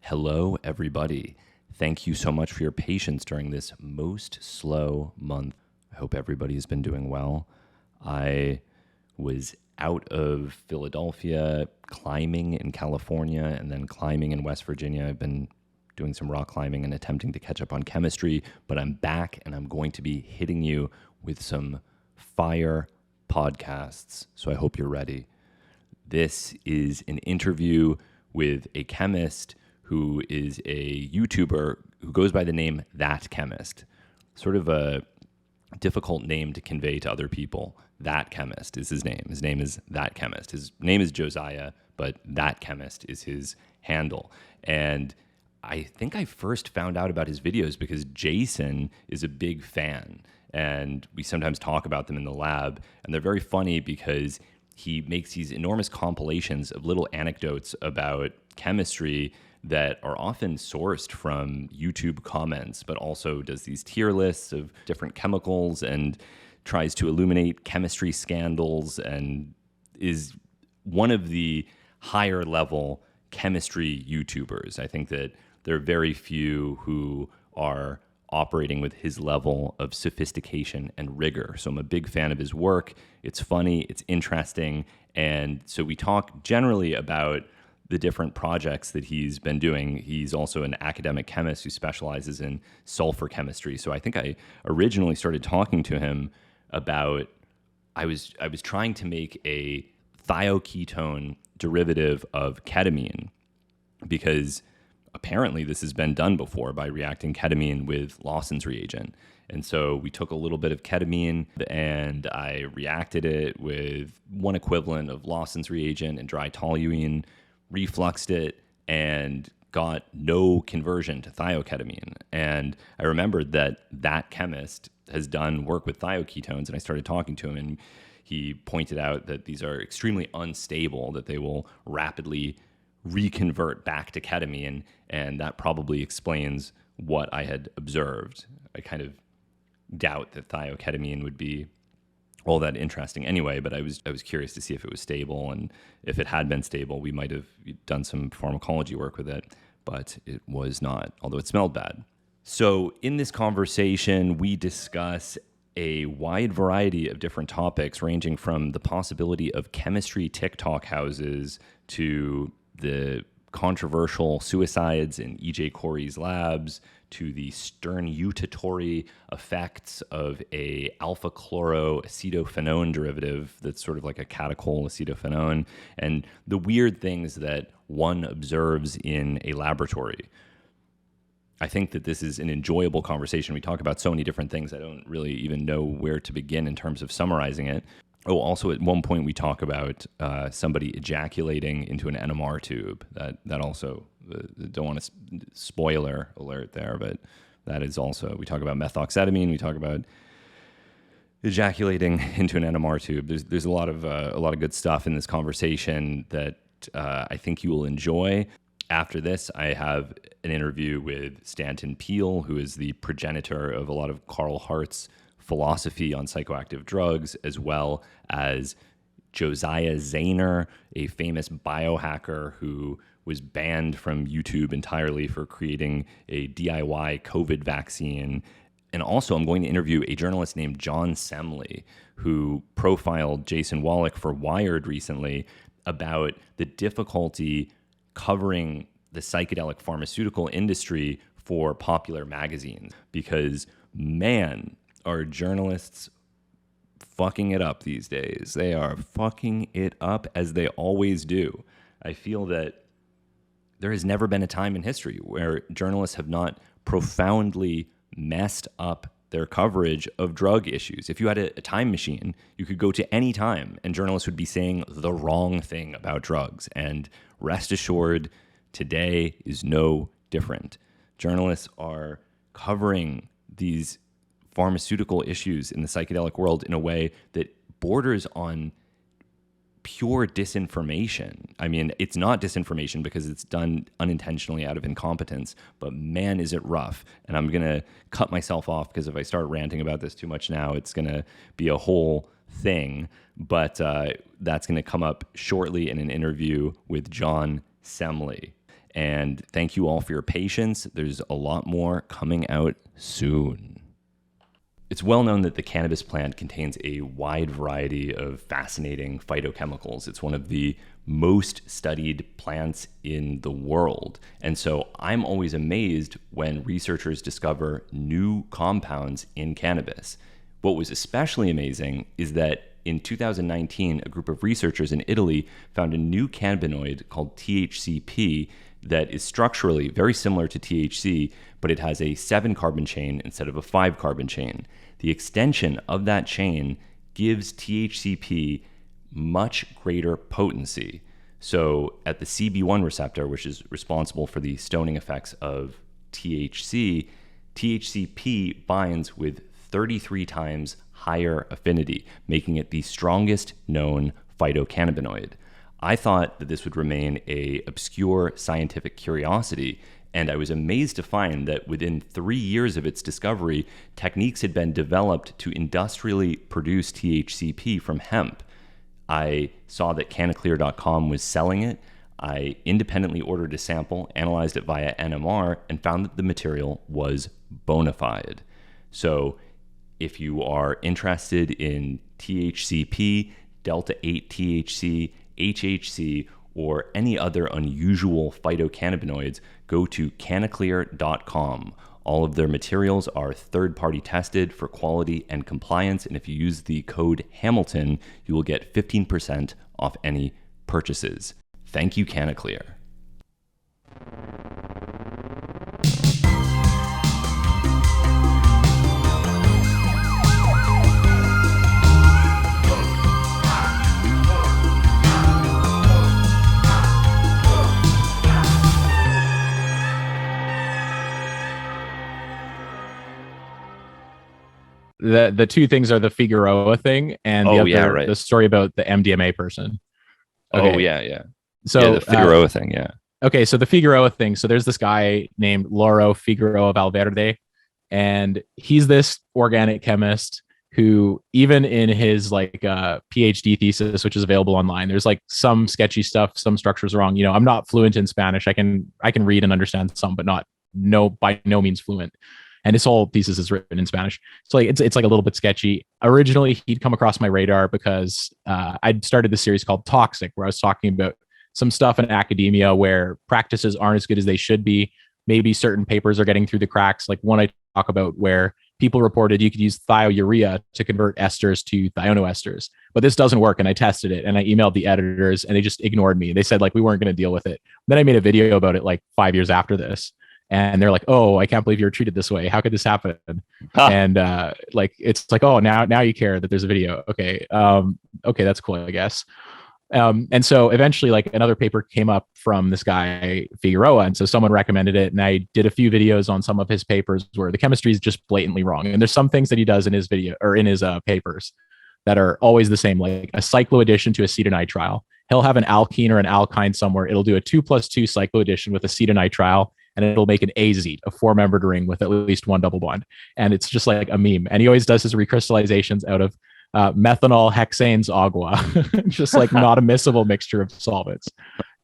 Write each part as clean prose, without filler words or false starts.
Hello, everybody. Thank you so much for your patience during this most slow month. I hope everybody has been doing well. I was out of Philadelphia, climbing in California, and then climbing in West Virginia. I've been doing some rock climbing and attempting to catch up on chemistry, but I'm back and I'm going to be hitting you with some fire podcasts. So I hope you're ready. This is an interview with a chemist who is a YouTuber who goes by the name That Chemist. Sort of a difficult name to convey to other people. That Chemist is his name. His name is That Chemist. His name is Josiah, but That Chemist is his handle. And I think I first found out about his videos because Jason is a big fan. And we sometimes talk about them in the lab. And they're very funny because he makes these enormous compilations of little anecdotes about chemistry that are often sourced from YouTube comments, but also does these tier lists of different chemicals and tries to illuminate chemistry scandals and is one of the higher level chemistry YouTubers. I think that there are very few who are operating with his level of sophistication and rigor. So I'm a big fan of his work. It's funny, it's interesting. And so we talk generally about the different projects that he's been doing. He's also an academic chemist who specializes in sulfur chemistry. So I think I originally started talking to him about, I was trying to make a thioketone derivative of ketamine because apparently this has been done before by reacting ketamine with Lawson's reagent. And so we took a little bit of ketamine and I reacted it with one equivalent of Lawson's reagent and dry toluene, refluxed it, and got no conversion to thioketamine. And I remembered that chemist has done work with thioketones, and I started talking to him, and he pointed out that these are extremely unstable, that they will rapidly reconvert back to ketamine, and that probably explains what I had observed. I kind of doubt that thioketamine would be all that interesting anyway, but I was curious to see if it was stable, and if it had been stable, we might have done some pharmacology work with it, but it was not, although it smelled bad. So in this conversation, we discuss a wide variety of different topics, ranging from the possibility of chemistry TikTok houses to the controversial suicides in E.J. Corey's labs, to the sternutatory effects of a alpha-chloroacetophenone derivative that's sort of like a catechol acetophenone, and the weird things that one observes in a laboratory. I think that this is an enjoyable conversation. We talk about so many different things. I don't really even know where to begin in terms of summarizing it. Oh, also at one point we talk about somebody ejaculating into an NMR tube. That also, don't want to spoiler alert there, but that is also, we talk about methoxetamine, we talk about ejaculating into an NMR tube. There's a lot of good stuff in this conversation that I think you will enjoy. After this, I have an interview with Stanton Peele, who is the progenitor of a lot of Carl Hart's philosophy on psychoactive drugs, as well as Josiah Zayner, a famous biohacker who was banned from YouTube entirely for creating a DIY COVID vaccine. And also I'm going to interview a journalist named John Semley, who profiled Jason Wallach for Wired recently about the difficulty covering the psychedelic pharmaceutical industry for popular magazines, because man, are journalists fucking it up these days. They are fucking it up, as they always do. I feel that there has never been a time in history where journalists have not profoundly messed up their coverage of drug issues. If you had a time machine, you could go to any time and journalists would be saying the wrong thing about drugs. And rest assured, today is no different. Journalists are covering these pharmaceutical issues in the psychedelic world in a way that borders on pure disinformation. I mean, it's not disinformation because it's done unintentionally out of incompetence, but man, is it rough. And I'm going to cut myself off because if I start ranting about this too much now, it's going to be a whole thing. But that's going to come up shortly in an interview with John Semley. And thank you all for your patience. There's a lot more coming out soon. It's well known that the cannabis plant contains a wide variety of fascinating phytochemicals. It's one of the most studied plants in the world. And so I'm always amazed when researchers discover new compounds in cannabis. What was especially amazing is that in 2019, a group of researchers in Italy found a new cannabinoid called THCP that is structurally very similar to THC, but it has a 7-carbon chain instead of a 5-carbon chain. The extension of that chain gives THCP much greater potency. So at the CB1 receptor, which is responsible for the stoning effects of THC, THCP binds with 33 times higher affinity, making it the strongest known phytocannabinoid. I thought that this would remain an obscure scientific curiosity, and I was amazed to find that within 3 years of its discovery, techniques had been developed to industrially produce THCP from hemp. I saw that Canaclear.com was selling it. I independently ordered a sample, analyzed it via NMR, and found that the material was bona fide. So if you are interested in THCP, delta-8 THC, HHC, or any other unusual phytocannabinoids, go to Canaclear.com. All of their materials are third-party tested for quality and compliance, and if you use the code Hamilton, you will get 15% off any purchases. Thank you, Canaclear. The two things are the Figueroa thing and the story about the MDMA person. Okay. Oh, yeah. So the Figueroa thing, yeah. Okay, so the Figueroa thing. So there's this guy named Lauro Figueroa Valverde, and he's this organic chemist who, even in his PhD thesis, which is available online, there's like some sketchy stuff, some structures wrong. You know, I'm not fluent in Spanish. I can read and understand some, but by no means fluent. And his whole thesis is written in Spanish. So it's like a little bit sketchy. Originally, he'd come across my radar because I'd started this series called Toxic, where I was talking about some stuff in academia where practices aren't as good as they should be. Maybe certain papers are getting through the cracks. Like one I talk about where people reported you could use thiourea to convert esters to thionoesters, but this doesn't work. And I tested it and I emailed the editors and they just ignored me. They said we weren't going to deal with it. Then I made a video about it 5 years after this. And they're like, "Oh, I can't believe you were treated this way. How could this happen?" And it's like, "Oh, now you care that there's a video. Okay, okay, that's cool, I guess." And so eventually, another paper came up from this guy Figueroa, and so someone recommended it, and I did a few videos on some of his papers where the chemistry is just blatantly wrong. And there's some things that he does in his video or in his papers that are always the same, like a cycloaddition to acetonitrile. He'll have an alkene or an alkyne somewhere. It'll do a 2+2 cycloaddition with acetonitrile. And it'll make an azete, a 4-membered ring with at least one double bond. And it's just like a meme. And he always does his recrystallizations out of methanol, hexanes, agua, just not a miscible mixture of solvents.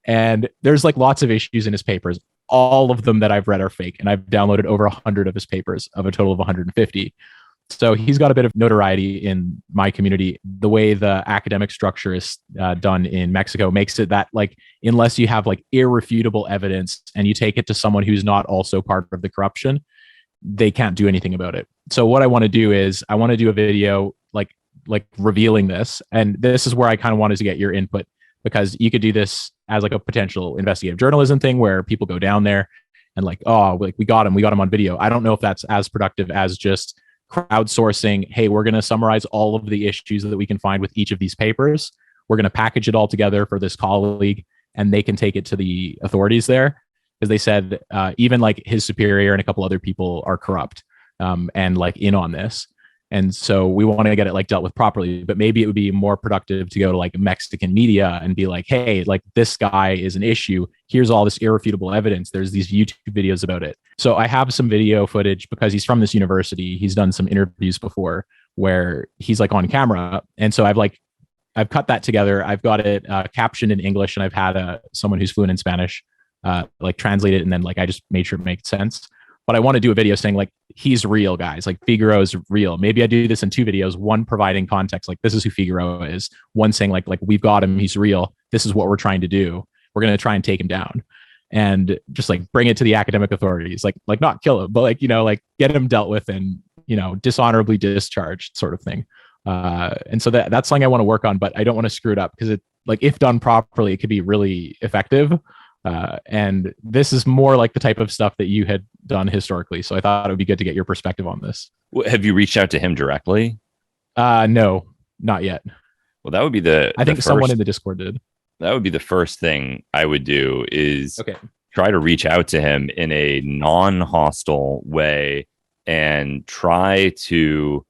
And there's lots of issues in his papers. All of them that I've read are fake. And I've downloaded over 100 of his papers of a total of 150. So he's got a bit of notoriety in my community. The way the academic structure is done in Mexico makes it that unless you have irrefutable evidence and you take it to someone who's not also part of the corruption, they can't do anything about it. So what I want to do is I want to do a video revealing this. And this is where I kind of wanted to get your input, because you could do this as a potential investigative journalism thing where people go down there and we got him on video. I don't know if that's as productive as just crowdsourcing. Hey, we're going to summarize all of the issues that we can find with each of these papers. We're going to package it all together for this colleague and they can take it to the authorities there. Because they said even his superior and a couple other people are corrupt and in on this. And so we want to get it dealt with properly, but maybe it would be more productive to go to Mexican media and be hey, this guy is an issue. Here's all this irrefutable evidence. There's these YouTube videos about it. So I have some video footage because he's from this university. He's done some interviews before where he's on camera. And so I've cut that together. I've got it captioned in English and I've had someone who's fluent in Spanish like translate it, and then like I just made sure it made sense. But I want to do a video saying like he's real, guys. Like Figaro is real. Maybe I do this in 2 videos, one providing context, like this is who Figaro is, one saying like we've got him, he's real. This is what we're trying to do. We're going to try and take him down, and just like bring it to the academic authorities, like not kill him, but like, like get him dealt with and, dishonorably discharged sort of thing. And so that's something I want to work on, but I don't want to screw it up because it, like, if done properly, it could be really effective. And this is more like the type of stuff that you had done historically. So I thought it would be good to get your perspective on this. Have you reached out to him directly? No, not yet. Well, that would be I think someone in the Discord did. That would be the first thing I would do is okay. Try to reach out to him in a non-hostile way and try to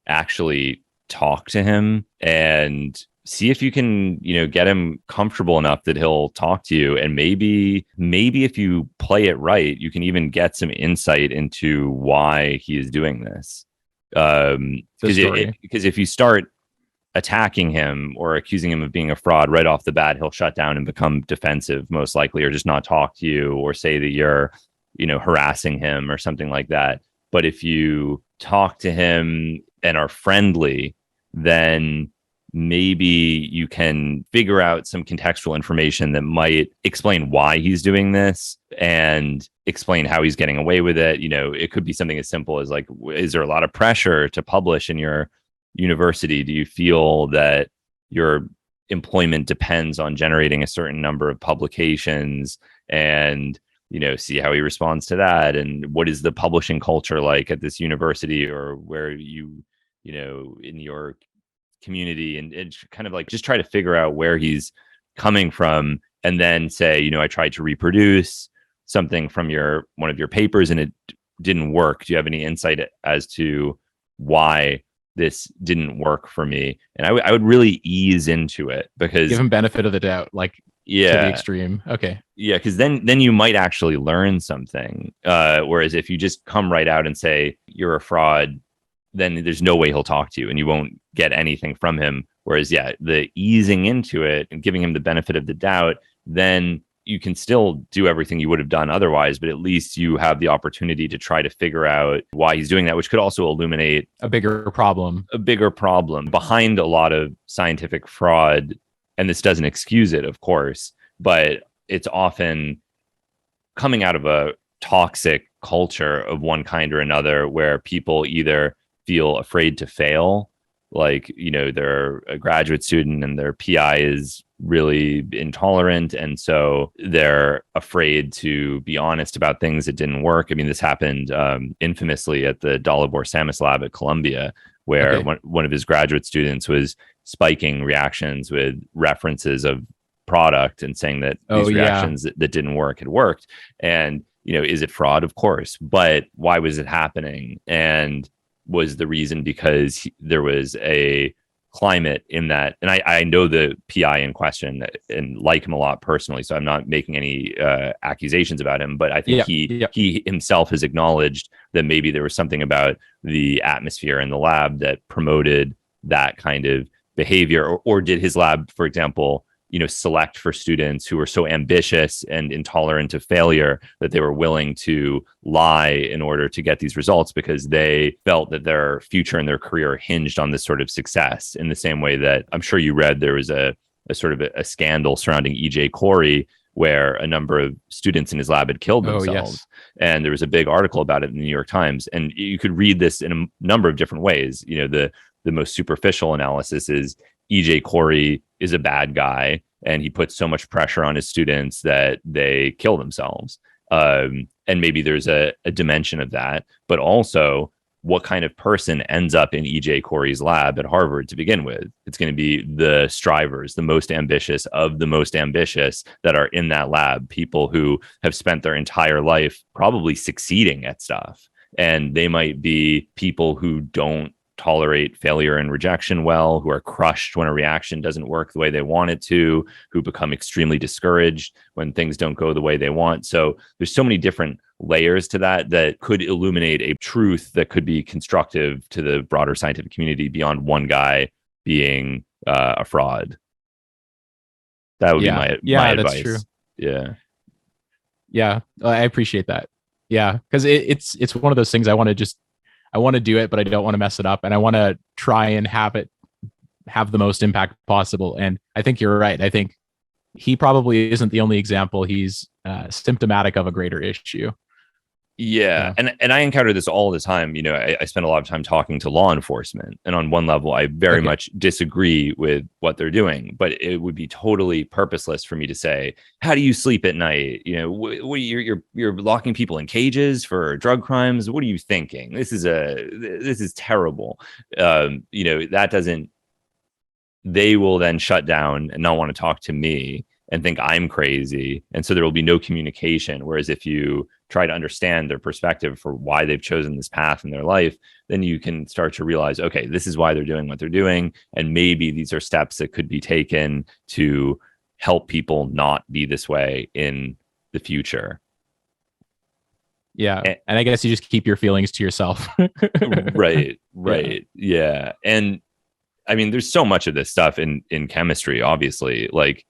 actually talk to him and see if you can, get him comfortable enough that he'll talk to you. And maybe if you play it right, you can even get some insight into why he is doing this. Because if you start attacking him or accusing him of being a fraud right off the bat, he'll shut down and become defensive, most likely, or just not talk to you or say that you're, harassing him or something like that. But if you talk to him and are friendly, then maybe you can figure out some contextual information that might explain why he's doing this and explain how he's getting away with it. It could be something as simple as like, is there a lot of pressure to publish in your university? Do you feel that your employment depends on generating a certain number of publications? And see how he responds to that. And what is the publishing culture like at this university or where you in your community? And kind of like just try to figure out where he's coming from, and then say, I tried to reproduce something from one of your papers and it didn't work. Do you have any insight as to why this didn't work for me? And I would really ease into it, because give him benefit of the doubt, like to the extreme. Okay. Yeah, because then you might actually learn something. Whereas if you just come right out and say you're a fraud, then there's no way he'll talk to you and you won't get anything from him. Whereas, the easing into it and giving him the benefit of the doubt, then you can still do everything you would have done otherwise, but at least you have the opportunity to try to figure out why he's doing that, which could also illuminate a bigger problem behind a lot of scientific fraud. And this doesn't excuse it, of course, but it's often coming out of a toxic culture of one kind or another, where people either feel afraid to fail, like, they're a graduate student and their PI is really intolerant, and so they're afraid to be honest about things that didn't work. I mean, this happened infamously at the Dalibor Samus lab at Columbia, where one of his graduate students was spiking reactions with references of product and saying that these reactions that didn't work had worked. And, is it fraud? Of course. But why was it happening? And was the reason because there was a climate in that? And I know the PI in question and like him a lot personally, so I'm not making any accusations about him, but I think he himself has acknowledged that maybe there was something about the atmosphere in the lab that promoted that kind of behavior. Or did his lab, for example, select for students who were so ambitious and intolerant of failure that they were willing to lie in order to get these results, because they felt that their future and their career hinged on this sort of success? In the same way that I'm sure you read, there was a sort of a scandal surrounding E.J. Corey, where a number of students in his lab had killed themselves. And there was a big article about it in the New York Times. And you could read this in a number of different ways. The most superficial analysis is E.J. Corey is a bad guy, and he puts so much pressure on his students that they kill themselves. And maybe there's a dimension of that, but also what kind of person ends up in E.J. Corey's lab at Harvard to begin with? It's going to be the strivers, the most ambitious of the most ambitious that are in that lab, people who have spent their entire life probably succeeding at stuff. And they might be people who don't tolerate failure and rejection well, who are crushed when a reaction doesn't work the way they want it to, who become extremely discouraged when things don't go the way they want. So there's so many different layers to that could illuminate a truth that could be constructive to the broader scientific community beyond one guy being a fraud. That would be my advice. That's true. Yeah. Yeah, I appreciate that. Yeah, because it's one of those things I want to do it, but I don't want to mess it up, and I want to try and have the most impact possible. And I think you're right. I think he probably isn't the only example. He's symptomatic of a greater issue. Yeah. And I encounter this all the time. I spend a lot of time talking to law enforcement. And on one level, I very much disagree with what they're doing, but it would be totally purposeless for me to say, how do you sleep at night? You're locking people in cages for drug crimes. What are you thinking? This is terrible. That doesn't, they will then shut down and not want to talk to me and think I'm crazy. And so there will be no communication. Whereas if you try to understand their perspective for why they've chosen this path in their life, then you can start to realize, okay, this is why they're doing what they're doing. And maybe these are steps that could be taken to help people not be this way in the future. Yeah. And I guess you just keep your feelings to yourself. Right. Yeah. And I mean, there's so much of this stuff in chemistry, obviously. Like,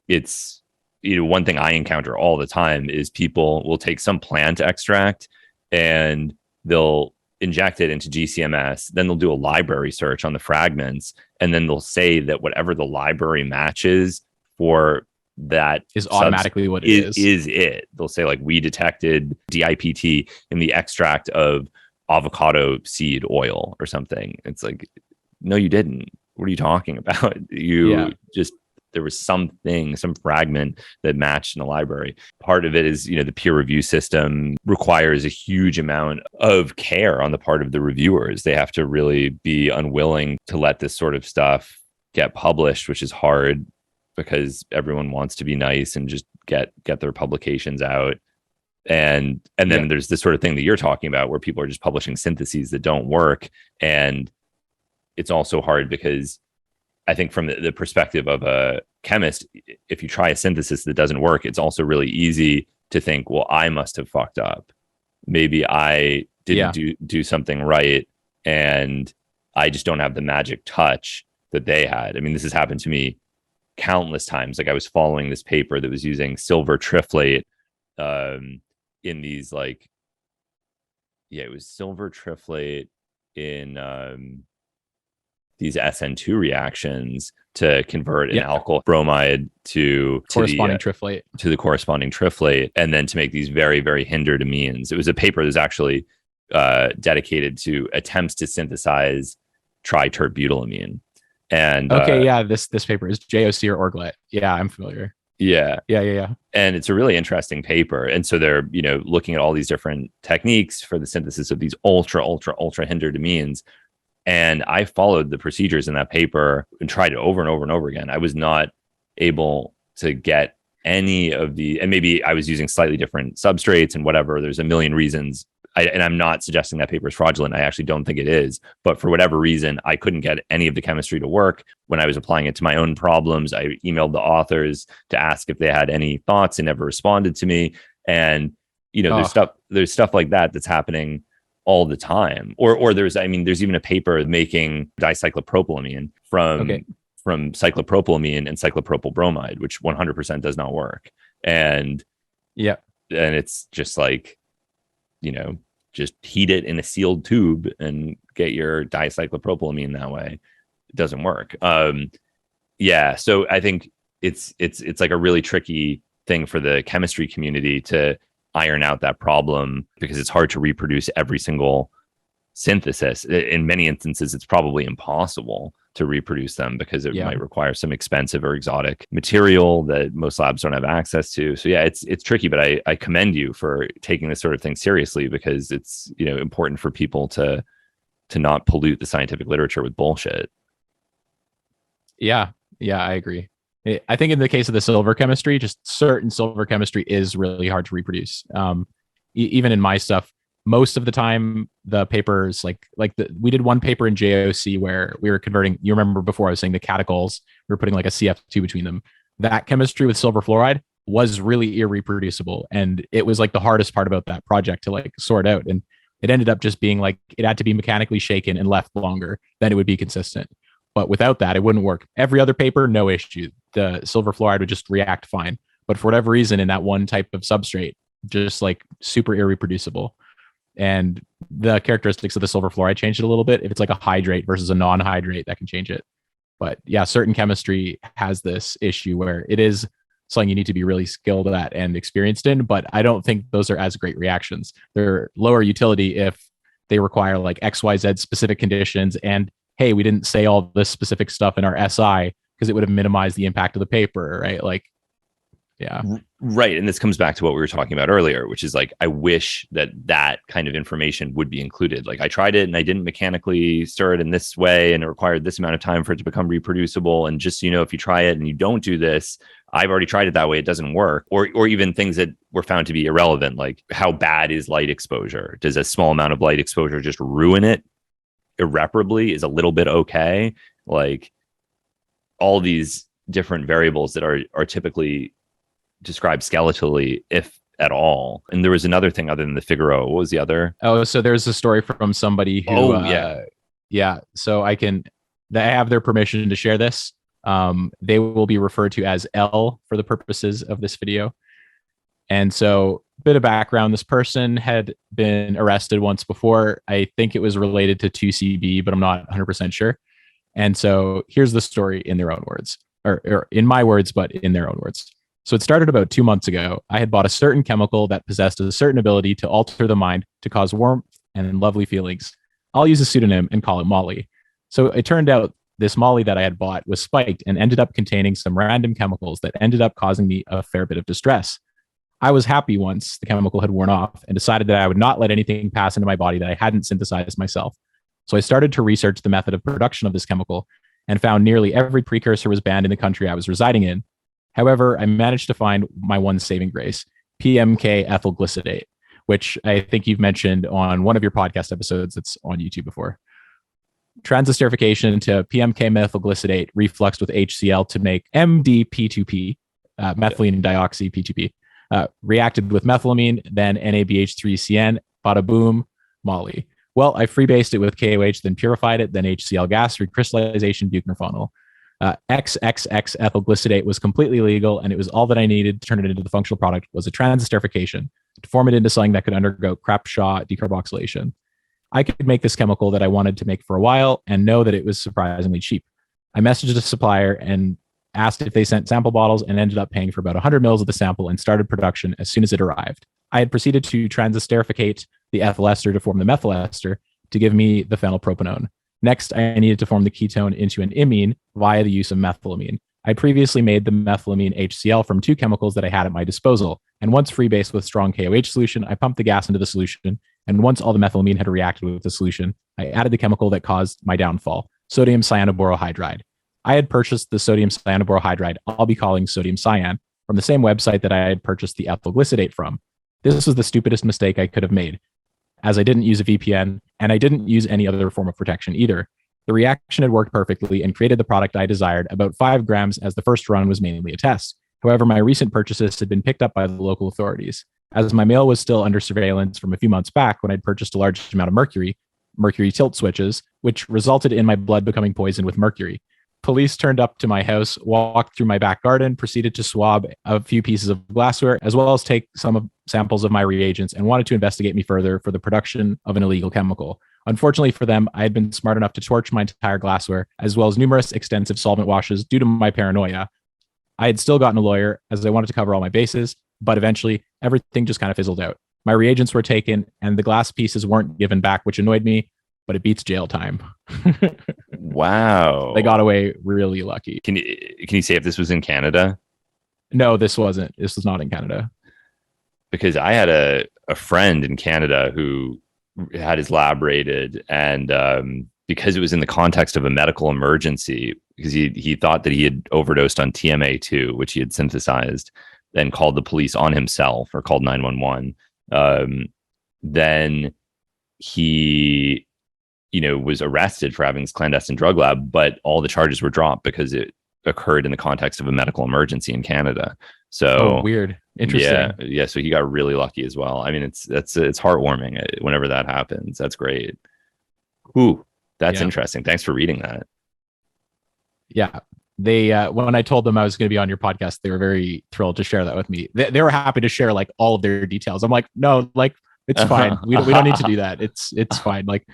it's, one thing I encounter all the time is people will take some plant extract and they'll inject it into GCMS. Then they'll do a library search on the fragments. And then they'll say that whatever the library matches for that is automatically what it is it. They'll say, like, we detected DIPT in the extract of avocado seed oil or something. It's like, no, you didn't. What are you talking about? There was some fragment that matched in the library. Part of it is, the peer review system requires a huge amount of care on the part of the reviewers. They have to really be unwilling to let this sort of stuff get published, which is hard because everyone wants to be nice and just get their publications out. And then there's this sort of thing that you're talking about where people are just publishing syntheses that don't work. And it's also hard because I think from the perspective of a chemist, if you try a synthesis that doesn't work, it's also really easy to think, well, I must have fucked up. Maybe I didn't do something right, and I just don't have the magic touch that they had. I mean, this has happened to me countless times. Like, I was following this paper that was using silver triflate in these, like, it was silver triflate in these SN2 reactions to convert an alkyl bromide to the corresponding triflate, and then to make these very, very hindered amines. It was a paper that was actually dedicated to attempts to synthesize triterbutylamine. And this paper is JOC or Orglet. Yeah, I'm familiar. Yeah. And it's a really interesting paper. And so they're, looking at all these different techniques for the synthesis of these ultra hindered amines. And I followed the procedures in that paper and tried it over and over and over again. I was not able to get any of and maybe I was using slightly different substrates and whatever. There's a million reasons. And I'm not suggesting that paper is fraudulent. I actually don't think it is. But for whatever reason, I couldn't get any of the chemistry to work. When I was applying it to my own problems, I emailed the authors to ask if they had any thoughts. They never responded to me. And, there's stuff like that that's happening all the time. Or there's even a paper making dicyclopropylamine from cyclopropylamine and cyclopropyl bromide, which 100% does not work. And it's just like, just heat it in a sealed tube and get your dicyclopropylamine that way. It doesn't work. So I think it's like a really tricky thing for the chemistry community to iron out that problem, because it's hard to reproduce every single synthesis. In many instances, it's probably impossible to reproduce them because it might require some expensive or exotic material that most labs don't have access to. So it's tricky, but I commend you for taking this sort of thing seriously, because it's, important for people to not pollute the scientific literature with bullshit. Yeah, I agree. I think in the case of the silver chemistry, just certain silver chemistry is really hard to reproduce. Even in my stuff, most of the time, the papers we did one paper in JOC where we were converting. You remember before I was saying the catechol, we were putting like a CF2 between them. That chemistry with silver fluoride was really irreproducible, and it was like the hardest part about that project to like sort out. And it ended up just being like it had to be mechanically shaken and left longer, then it would be consistent. But without that, it wouldn't work. Every other paper, no issue. The silver fluoride would just react fine. but for whatever reason, in that one type of substrate, just like super irreproducible. And the characteristics of the silver fluoride changed it a little bit. If it's like a hydrate versus a non-hydrate, that can change it. But yeah, certain chemistry has this issue where it is something you need to be really skilled at and experienced in. But I don't think those are as great reactions. They're lower utility if they require like XYZ specific conditions. And hey, we didn't say all this specific stuff in our SI because it would have minimized the impact of the paper, right? Like, yeah. Right. And this comes back to what we were talking about earlier, which is like, I wish that that kind of information would be included. Like I tried it and I didn't mechanically stir it in this way and it required this amount of time for it to become reproducible. And just, if you try it and you don't do this, I've already tried it that way, it doesn't work. Or even things that were found to be irrelevant, like how bad is light exposure? Does a small amount of light exposure just ruin it irreparably? Is a little bit okay? Like all these different variables that are typically described skeletally, if at all. And there was another thing other than the Figaro. What was the other? Oh, so there's a story from somebody who, yeah. So I have their permission to share this. They will be referred to as L for the purposes of this video. And so a bit of background, this person had been arrested once before. I think it was related to 2CB, but I'm not 100% sure. And so here's the story in their own words, or in my words, but in their own words. So it started about 2 months ago. I had bought a certain chemical that possessed a certain ability to alter the mind to cause warmth and lovely feelings. I'll use a pseudonym and call it Molly. So it turned out this Molly that I had bought was spiked and ended up containing some random chemicals that ended up causing me a fair bit of distress. I was happy once the chemical had worn off and decided that I would not let anything pass into my body that I hadn't synthesized myself. So I started to research the method of production of this chemical and found nearly every precursor was banned in the country I was residing in. However, I managed to find my one saving grace, PMK ethyl glycidate, which I think you've mentioned on one of your podcast episodes that's on YouTube before. Transesterification to PMK methyl glycidate refluxed with HCl to make MDP2P, methylene dioxy P2P, reacted with methylamine, then NABH3CN, bada boom, Molly. Well, I freebased it with KOH, then purified it, then HCl gas, recrystallization, buchenol. XXX ethyl glycidate was completely legal, and it was all that I needed to turn it into the functional product was a transesterification to form it into something that could undergo Krapshaw decarboxylation. I could make this chemical that I wanted to make for a while and know that it was surprisingly cheap. I messaged a supplier and asked if they sent sample bottles and ended up paying for about 100 mils of the sample and started production as soon as it arrived. I had proceeded to transesterificate the ethyl ester to form the methyl ester to give me the phenylpropanone. Next, I needed to form the ketone into an imine via the use of methylamine. I previously made the methylamine HCl from 2 chemicals that I had at my disposal, and once freebased with strong KOH solution, I pumped the gas into the solution, and once all the methylamine had reacted with the solution, I added the chemical that caused my downfall, sodium cyanoborohydride. I had purchased the sodium cyanoborohydride I'll be calling sodium cyan from the same website that I had purchased the ethyl glycidate from. This was the stupidest mistake I could have made, as I didn't use a VPN, and I didn't use any other form of protection either. The reaction had worked perfectly and created the product I desired, about 5 grams, as the first run was mainly a test. However, my recent purchases had been picked up by the local authorities. As my mail was still under surveillance from a few months back when I'd purchased a large amount of mercury tilt switches, which resulted in my blood becoming poisoned with mercury. Police turned up to my house, walked through my back garden, proceeded to swab a few pieces of glassware, as well as take some samples of my reagents, and wanted to investigate me further for the production of an illegal chemical. Unfortunately for them, I had been smart enough to torch my entire glassware, as well as numerous extensive solvent washes due to my paranoia. I had still gotten a lawyer, as I wanted to cover all my bases, but eventually everything just kind of fizzled out. My reagents were taken, and the glass pieces weren't given back, which annoyed me, but it beats jail time. Wow. They got away really lucky. Can you say if this was in Canada? No, this wasn't. This was not in Canada. Because I had a friend in Canada who had his lab raided, and because it was in the context of a medical emergency, because he thought that he had overdosed on TMA2, which he had synthesized, then called the police on himself or called 911. Then he was arrested for having this clandestine drug lab, but all the charges were dropped because it occurred in the context of a medical emergency in Canada. So weird. Interesting. Yeah. So he got really lucky as well. I mean, it's heartwarming whenever that happens. That's great. Ooh, that's interesting. Thanks for reading that. Yeah. they when I told them I was going to be on your podcast, they were very thrilled to share that with me. They were happy to share like all of their details. I'm like, no, like it's fine. We don't need to do that. It's fine. Like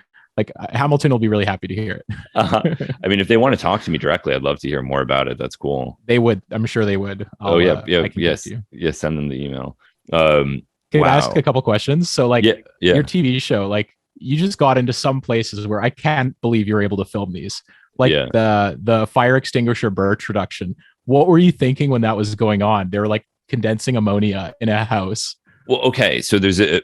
Hamilton will be really happy to hear it. I mean, if they want to talk to me directly, I'd love to hear more about it. That's cool. They would. I'm sure they would. Oh yeah, yeah, I can yes, you. yes. Send them the email. Can I Wow. ask a couple questions? So like Yeah, yeah, your TV show, like you just got into some places where I can't believe you were able to film these. Like yeah. the fire extinguisher birch reduction. What were you thinking when that was going on? They were like condensing ammonia in a house. Well, okay. So there's a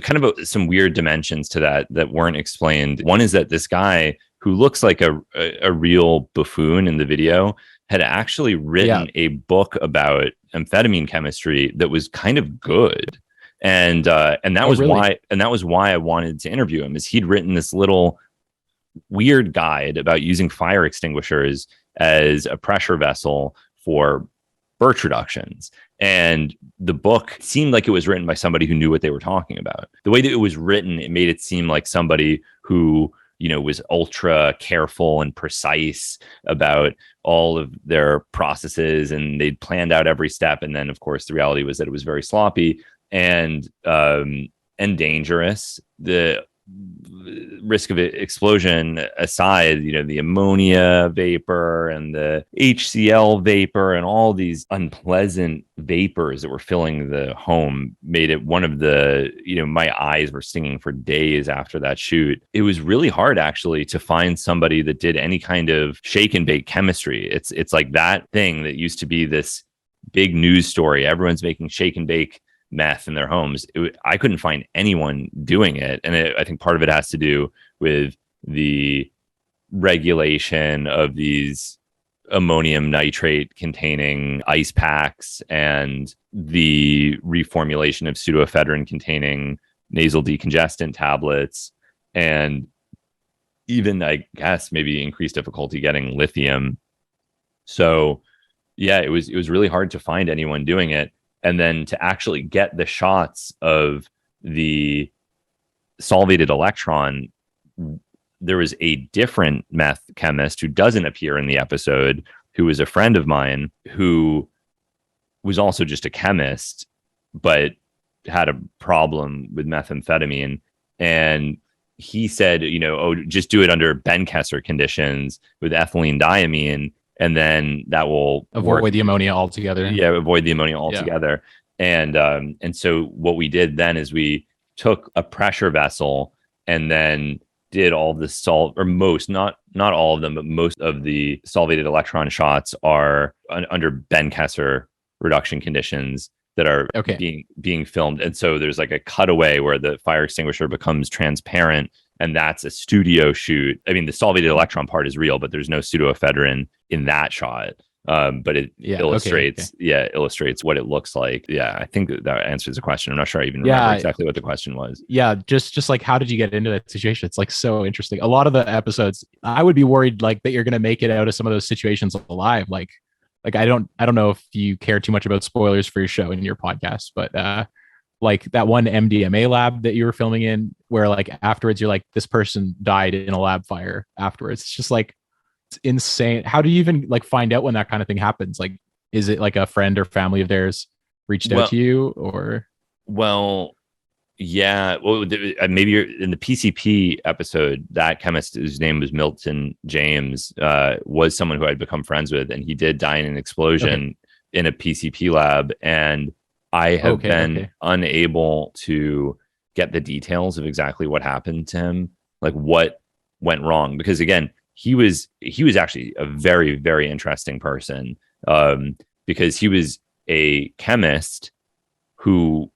kind of some weird dimensions to that weren't explained. One is that this guy who looks like a real buffoon in the video had actually written a book about amphetamine chemistry that was kind of good. And that was really? why I wanted to interview him, is he'd written this little weird guide about using fire extinguishers as a pressure vessel for birch reductions. And the book seemed like it was written by somebody who knew what they were talking about. The way that it was written, it made it seem like somebody who, was ultra careful and precise about all of their processes, and they'd planned out every step. And then, of course, the reality was that it was very sloppy and dangerous. The risk of explosion aside, the ammonia vapor and the HCl vapor and all these unpleasant vapors that were filling the home made it one of the, my eyes were stinging for days after that shoot. It was really hard actually to find somebody that did any kind of shake and bake chemistry. It's like that thing that used to be this big news story. Everyone's making shake and bake meth in their homes. I couldn't find anyone doing it. And I think part of it has to do with the regulation of these ammonium nitrate containing ice packs and the reformulation of pseudoephedrine containing nasal decongestant tablets, and even, I guess, maybe increased difficulty getting lithium. So yeah, it was really hard to find anyone doing it. And then to actually get the shots of the solvated electron, there was a different meth chemist who doesn't appear in the episode, who was a friend of mine, who was also just a chemist, but had a problem with methamphetamine. And he said, just do it under Bencker's conditions with ethylene diamine, and then that will avoid the ammonia altogether. Yeah, avoid the ammonia altogether. Yeah. And so what we did then is we took a pressure vessel and then did all the not all of them, but most of the solvated electron shots are under Bencker's reduction conditions that are being filmed. And so there's like a cutaway where the fire extinguisher becomes transparent, and that's a studio shoot. I mean, the solvated electron part is real, but there's no pseudoephedrine in that shot. But it illustrates what it looks like. Yeah, I think that answers the question. I'm not sure I even remember exactly what the question was. Yeah, just like, how did you get into that situation? It's like so interesting. A lot of the episodes, I would be worried like that you're going to make it out of some of those situations alive. Like I don't know if you care too much about spoilers for your show and your podcast, but like that one MDMA lab that you were filming in, where like afterwards you're like, this person died in a lab fire afterwards. It's just like, it's insane. How do you even like find out when that kind of thing happens? Like, is it like a friend or family of theirs reached out to you, or? Well, yeah. Well, maybe you're in the PCP episode, that chemist whose name was Milton James was someone who I'd become friends with, and he did die in an explosion in a PCP lab. And I have been unable to get the details of exactly what happened to him, like what went wrong, because again, he was actually a very, very interesting person, because he was a chemist who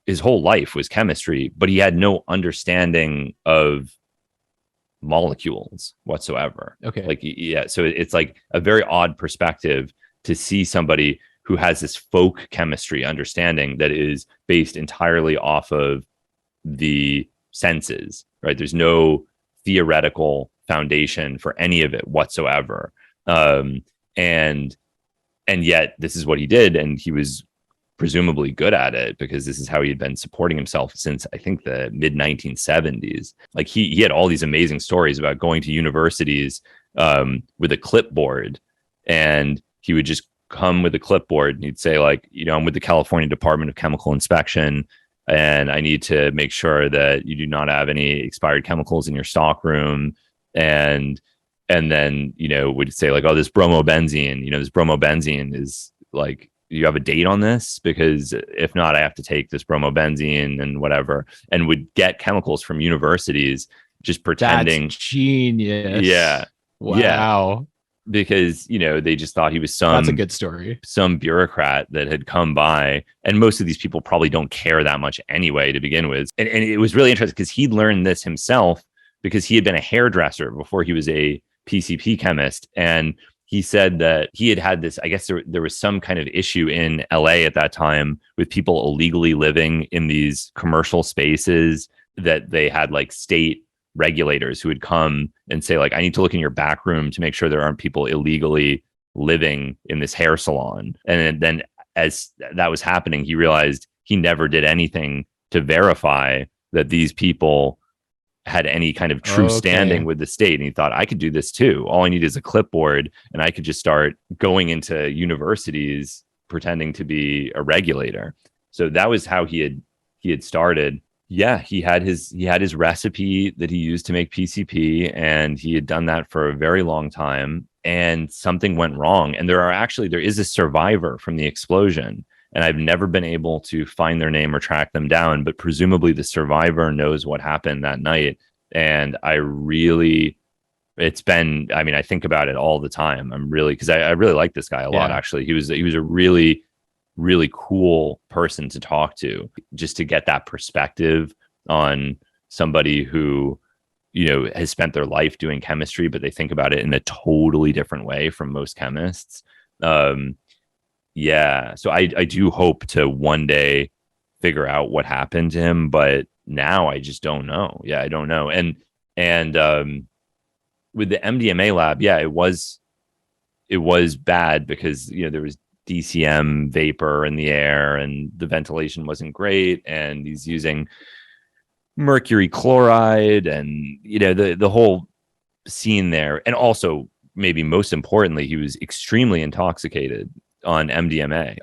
his whole life was chemistry, but he had no understanding of molecules whatsoever. Okay. So it's like a very odd perspective to see somebody who has this folk chemistry understanding that is based entirely off of the senses, right? There's no theoretical foundation for any of it whatsoever. And yet this is what he did, and he was presumably good at it because this is how he had been supporting himself since I think the mid 1970s. Like he had all these amazing stories about going to universities with a clipboard And he would just come with a clipboard and he'd say, like, I'm with the California Department of Chemical Inspection, and I need to make sure that you do not have any expired chemicals in your stock room. And then, would say, like, oh, this bromobenzene is like, you have a date on this? Because if not, I have to take this bromobenzene and whatever, and would get chemicals from universities just pretending. That's genius. Yeah. Wow. Yeah. Because, they just thought he was That's a good story. some bureaucrat that had come by. And most of these people probably don't care that much anyway to begin with. And it was really interesting because he learned this himself because he had been a hairdresser before he was a PCP chemist. And he said that he had this, I guess there was some kind of issue in LA at that time with people illegally living in these commercial spaces, that they had like state regulators who would come and say, like, I need to look in your back room to make sure there aren't people illegally living in this hair salon. And then as that was happening, he realized he never did anything to verify that these people had any kind of true standing with the state. And he thought, I could do this too. All I need is a clipboard, and I could just start going into universities pretending to be a regulator. So that was how he had started. Yeah, he had his recipe that he used to make PCP, and he had done that for a very long time, and something went wrong. And there is a survivor from the explosion, and I've never been able to find their name or track them down, but presumably the survivor knows what happened that night. And I think about it all the time. Because I really like this guy a lot, actually. He was a really, really cool person to talk to, just to get that perspective on somebody who, has spent their life doing chemistry, but they think about it in a totally different way from most chemists. Yeah. So I do hope to one day figure out what happened to him, but now I just don't know. Yeah, I don't know. And with the MDMA lab, yeah, it was bad because, there was DCM vapor in the air and the ventilation wasn't great. And he's using mercury chloride and, the whole scene there. And also, maybe most importantly, he was extremely intoxicated on MDMA.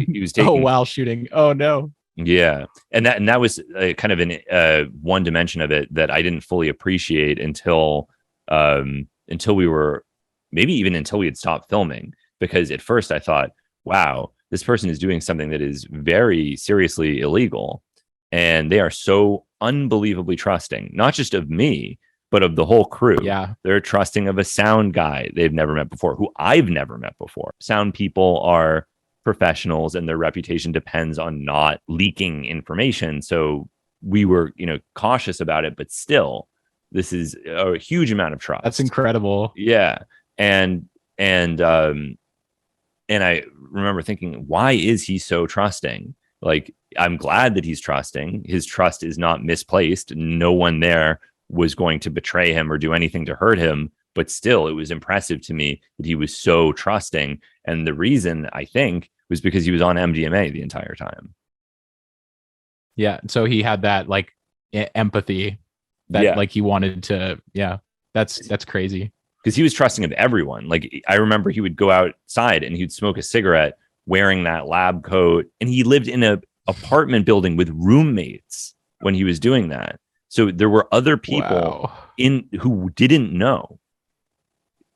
He was taking while shooting. Oh no. Yeah. And that was kind of an one dimension of it that I didn't fully appreciate until we were, maybe even until we had stopped filming. Because at first I thought, wow, this person is doing something that is very seriously illegal. And they are so unbelievably trusting, not just of me, but of the whole crew. Yeah. They're trusting of a sound guy they've never met before, who I've never met before. Sound people are professionals, and their reputation depends on not leaking information. So we were, cautious about it, but still, this is a huge amount of trust. That's incredible. Yeah. And I remember thinking, why is he so trusting? Like, I'm glad that he's trusting. His trust is not misplaced. No one there was going to betray him or do anything to hurt him. But still, it was impressive to me that he was so trusting. And the reason, I think, was because he was on MDMA the entire time. Yeah. So he had that like empathy that like he wanted to. Yeah. That's crazy. Because he was trusting of everyone. Like, I remember he would go outside and he'd smoke a cigarette wearing that lab coat. And he lived in an apartment building with roommates when he was doing that. So there were other people who didn't know,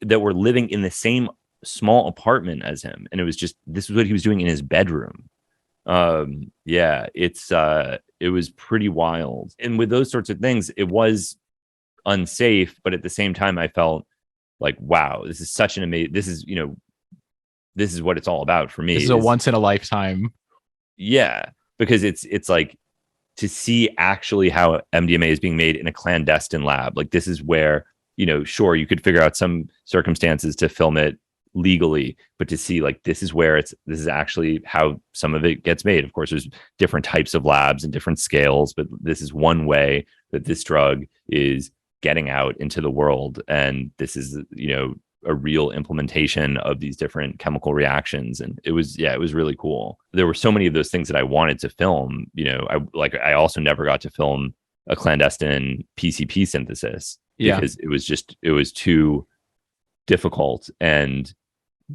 that were living in the same small apartment as him. And it was just, this is what he was doing in his bedroom. Yeah, it was pretty wild. And with those sorts of things, it was unsafe. But at the same time, I felt like, wow, this is such an amazing, this is what it's all about for me. This is a once in a lifetime. Yeah, because it's like, to see actually how MDMA is being made in a clandestine lab. Like, this is where, sure, you could figure out some circumstances to film it legally, but to see, like, this is actually how some of it gets made. Of course, there's different types of labs and different scales, but this is one way that this drug is getting out into the world. And this is, a real implementation of these different chemical reactions. And it was really cool. There were so many of those things that I wanted to film. I also never got to film a clandestine PCP synthesis because it was too difficult. And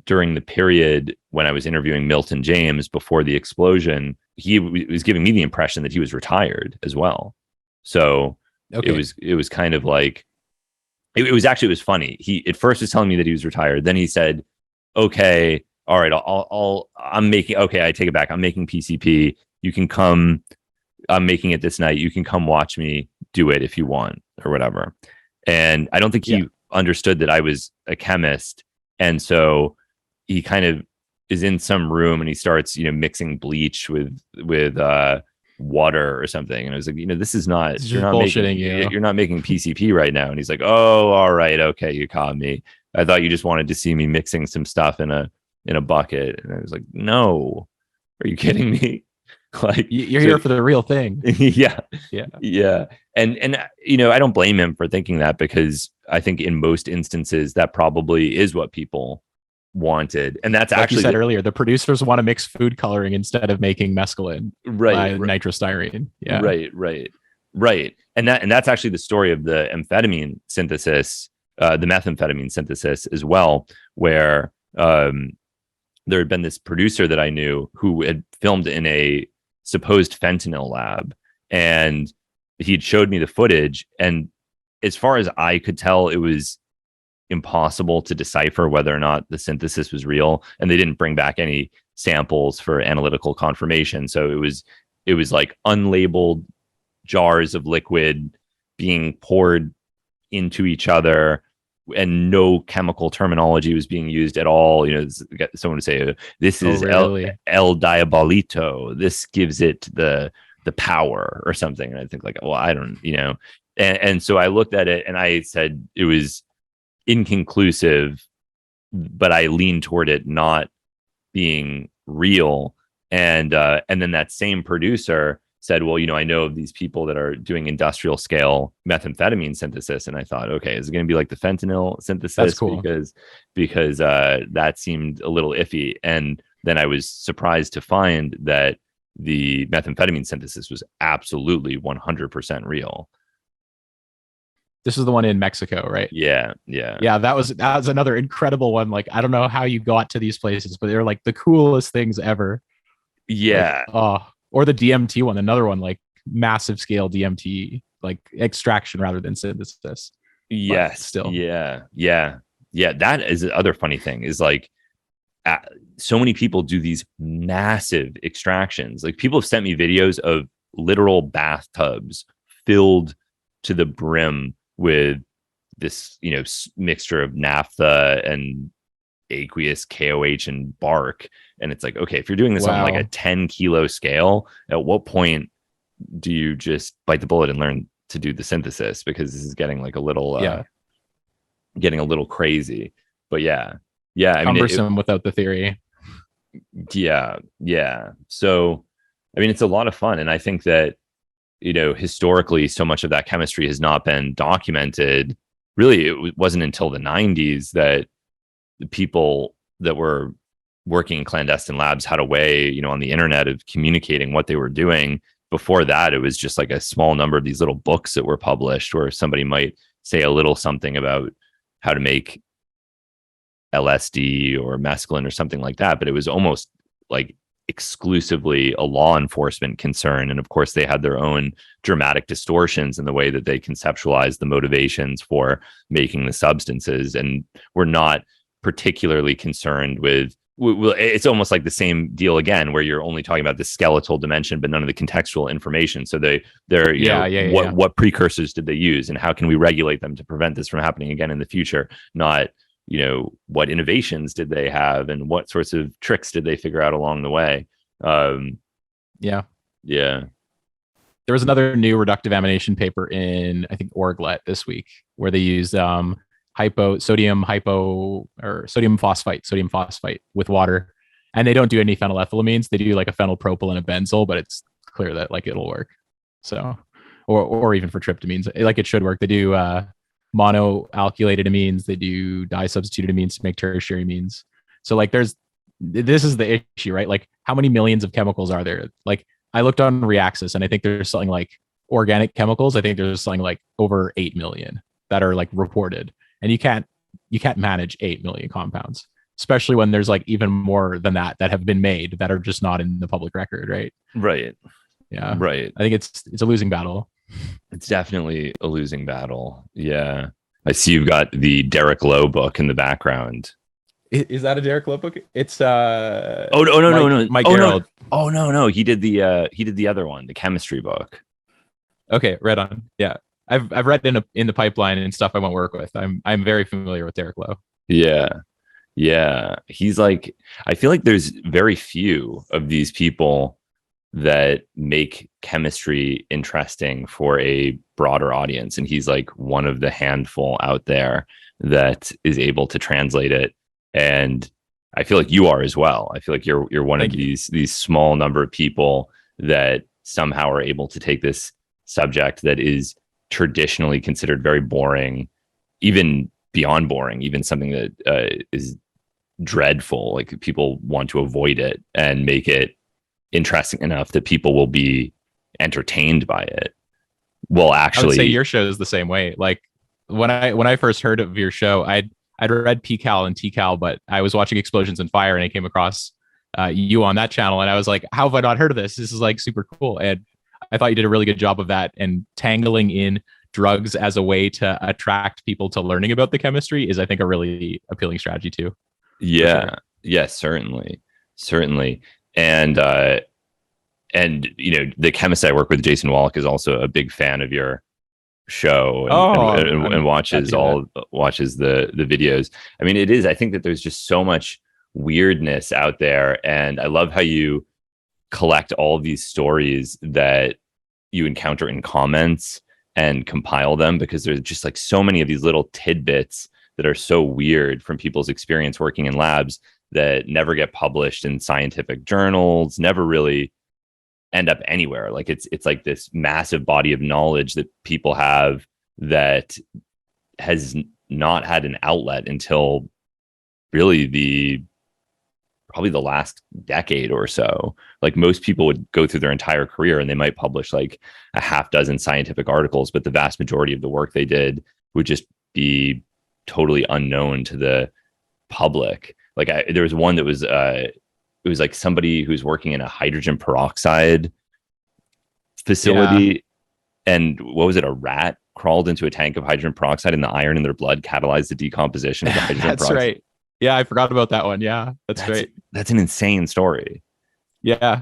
during the period when I was interviewing Milton James before the explosion, he was giving me the impression that he was retired as well. So Okay. it was kind of like, it was funny. He at first was telling me that he was retired. Then he said, okay, all right, I take it back. I'm making PCP. You can come. I'm making it this night. You can come watch me do it if you want or whatever. And I don't think he understood that I was a chemist. And so he kind of is in some room and he starts, mixing bleach with water or something. And I was like, this is not, you're not bullshitting making, you're not making PCP right now. And he's like, oh, all right. Okay. You caught me. I thought you just wanted to see me mixing some stuff in a bucket. And I was like, no, are you kidding me? Like, you're here for the real thing. Yeah. And I don't blame him for thinking that, because I think in most instances that probably is what people wanted. And that's, like actually, you said earlier, the producers want to mix food coloring instead of making mescaline, right? Nitrostyrene. Yeah. Right. And that's actually the story of the amphetamine synthesis, the methamphetamine synthesis as well, where there had been this producer that I knew who had filmed in a supposed fentanyl lab, and he'd showed me the footage, and as far as I could tell, it was impossible to decipher whether or not the synthesis was real, and they didn't bring back any samples for analytical confirmation. So it was like unlabeled jars of liquid being poured into each other, and no chemical terminology was being used at all. Someone would say, this is really? El Diabolito. This gives it the power or something. And I think like, well, I don't, and so I looked at it and I said it was inconclusive, but I leaned toward it not being real. And then that same producer said, well, I know of these people that are doing industrial scale methamphetamine synthesis. And I thought, okay, is it going to be like the fentanyl synthesis? That's cool. Because that seemed a little iffy. And then I was surprised to find that the methamphetamine synthesis was absolutely 100% real. This is the one in Mexico, right? Yeah. That was another incredible one. Like, I don't know how you got to these places, but they're like the coolest things ever. Yeah. Like, or the DMT one, another one, like massive scale DMT, like extraction rather than synthesis. Yes. But still. Yeah. That is the other funny thing is like, so many people do these massive extractions. Like, people have sent me videos of literal bathtubs filled to the brim with this, mixture of naphtha and aqueous KOH and bark. And it's like, okay, if you're doing this on like a 10 kilo scale, at what point do you just bite the bullet and learn to do the synthesis? Because this is getting like a little, getting a little crazy. But yeah. Cumbersome without the theory. Yeah. So, I mean, it's a lot of fun. And I think that, historically, so much of that chemistry has not been documented. Really, it wasn't until the 90s that the people that were working in clandestine labs had a way, on the internet of communicating what they were doing. Before that, it was just like a small number of these little books that were published where somebody might say a little something about how to make LSD or mescaline or something like that. But it was almost like exclusively a law enforcement concern. And of course, they had their own dramatic distortions in the way that they conceptualized the motivations for making the substances, and were not particularly concerned with, it's almost like the same deal again, where you're only talking about the skeletal dimension, but none of the contextual information. So what precursors did they use, and how can we regulate them to prevent this from happening again in the future? Not, what innovations did they have, and what sorts of tricks did they figure out along the way? Yeah. There was another new reductive amination paper in, I think, Orglet this week, where they used sodium phosphite with water, and they don't do any phenylethylamines. They do like a phenylpropyl and a benzyl, but it's clear that like it'll work. So, or even for tryptamines, like it should work. They do monoalkylated amines. They do disubstituted amines to make tertiary amines. So like this is the issue, right? Like, how many millions of chemicals are there? Like, I looked on Reaxis and I think there's something like organic chemicals. I think there's something like over 8 million that are like reported, and you can't manage 8 million compounds. especially when there's like even more than that have been made that are just not in the public record, right? Right. Yeah. Right. I think it's a losing battle. It's definitely a losing battle. Yeah. I see you've got the Derek Lowe book in the background. Is that a Derek Lowe book? It's Oh no. Mike Oh Gerald. no. Oh no. He did the other one, the chemistry book. Okay, right on. Yeah. I've read in the pipeline and stuff I won't work with. I'm very familiar with Derek Lowe. Yeah. Yeah. He's like, I feel like there's very few of these people that make chemistry interesting for a broader audience. And he's like one of the handful out there that is able to translate it. And I feel like you are as well. I feel like you're one of these small number of people that somehow are able to take this subject that is traditionally considered very boring, even beyond boring, even something that is dreadful. Like people want to avoid it and make it interesting enough that people will be entertained by it. Well, actually, I would say your show is the same way. Like when I first heard of your show, I'd read PCal and TCal, but I was watching Explosions and Fire and I came across you on that channel, and I was like, how have I not heard of this? This is like super cool. And I thought you did a really good job of that, and tangling in drugs as a way to attract people to learning about the chemistry is, I think, a really appealing strategy too. Yeah. Sure. Yeah, certainly. And the chemist I work with, Jason Wallach, is also a big fan of your show and watches the videos. I mean, it is, I think that there's just so much weirdness out there, and I love how you collect all of these stories that you encounter in comments and compile them, because there's just like so many of these little tidbits that are so weird from people's experience working in labs that never get published in scientific journals, never really end up anywhere. Like it's like this massive body of knowledge that people have that has not had an outlet until really probably the last decade or so. Like most people would go through their entire career and they might publish like a half dozen scientific articles, but the vast majority of the work they did would just be totally unknown to the public. Like there was one that was it was like somebody who's working in a hydrogen peroxide facility, and what was it, a rat crawled into a tank of hydrogen peroxide and the iron in their blood catalyzed the decomposition of the hydrogen That's peroxide. Right. Yeah, I forgot about that one. Yeah, that's great. That's an insane story. Yeah.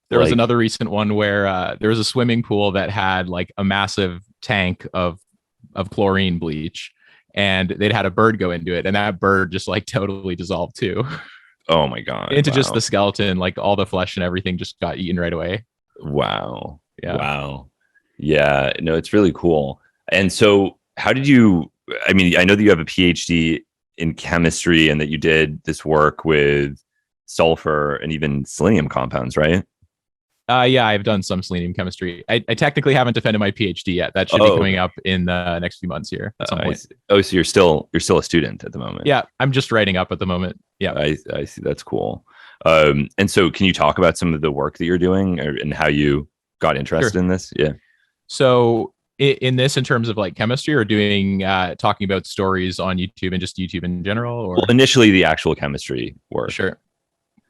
There was another recent one where there was a swimming pool that had like a massive tank of chlorine bleach, and they'd had a bird go into it, and that bird just like totally dissolved too. Oh my God. Into just the skeleton, like all the flesh and everything just got eaten right away. Wow. Yeah. Wow. Yeah. No, it's really cool. And so how did you, I mean, I know that you have a PhD in chemistry and that you did this work with sulfur and even selenium compounds, right? Yeah, I've done some selenium chemistry. I technically haven't defended my PhD yet. That should be coming up in the next few months here at some point. So you're still a student at the moment? Yeah, I'm just writing up at the moment. Yeah, I see. That's cool. And so can you talk about some of the work that you're doing and how you got interested in this? Yeah. So in terms of like chemistry, or doing talking about stories on YouTube and just YouTube in general, or initially the actual chemistry work? Sure.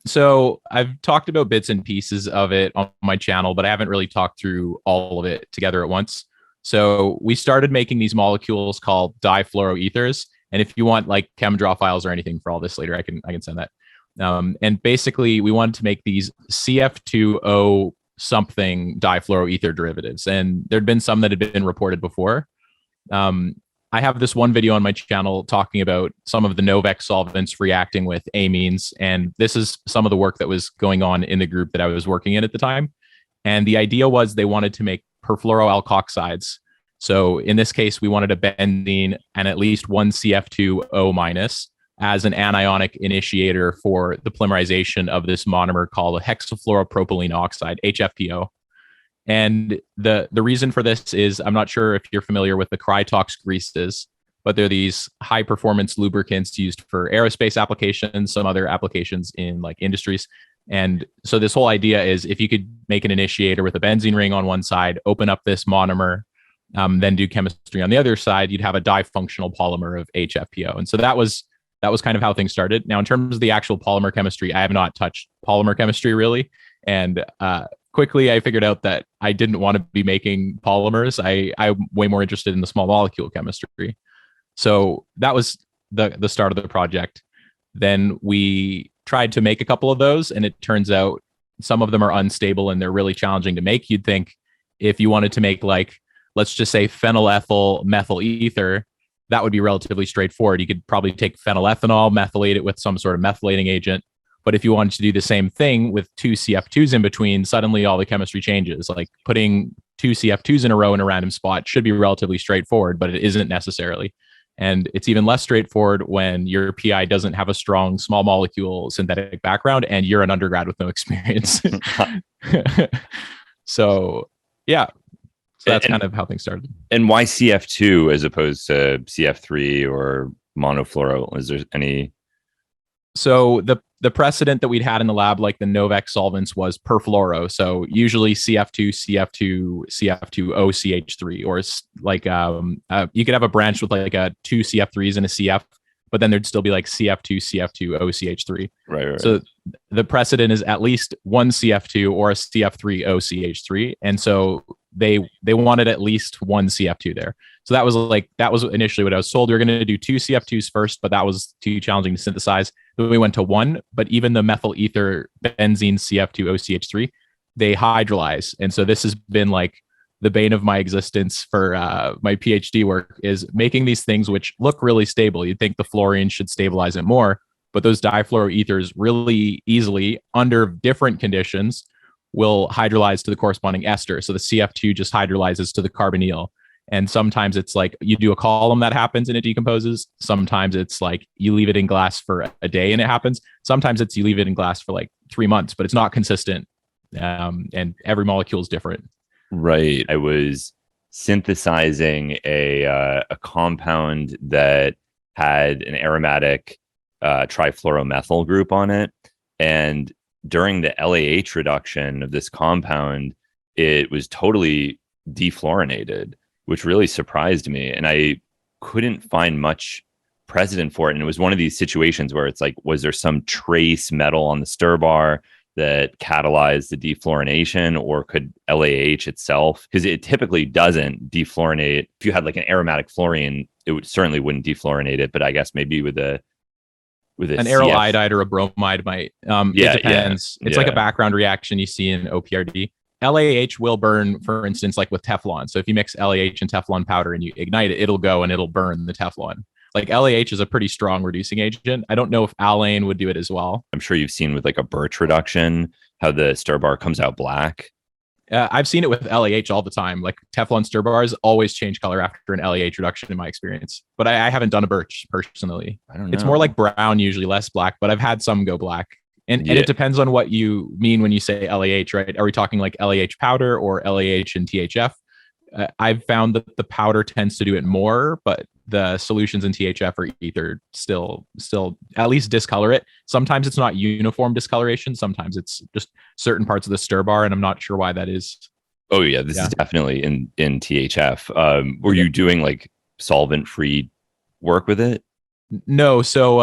So I've talked about bits and pieces of it on my channel, but I haven't really talked through all of it together at once. So we started making these molecules called difluoroethers. And if you want like chem draw files or anything for all this later, I can send that. And basically we wanted to make these CF2O something difluoroether derivatives. And there'd been some that had been reported before. I have this one video on my channel talking about some of the Novex solvents reacting with amines. And this is some of the work that was going on in the group that I was working in at the time. And the idea was they wanted to make perfluoroalkoxides. So in this case, we wanted a benzene and at least one CF2O minus as an anionic initiator for the polymerization of this monomer called hexafluoropropylene oxide, HFPO. And the reason for this is, I'm not sure if you're familiar with the Krytox greases, but they're these high performance lubricants used for aerospace applications, some other applications in like industries. And so this whole idea is if you could make an initiator with a benzene ring on one side, open up this monomer, then do chemistry on the other side, you'd have a difunctional polymer of HFPO. And so that was that was kind of how things started. Now, in terms of the actual polymer chemistry, I have not touched polymer chemistry really. And quickly, I figured out that I didn't want to be making polymers. I'm way more interested in the small molecule chemistry. So that was the start of the project. Then we tried to make a couple of those, and it turns out some of them are unstable and they're really challenging to make. You'd think if you wanted to make, like, let's just say phenylethyl methyl ether, that would be relatively straightforward. You could probably take phenylethanol, methylate it with some sort of methylating agent. But if you wanted to do the same thing with two CF2s in between, suddenly all the chemistry changes. Like putting two CF2s in a row in a random spot should be relatively straightforward, but it isn't necessarily. And it's even less straightforward when your PI doesn't have a strong small molecule synthetic background and you're an undergrad with no experience. So, yeah. So that's kind of how things started. And why CF2 as opposed to CF3 or monofluoro? Is there any? So the precedent that we'd had in the lab, like the Novex solvents, was perfluoro. So usually CF2, CF2, CF2, OCH3, or like you could have a branch with like a two CF3s and a CF, but then there'd still be like CF2, CF2, OCH3. Right. So the precedent is at least one CF2 or a CF3 OCH3, and so they wanted at least one CF2 there. So that was initially what I was told. We were going to do two CF2s first, but that was too challenging to synthesize. Then we went to one, but even the methyl ether benzene CF2 OCH3, they hydrolyze. And so this has been like the bane of my existence for my PhD work, is making these things which look really stable. You'd think the fluorine should stabilize it more, but those difluoroethers really easily, under different conditions, will hydrolyze to the corresponding ester. So the CF2 just hydrolyzes to the carbonyl. And sometimes it's like you do a column that happens and it decomposes. Sometimes it's like you leave it in glass for a day and it happens. Sometimes it's you leave it in glass for like 3 months, but it's not consistent. And every molecule is different. Right. I was synthesizing a compound that had an aromatic trifluoromethyl group on it. And during the LAH reduction of this compound, it was totally defluorinated, which really surprised me. And I couldn't find much precedent for it. And it was one of these situations where it's like, was there some trace metal on the stir bar that catalyzed the defluorination, or could LAH itself? Because it typically doesn't defluorinate. If you had like an aromatic fluorine, certainly wouldn't defluorinate it. But I guess maybe with an aryl iodide or a bromide might. It depends. It's like a background reaction you see in OPRD. LAH will burn, for instance, like with Teflon. So if you mix LAH and Teflon powder and you ignite it, it'll go and it'll burn the Teflon. Like LAH is a pretty strong reducing agent. I don't know if alane would do it as well. I'm sure you've seen with like a birch reduction, how the stir bar comes out black. I've seen it with LAH all the time. Like Teflon stir bars always change color after an LAH reduction in my experience. But I haven't done a birch personally. I don't know. It's more like brown, usually less black, but I've had some go black. And it depends on what you mean when you say LAH, right? Are we talking like LAH powder or LAH and THF? I've found that the powder tends to do it more, but the solutions in THF or ether still at least discolor it. Sometimes it's not uniform discoloration. Sometimes it's just certain parts of the stir bar, and I'm not sure why that is. Oh yeah, this is definitely in THF. Were you doing like solvent-free work with it? No. So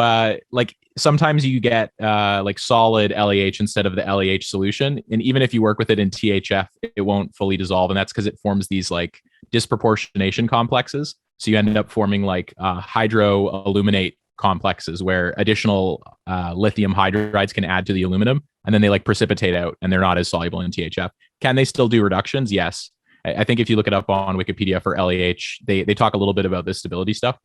like sometimes you get like solid LAH instead of the LAH solution. And even if you work with it in THF, it won't fully dissolve. And that's because it forms these like disproportionation complexes. So you end up forming like hydroaluminate complexes where additional lithium hydrides can add to the aluminum, and then they like precipitate out and they're not as soluble in THF. Can they still do reductions? Yes. I think if you look it up on Wikipedia for LAH, they talk a little bit about the stability stuff.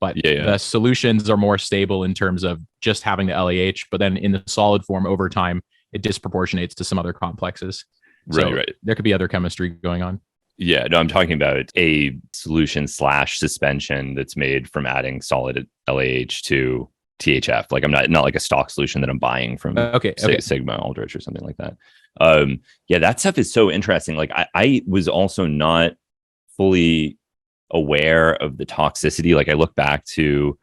But the solutions are more stable in terms of just having the LAH, but then in the solid form over time, it disproportionates to some other complexes. Right. There could be other chemistry going on. Yeah, no, I'm talking about a solution / suspension that's made from adding solid LAH to THF. Like I'm not like a stock solution that I'm buying from Sigma Aldrich or something like that. That stuff is so interesting. Like I was also not fully aware of the toxicity. Like I look back to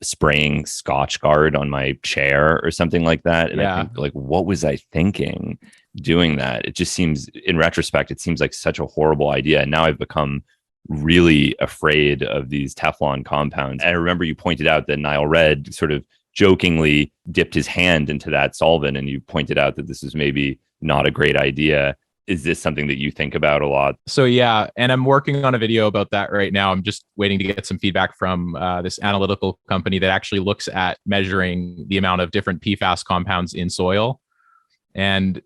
spraying Scotch Guard on my chair or something like that, and I think, like, what was I thinking doing that? It just seems, in retrospect, it seems like such a horrible idea. And now I've become really afraid of these Teflon compounds. And I remember you pointed out that Nile Red sort of jokingly dipped his hand into that solvent, and you pointed out that this is maybe not a great idea. Is this something that you think about a lot? So yeah, and I'm working on a video about that right now. I'm just waiting to get some feedback from this analytical company that actually looks at measuring the amount of different PFAS compounds in soil. And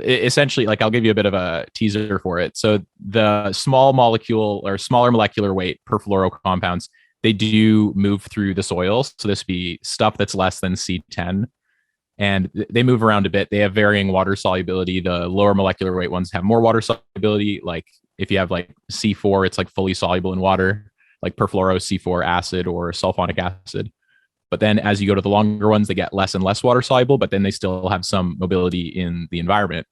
essentially, like, I'll give you a bit of a teaser for it. So the small molecule or smaller molecular weight perfluorocompounds, they do move through the soil. So this would be stuff that's less than C10. And they move around a bit. They have varying water solubility. The lower molecular weight ones have more water solubility. Like if you have like C4, it's like fully soluble in water, like perfluoro C4 acid or sulfonic acid. But then as you go to the longer ones, they get less and less water soluble, but then they still have some mobility in the environment.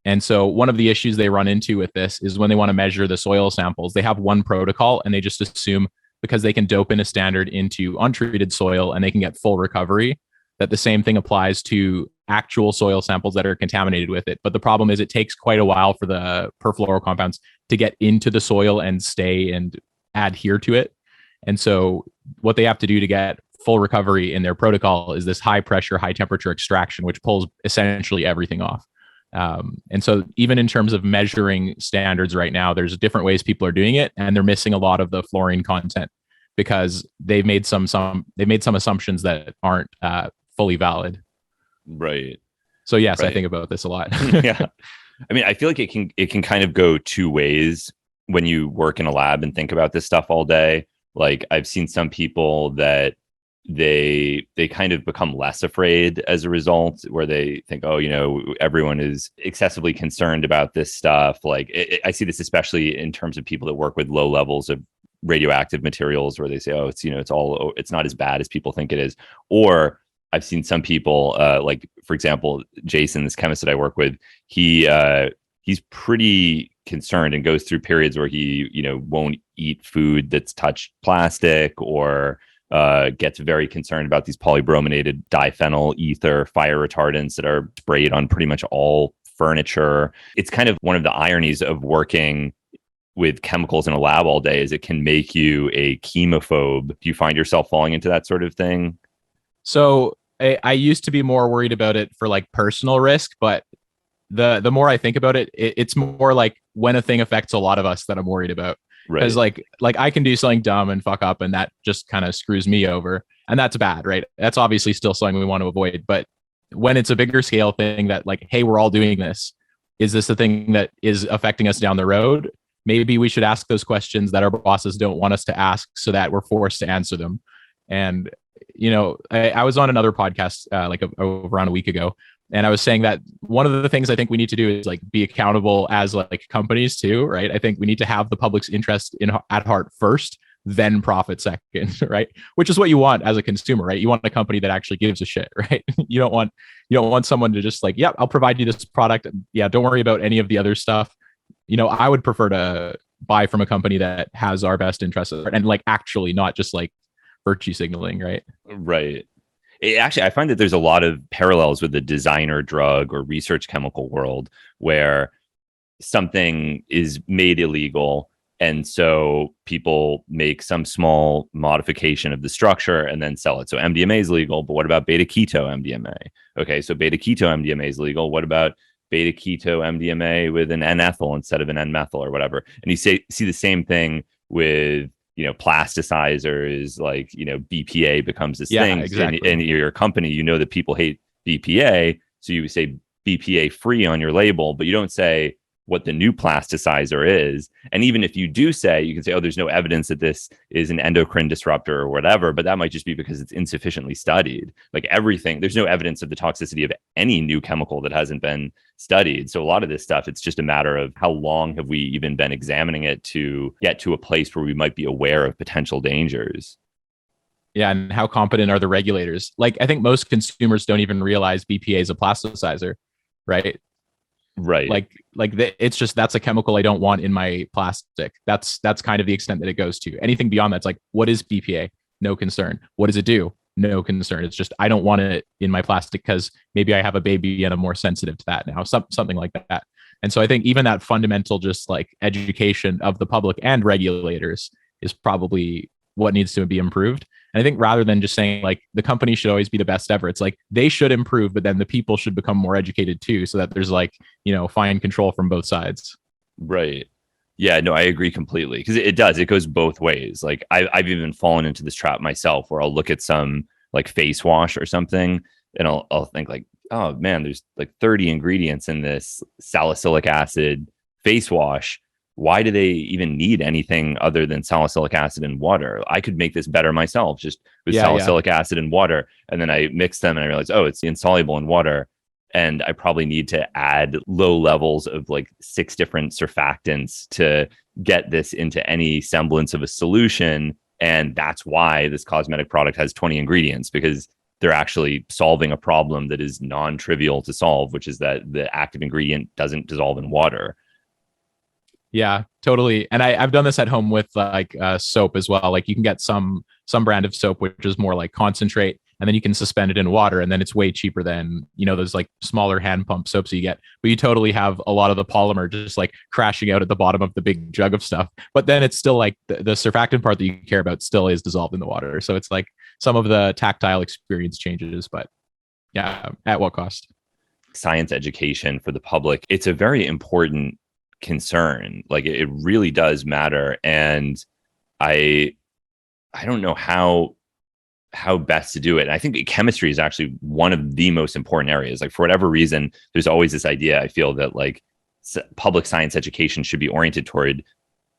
And so one of the issues they run into with this is when they want to measure the soil samples, they have one protocol and they just assume because they can dope in a standard into untreated soil and they can get full recovery, that the same thing applies to actual soil samples that are contaminated with it. But the problem is it takes quite a while for the perfluorocompounds to get into the soil and stay and adhere to it. And so what they have to do to get full recovery in their protocol is this high pressure, high temperature extraction, which pulls essentially everything off. And so even in terms of measuring standards right now, there's different ways people are doing it, and they're missing a lot of the fluorine content because they've made some assumptions that aren't fully valid. Right. So yes, right. I think about this a lot. Yeah. I mean, I feel like it can kind of go two ways when you work in a lab and think about this stuff all day. Like I've seen some people that they kind of become less afraid as a result, where they think, oh, everyone is excessively concerned about this stuff. Like I see this especially in terms of people that work with low levels of radioactive materials, where they say, oh, it's not as bad as people think it is. Or I've seen some people, like for example, Jason, this chemist that I work with, he's pretty concerned and goes through periods where he, won't eat food that's touched plastic, or gets very concerned about these polybrominated diphenyl ether fire retardants that are sprayed on pretty much all furniture. It's kind of one of the ironies of working with chemicals in a lab all day is it can make you a chemophobe. Do you find yourself falling into that sort of thing? So I used to be more worried about it for like personal risk, but the more I think about it, it's more like when a thing affects a lot of us that I'm worried about. Because like I can do something dumb and fuck up, and that just kind of screws me over, and that's bad, right? That's obviously still something we want to avoid. But when it's a bigger scale thing that like, hey, we're all doing this, is this the thing that is affecting us down the road? Maybe we should ask those questions that our bosses don't want us to ask, so that we're forced to answer them. And I was on another podcast around a week ago, and I was saying that one of the things I think we need to do is like be accountable as like companies too, right? I think we need to have the public's interest at heart first, then profit second, right? Which is what you want as a consumer, right? You want a company that actually gives a shit, right? You don't want someone to just like, yeah, I'll provide you this product. Yeah, don't worry about any of the other stuff. I would prefer to buy from a company that has our best interests and like actually not just like virtue signaling, right? Right. Actually, I find that there's a lot of parallels with the designer drug or research chemical world, where something is made illegal, and so people make some small modification of the structure and then sell it. So MDMA is legal, but what about beta-keto MDMA? Okay, so beta-keto MDMA is legal. What about beta-keto MDMA with an N-ethyl instead of an N-methyl or whatever? And you see the same thing with plasticizers, like, BPA becomes this thing. Exactly. And your company, that people hate BPA. So you say BPA free on your label, but you don't say what the new plasticizer is. And even if you do say, you can say, oh, there's no evidence that this is an endocrine disruptor or whatever, but that might just be because it's insufficiently studied. Like everything, there's no evidence of the toxicity of any new chemical that hasn't been studied. So a lot of this stuff, it's just a matter of how long have we even been examining it to get to a place where we might be aware of potential dangers. Yeah, and how competent are the regulators? Like, I think most consumers don't even realize BPA is a plasticizer, right? Right. It's just, that's a chemical I don't want in my plastic. That's kind of the extent that it goes to. Anything beyond that's like, what is BPA? No concern. What does it do? No concern. It's just, I don't want it in my plastic because maybe I have a baby and I'm more sensitive to that now. Something like that. And so I think even that fundamental just like education of the public and regulators is probably what needs to be improved. And I think rather than just saying like the company should always be the best ever, it's like they should improve, but then the people should become more educated too, so that there's like, fine control from both sides. Right. Yeah, no, I agree completely, because it does. It goes both ways. Like I've even fallen into this trap myself where I'll look at some like face wash or something and I'll think like, oh man, there's like 30 ingredients in this salicylic acid face wash. Why do they even need anything other than salicylic acid and water? I could make this better myself just with salicylic acid and water. And then I mix them and I realize, oh, it's insoluble in water. And I probably need to add low levels of like 6 different surfactants to get this into any semblance of a solution. And that's why this cosmetic product has 20 ingredients, because they're actually solving a problem that is non-trivial to solve, which is that the active ingredient doesn't dissolve in water. Yeah, totally. And I've done this at home with like soap as well. Like you can get some brand of soap which is more like concentrate, and then you can suspend it in water, and then it's way cheaper than those like smaller hand pump soaps you get. But you totally have a lot of the polymer just like crashing out at the bottom of the big jug of stuff. But then it's still like the surfactant part that you care about still is dissolved in the water. So it's like some of the tactile experience changes, but yeah, at what cost? Science education for the public, it's a very important concern. Like it really does matter. And I don't know how best to do it. And I think chemistry is actually one of the most important areas. Like for whatever reason, there's always this idea, I feel, that like public science education should be oriented toward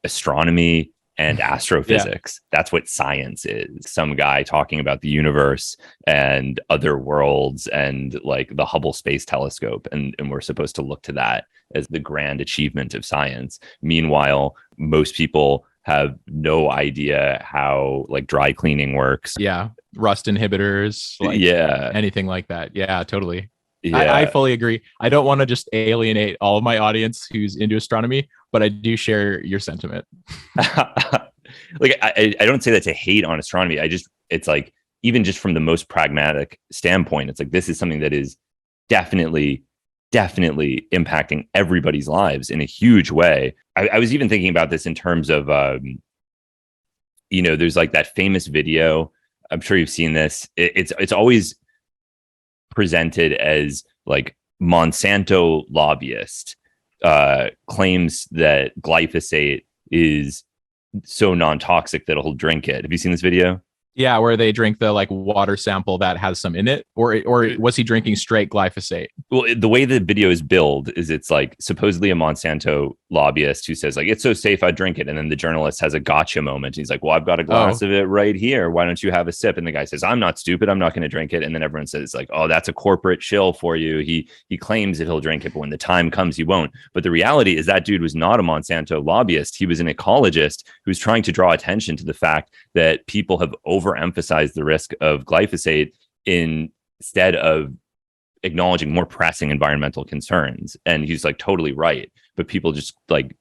astronomy and astrophysics. Yeah. That's what science is. Some guy talking about the universe and other worlds and like the Hubble Space Telescope. And we're supposed to look to that as the grand achievement of science. Meanwhile, most people have no idea how like dry cleaning works. Yeah. Rust inhibitors. Like anything like that. Yeah, totally. Yeah. I fully agree. I don't want to just alienate all of my audience who's into astronomy, but I do share your sentiment. Like I don't say that to hate on astronomy. It's like, even just from the most pragmatic standpoint, it's like, this is something that is definitely impacting everybody's lives in a huge way. I was even thinking about this in terms of, there's like that famous video. I'm sure you've seen this. It's always presented as like Monsanto lobbyist claims that glyphosate is so non-toxic that he'll drink it. Have you seen this video? Yeah, where they drink the like water sample that has some in it, or was he drinking straight glyphosate? Well, the way the video is billed is it's like supposedly a Monsanto lobbyist who says like, it's so safe, I'd drink it. And then the journalist has a gotcha moment. He's like, well, I've got a glass of it right here. Why don't you have a sip? And the guy says, I'm not stupid. I'm not going to drink it. And then everyone says like, oh, that's a corporate shill for you. He claims that he'll drink it, but when the time comes, he won't. But the reality is that dude was not a Monsanto lobbyist. He was an ecologist who's trying to draw attention to the fact that people have overemphasized the risk of glyphosate instead of acknowledging more pressing environmental concerns. And he's like totally right. But people just like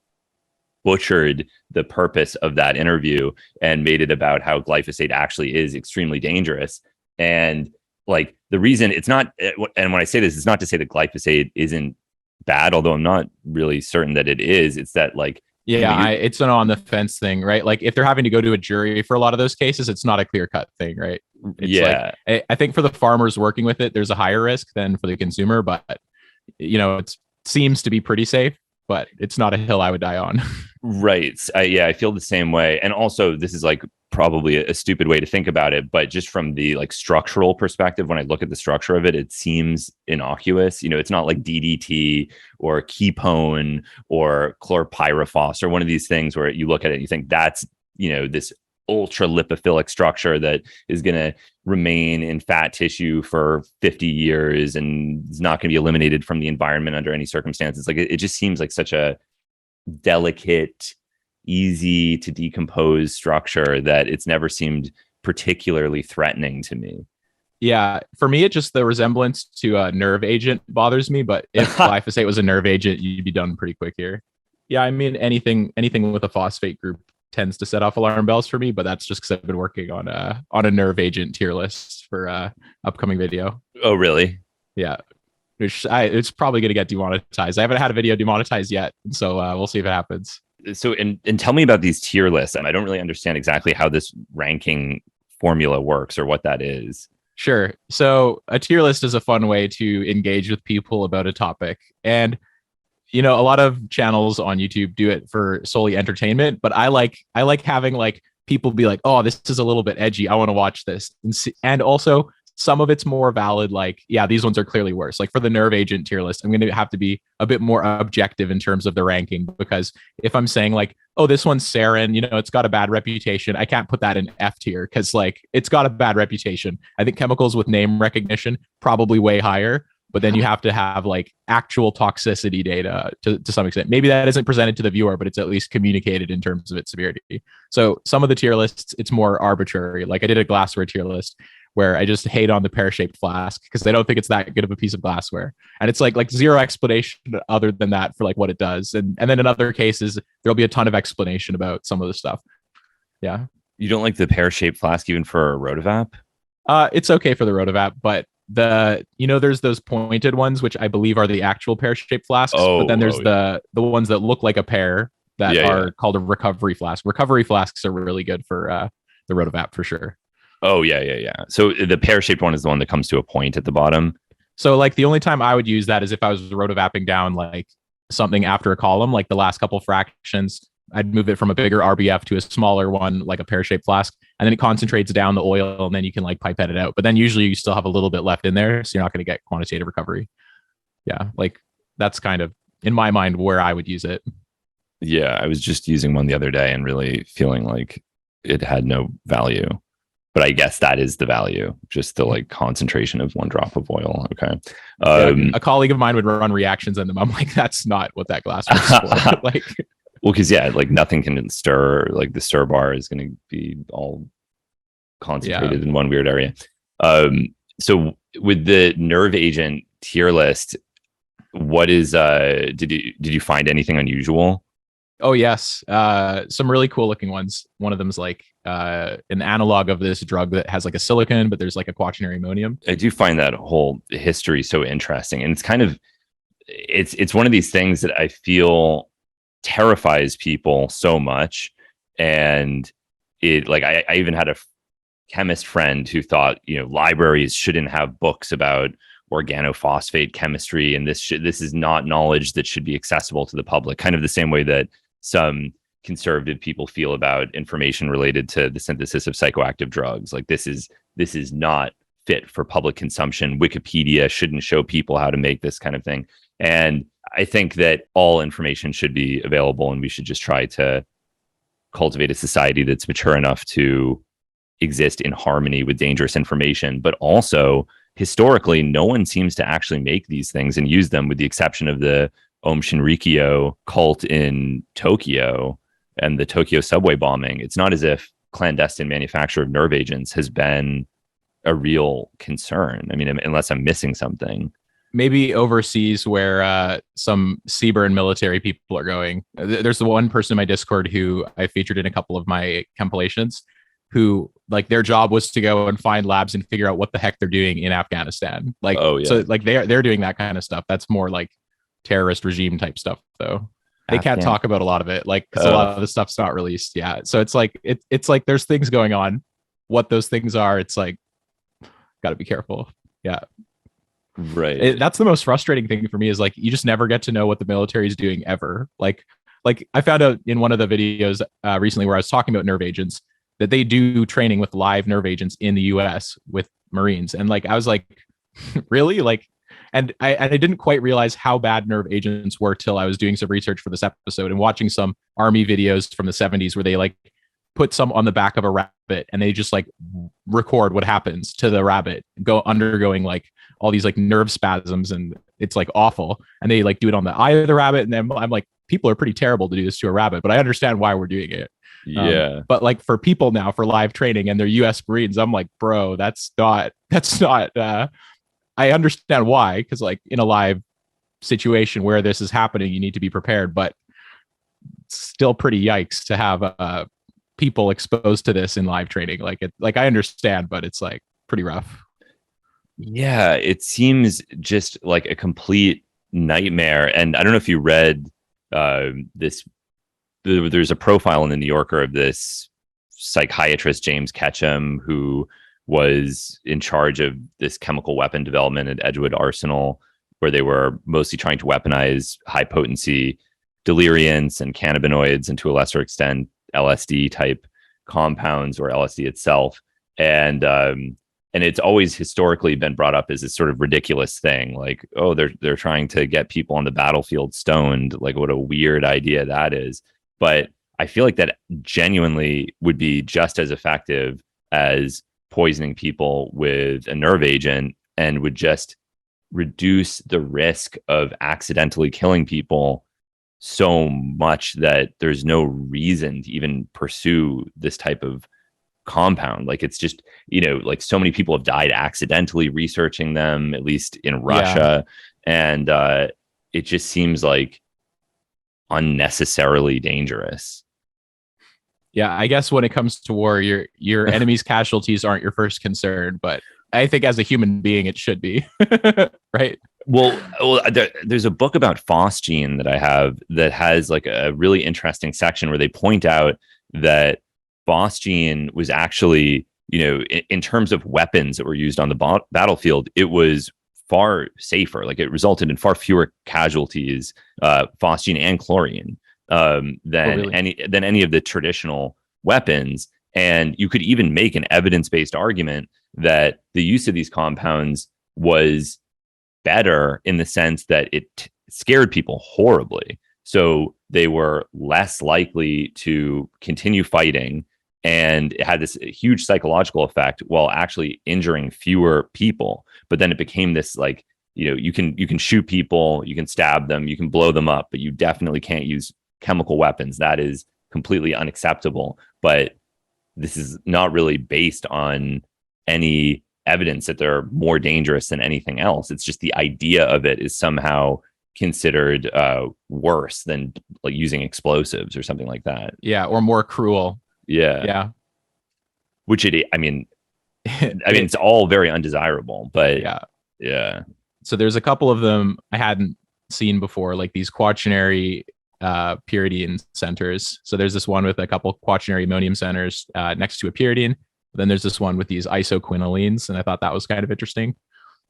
butchered the purpose of that interview and made it about how glyphosate actually is extremely dangerous. And like the reason it's not, and when I say this, it's not to say that glyphosate isn't bad, although I'm not really certain that it is. It's that like, it's an on the fence thing, right? Like if they're having to go to a jury for a lot of those cases, it's not a clear cut thing, right? It's like, I think for the farmers working with it, there's a higher risk than for the consumer, but it seems to be pretty safe, but it's not a hill I would die on. Right. I feel the same way. And also this is like probably a stupid way to think about it, but just from the like structural perspective, when I look at the structure of it, it seems innocuous. It's not like DDT or ketone or chlorpyrifos or one of these things where you look at it and you think that's, this ultra lipophilic structure that is going to remain in fat tissue for 50 years and is not going to be eliminated from the environment under any circumstances. Like it just seems like such a delicate, easy to decompose structure that it's never seemed particularly threatening to me. Yeah, for me, it just the resemblance to a nerve agent bothers me. But if glyphosate was a nerve agent, you'd be done pretty quick here. Yeah, I mean anything with a phosphate group tends to set off alarm bells for me, but that's just because I've been working on a nerve agent tier list for upcoming video. Oh, really? Yeah. which it's probably going to get demonetized. I haven't had a video demonetized yet, so we'll see if it happens. So, and tell me about these tier lists. I don't really understand exactly how this ranking formula works or what that is. Sure. So a tier list is a fun way to engage with people about a topic. And a lot of channels on YouTube do it for solely entertainment, but I like having like people be like, "Oh, this is a little bit edgy. I want to watch this." And also some of it's more valid. Like, yeah, these ones are clearly worse. Like for the nerve agent tier list, I'm going to have to be a bit more objective in terms of the ranking, because if I'm saying like, "Oh, this one's sarin, it's got a bad reputation," I can't put that in F tier because like it's got a bad reputation. I think chemicals with name recognition probably way higher, but then you have to have like actual toxicity data to some extent. Maybe that isn't presented to the viewer, but it's at least communicated in terms of its severity. So some of the tier lists, it's more arbitrary. Like I did a glassware tier list where I just hate on the pear-shaped flask because I don't think it's that good of a piece of glassware. And it's like zero explanation other than that for like what it does. And then in other cases, there'll be a ton of explanation about some of the stuff. Yeah. You don't like the pear-shaped flask even for a Rotovap? It's okay for the Rotovap, but there's those pointed ones, which I believe are the actual pear-shaped flasks. But then there's the ones that look like a pear that are called a recovery flask. Recovery flasks are really good for the Rotovap for sure. Oh, yeah. So the pear-shaped one is the one that comes to a point at the bottom. So like the only time I would use that is if I was rotovapping down like something after a column, like the last couple fractions, I'd move it from a bigger RBF to a smaller one, like a pear-shaped flask, and then it concentrates down the oil, and then you can like pipette it out. But then usually you still have a little bit left in there, so you're not going to get quantitative recovery. Yeah, like that's kind of, in my mind, where I would use it. Yeah, I was just using one the other day and really feeling like it had no value. But I guess that is the value, just the like concentration of one drop of oil. Okay. A colleague of mine would run reactions on them. I'm like, that's not what that glass was for. Like, well, because like nothing can stir. Like the stir bar is going to be all concentrated in one weird area. So with the nerve agent tier list, what is did you find anything unusual? Oh yes, some really cool looking ones. One of them is like an analog of this drug that has like a silicon, but there's like a quaternary ammonium. I do find that whole history so interesting, and it's kind of it's one of these things that I feel terrifies people so much. And it like I even had a chemist friend who thought libraries shouldn't have books about organophosphate chemistry, and this is not knowledge that should be accessible to the public, kind of the same way that some conservative people feel about information related to the synthesis of psychoactive drugs. Like this is not fit for public consumption. Wikipedia shouldn't show people how to make this kind of thing. And I think that all information should be available, and we should just try to cultivate a society that's mature enough to exist in harmony with dangerous information. But also, historically, no one seems to actually make these things and use them, with the exception of the Om Shinrikyo cult in Tokyo and the Tokyo subway bombing. It's not as if clandestine manufacture of nerve agents has been a real concern. I mean, unless I'm missing something. Maybe overseas where some CBRN military people are going. There's the one person in my Discord who I featured in a couple of my compilations who like their job was to go and find labs and figure out what the heck they're doing in Afghanistan. Like, so like they're doing that kind of stuff. That's more like terrorist regime type stuff though. They can't talk about a lot of it, like, because a lot of the stuff's not released. Yeah. So it's like, it's like there's things going on. What those things are, it's like, got to be careful. Yeah. Right. That's the most frustrating thing for me, is like, you just never get to know what the military is doing ever. Like I found out in one of the videos recently where I was talking about nerve agents that they do training with live nerve agents in the US with Marines. And like, I was like, really? Like, and I didn't quite realize how bad nerve agents were till I was doing some research for this episode and watching some army videos from the 70s where they like put some on the back of a rabbit and they just like record what happens to the rabbit undergoing like all these like nerve spasms, and it's like awful. And they like do it on the eye of the rabbit. And then I'm like, people are pretty terrible to do this to a rabbit, but I understand why we're doing it. Yeah. But like for people now, for live training and they're US Marines, I'm like, bro, that's not I understand why, because like in a live situation where this is happening, you need to be prepared, but it's still pretty yikes to have people exposed to this in live training. Like I understand, but it's like pretty rough. Yeah, it seems just like a complete nightmare. And I don't know if you read this. There's a profile in the New Yorker of this psychiatrist, James Ketchum, who was in charge of this chemical weapon development at Edgewood Arsenal, where they were mostly trying to weaponize high potency deliriants and cannabinoids, and to a lesser extent, LSD type compounds or LSD itself. And it's always historically been brought up as this sort of ridiculous thing, like, oh, they're trying to get people on the battlefield stoned. Like, what a weird idea that is. But I feel like that genuinely would be just as effective as poisoning people with a nerve agent, and would just reduce the risk of accidentally killing people so much that there's no reason to even pursue this type of compound. Like, it's just, like, so many people have died accidentally researching them, at least in Russia. And it just seems like unnecessarily dangerous. Yeah, I guess when it comes to war, your enemy's casualties aren't your first concern, but I think as a human being, it should be. Right? Well, there's a book about phosgene that I have that has like a really interesting section where they point out that phosgene was actually, in terms of weapons that were used on the battlefield, it was far safer. Like, it resulted in far fewer casualties, phosgene and chlorine, than any of the traditional weapons. And you could even make an evidence-based argument that the use of these compounds was better in the sense that it scared people horribly. So they were less likely to continue fighting, and it had this huge psychological effect while actually injuring fewer people. But then it became this, like, you can shoot people, you can stab them, you can blow them up, but you definitely can't use chemical weapons. That is completely unacceptable. But this is not really based on any evidence that they're more dangerous than anything else. It's just the idea of it is somehow considered worse than like using explosives or something like that. Yeah, or more cruel. Yeah. Which I mean, it's all very undesirable, but yeah. So there's a couple of them I hadn't seen before, like these quaternary pyridine centers. So there's this one with a couple quaternary ammonium centers next to a pyridine. Then there's this one with these isoquinolines, and I thought that was kind of interesting.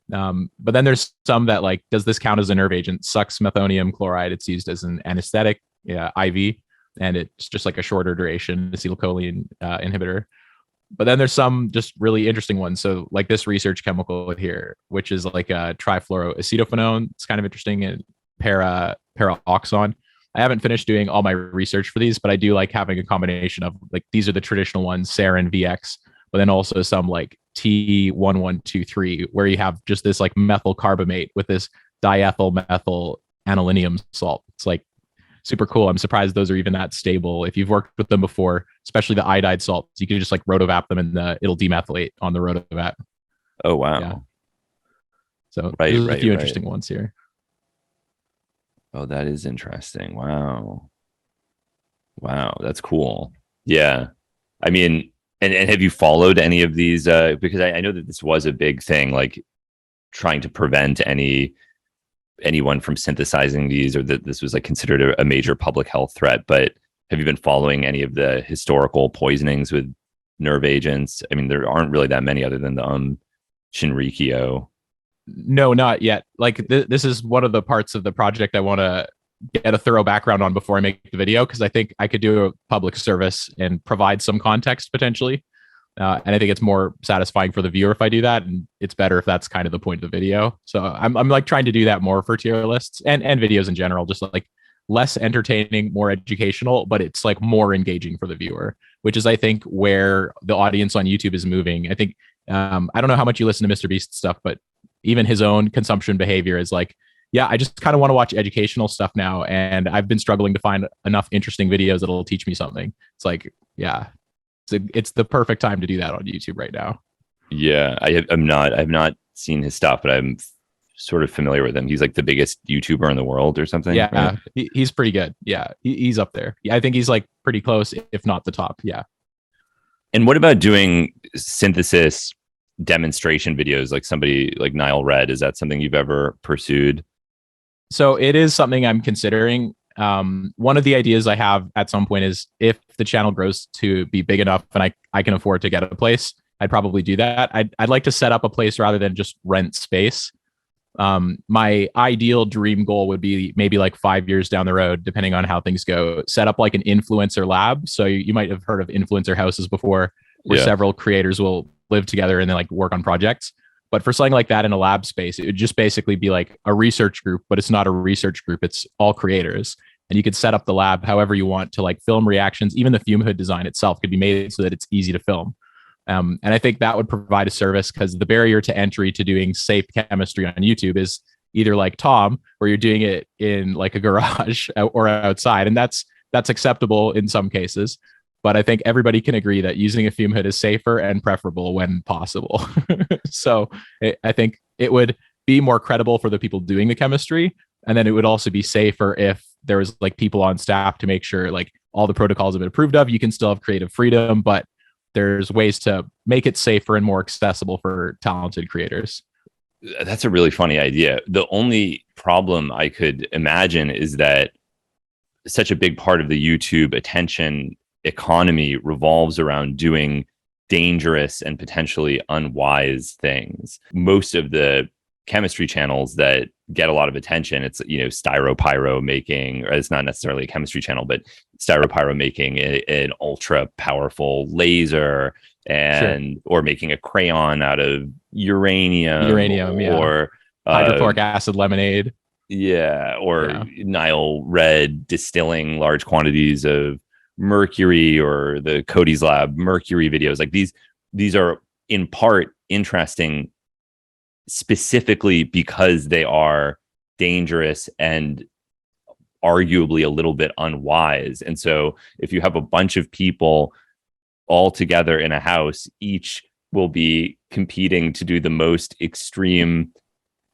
But then there's some that, like, does this count as a nerve agent? Suxmethonium chloride. It's used as an anesthetic, IV, and it's just like a shorter duration acetylcholine inhibitor. But then there's some just really interesting ones. So like this research chemical here, which is like a trifluoroacetophenone. It's kind of interesting, and paraoxon. I haven't finished doing all my research for these, but I do like having a combination of, like, these are the traditional ones, sarin, VX, but then also some like T1123, where you have just this like methyl carbamate with this diethyl methyl anilinium salt. It's like super cool. I'm surprised those are even that stable. If you've worked with them before, especially the iodide salts, you can just like rotovap them and it'll demethylate on the rotovap. Oh, wow. Yeah. So there's a few interesting ones here. Oh, that is interesting. Wow. That's cool. Yeah. I mean, and have you followed any of these? Because I know that this was a big thing, like trying to prevent anyone from synthesizing these, or that this was like considered a major public health threat. But have you been following any of the historical poisonings with nerve agents? I mean, there aren't really that many other than the Shinrikyo. No, not yet. Like this is one of the parts of the project I want to get a thorough background on before I make the video, because I think I could do a public service and provide some context potentially. And I think it's more satisfying for the viewer if I do that, and it's better if that's kind of the point of the video. So I'm like trying to do that more for tier lists and videos in general, just like less entertaining, more educational, but it's like more engaging for the viewer, which is, I think, where the audience on YouTube is moving. I think I don't know how much you listen to Mr. Beast stuff, but even his own consumption behavior is like, yeah, I just kind of want to watch educational stuff now. And I've been struggling to find enough interesting videos that'll teach me something. It's like, yeah, it's the perfect time to do that on YouTube right now. Yeah, I've not seen his stuff, but I'm sort of familiar with him. He's like the biggest YouTuber in the world or something. Yeah, right? He's pretty good. Yeah, he's up there. I think he's like pretty close, if not the top. Yeah. And what about doing synthesis demonstration videos, like somebody like Nile Red? Is that something you've ever pursued? So it is something I'm considering. One of the ideas I have at some point is if the channel grows to be big enough and I can afford to get a place, I'd probably do that. I'd like to set up a place rather than just rent space. My ideal dream goal would be maybe like 5 years down the road, depending on how things go, set up like an influencer lab. So you might have heard of influencer houses before, where several creators will live together and then like work on projects. But for something like that in a lab space, it would just basically be like a research group, but it's not a research group. It's all creators. And you could set up the lab however you want to like film reactions. Even the fume hood design itself could be made so that it's easy to film. And I think that would provide a service, because the barrier to entry to doing safe chemistry on YouTube is either like Tom, where you're doing it in like a garage or outside. And that's acceptable in some cases. But I think everybody can agree that using a fume hood is safer and preferable when possible. So I think it would be more credible for the people doing the chemistry. And then it would also be safer if there was like people on staff to make sure like all the protocols have been approved of. You can still have creative freedom, but there's ways to make it safer and more accessible for talented creators. That's a really funny idea. The only problem I could imagine is that such a big part of the YouTube attention economy revolves around doing dangerous and potentially unwise things. Most of the chemistry channels that get a lot of attention, it's, you know, styropyro making, or it's not necessarily a chemistry channel, but styropyro making an ultra powerful laser, and or making a crayon out of uranium, or hydrochloric acid lemonade. Or Nile Red distilling large quantities of mercury, or the Cody's Lab mercury videos. Like these are in part interesting specifically because they are dangerous and arguably a little bit unwise. And so if you have a bunch of people all together in a house, each will be competing to do the most extreme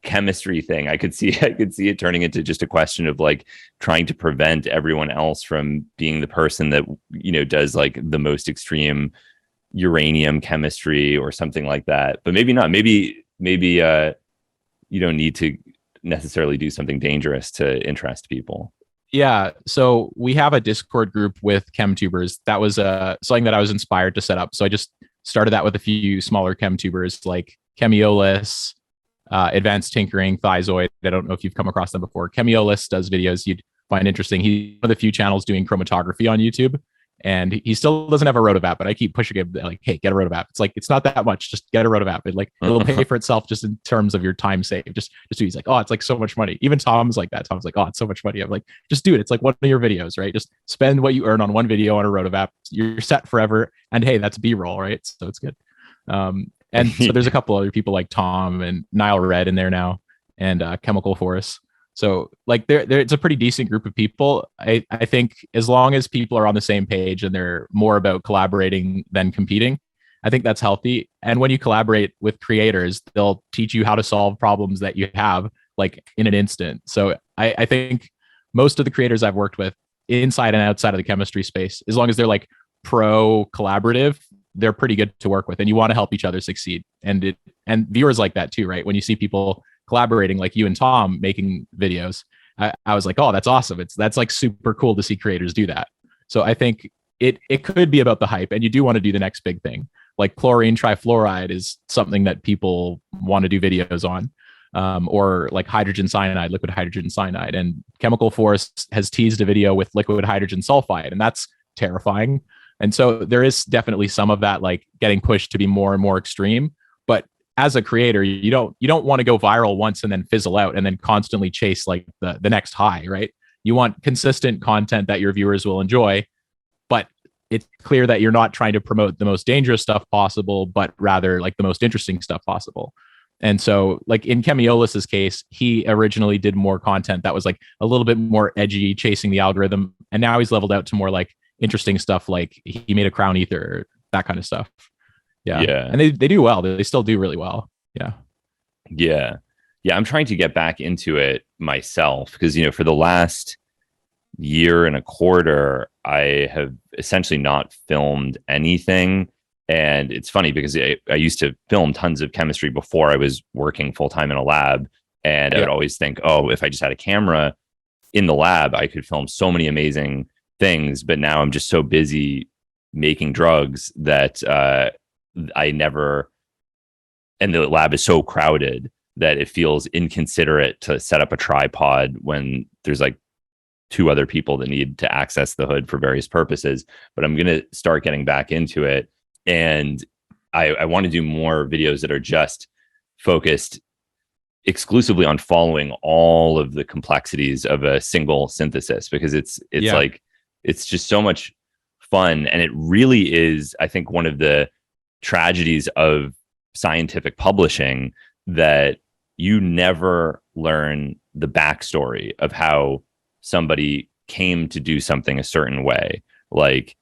chemistry thing. I could see it turning into just a question of like trying to prevent everyone else from being the person that, you know, does like the most extreme uranium chemistry or something like that. But maybe not. Maybe you don't need to necessarily do something dangerous to interest people. Yeah. So we have a Discord group with chem-tubers. That was something that I was inspired to set up. So I just started that with a few smaller chem-tubers like Chemiolis, Advanced Tinkering, Thizoid. I don't know if you've come across them before. Chemiolis does videos you'd find interesting. He's one of the few channels doing chromatography on YouTube. And he still doesn't have a rotovap, but I keep pushing him like, hey, get a rotovap. It's like, it's not that much. Just get a rotovap. It'll pay for itself just in terms of your time saved. Just do. He's like, oh, it's like so much money. Even Tom's like that. Tom's like, oh, it's so much money. I'm like, just do it. It's like one of your videos, right? Just spend what you earn on one video on a rotovap. You're set forever. And hey, that's B-roll, right? So it's good. And so there's a couple other people like Tom and Nile Red in there now, and Chemical Force. So like it's a pretty decent group of people. I think as long as people are on the same page and they're more about collaborating than competing, I think that's healthy. And when you collaborate with creators, they'll teach you how to solve problems that you have like in an instant. So I think most of the creators I've worked with inside and outside of the chemistry space, as long as they're like pro collaborative, they're pretty good to work with, and you want to help each other succeed. And viewers like that too, right? When you see people collaborating like you and Tom making videos, I was like, oh, that's awesome. That's like super cool to see creators do that. So I think it could be about the hype, and you do want to do the next big thing. Like chlorine trifluoride is something that people want to do videos on, or like hydrogen cyanide, liquid hydrogen cyanide. And Chemical Force has teased a video with liquid hydrogen sulfide, and that's terrifying. And so there is definitely some of that like getting pushed to be more and more extreme. But as a creator, you don't want to go viral once and then fizzle out and then constantly chase like the next high, right? You want consistent content that your viewers will enjoy, but it's clear that you're not trying to promote the most dangerous stuff possible, but rather like the most interesting stuff possible. And so like in Chemiolis's case, he originally did more content that was like a little bit more edgy, chasing the algorithm. And now he's leveled out to more like interesting stuff. Like he made a crown ether, that kind of stuff. Yeah. And they do well. They still do really well. Yeah. I'm trying to get back into it myself because, you know, for the last year and a quarter, I have essentially not filmed anything. And it's funny because I used to film tons of chemistry before I was working full time in a lab. And I would always think, oh, if I just had a camera in the lab, I could film so many amazing things. But now I'm just so busy making drugs that I never, and the lab is so crowded that it feels inconsiderate to set up a tripod when there's like 2 other people that need to access the hood for various purposes. But I'm going to start getting back into it. And I want to do more videos that are just focused exclusively on following all of the complexities of a single synthesis, because it's like, it's just so much fun. And it really is, I think, one of the tragedies of scientific publishing, that you never learn the backstory of how somebody came to do something a certain way. Like,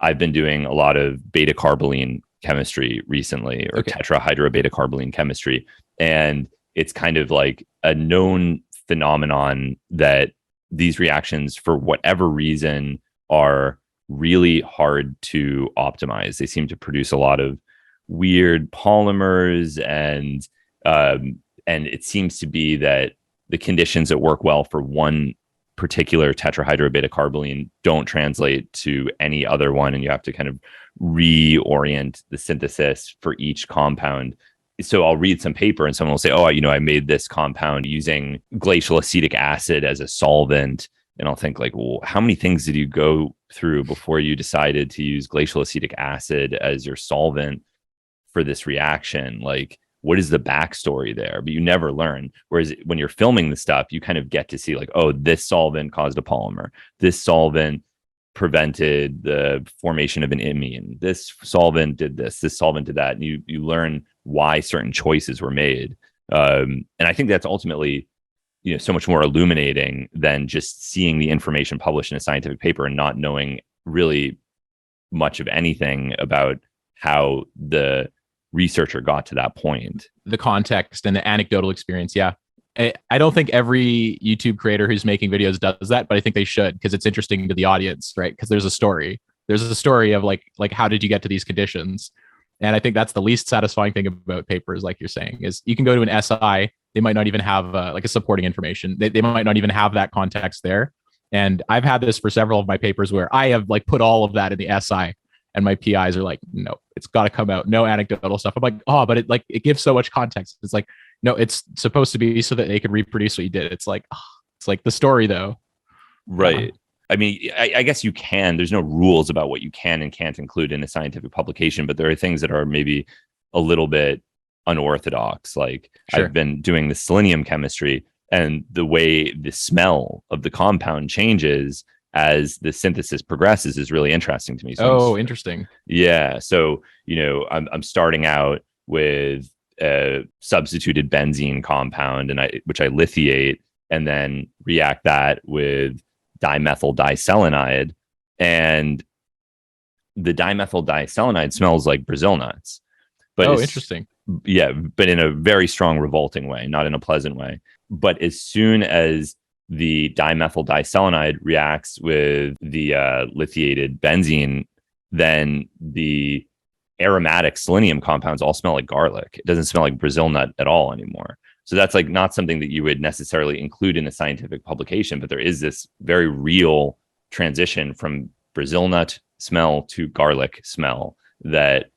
I've been doing a lot of beta carboline chemistry recently, or tetrahydrobeta carboline chemistry. And it's kind of like a known phenomenon that these reactions, for whatever reason, are really hard to optimize. They seem to produce a lot of weird polymers, and it seems to be that the conditions that work well for one particular tetrahydrobeta carboline don't translate to any other one, and you have to kind of reorient the synthesis for each compound. So I'll read some paper and someone will say, oh, I made this compound using glacial acetic acid as a solvent. And I'll think like, well, how many things did you go through before you decided to use glacial acetic acid as your solvent for this reaction? Like, what is the backstory there? But you never learn. Whereas when you're filming the stuff, you kind of get to see like, oh, this solvent caused a polymer. This solvent prevented the formation of an imine. This solvent did this. This solvent did that. And you learn why certain choices were made. And I think that's ultimately, so much more illuminating than just seeing the information published in a scientific paper and not knowing really much of anything about how the researcher got to that point. The context and the anecdotal experience. Yeah. I don't think every YouTube creator who's making videos does that, but I think they should, because it's interesting to the audience, right? Because there's a story. There's a story of like how did you get to these conditions? And I think that's the least satisfying thing about papers, like you're saying, is you can go to an SI. They might not even have like a supporting information. They might not even have that context there. And I've had this for several of my papers where I have like put all of that in the SI, and my PIs are like, no, it's got to come out. No anecdotal stuff. I'm like, oh, but it gives so much context. It's like, no, it's supposed to be so that they could reproduce what you did. It's like the story though. Right. I mean, I guess you can. There's no rules about what you can and can't include in a scientific publication, but there are things that are maybe a little bit unorthodox. Like, sure. I've been doing the selenium chemistry, and the way the smell of the compound changes as the synthesis progresses is really interesting to me. So interesting. Yeah. So, I'm starting out with a substituted benzene compound, which I lithiate, and then react that with dimethyl diselenide, and the dimethyl diselenide smells like Brazil nuts. But interesting. Yeah, but in a very strong revolting way, not in a pleasant way. But as soon as the dimethyl diselenide reacts with the lithiated benzene, then the aromatic selenium compounds all smell like garlic. It doesn't smell like Brazil nut at all anymore. So that's like not something that you would necessarily include in a scientific publication, but there is this very real transition from Brazil nut smell to garlic smell that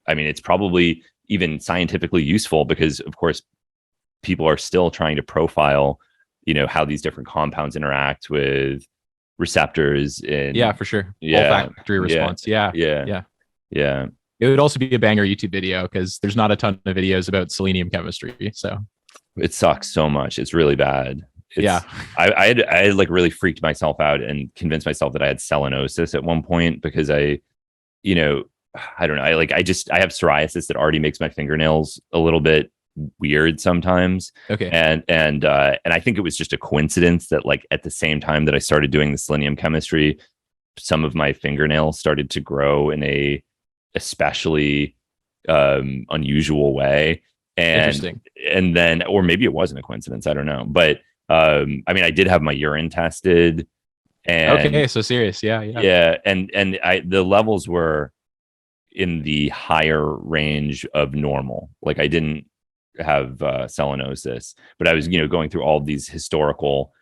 it's probably even scientifically useful, because of course people are still trying to profile, how these different compounds interact with receptors for sure. Olfactory response. Yeah. It would also be a banger YouTube video, because there's not a ton of videos about selenium chemistry. So it sucks so much. It's really bad. I had like really freaked myself out and convinced myself that I had selenosis at one point, because I don't know. I have psoriasis that already makes my fingernails a little bit weird sometimes. Okay. And I think it was just a coincidence that like at the same time that I started doing the selenium chemistry, some of my fingernails started to grow in a especially unusual way. Interesting. And then, or maybe it wasn't a coincidence, I don't know. But I did have my urine tested. And okay, so serious. Yeah. And the levels were in the higher range of normal. Like I didn't have selenosis, but I was, going through all of these historical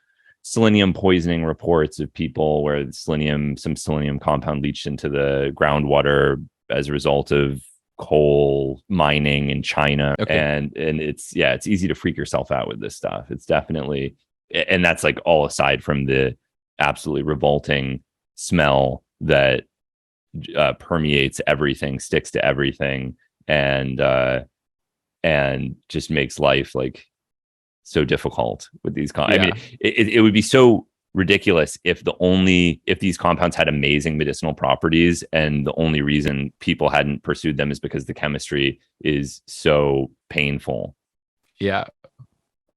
selenium poisoning reports of people where some selenium compound leached into the groundwater as a result of coal mining in China. Okay. And it's easy to freak yourself out with this stuff. It's definitely, and that's like all aside from the absolutely revolting smell that permeates everything, sticks to everything, and just makes life like so difficult with these I mean, it would be so ridiculous if these compounds had amazing medicinal properties and the only reason people hadn't pursued them is because the chemistry is so painful. Yeah.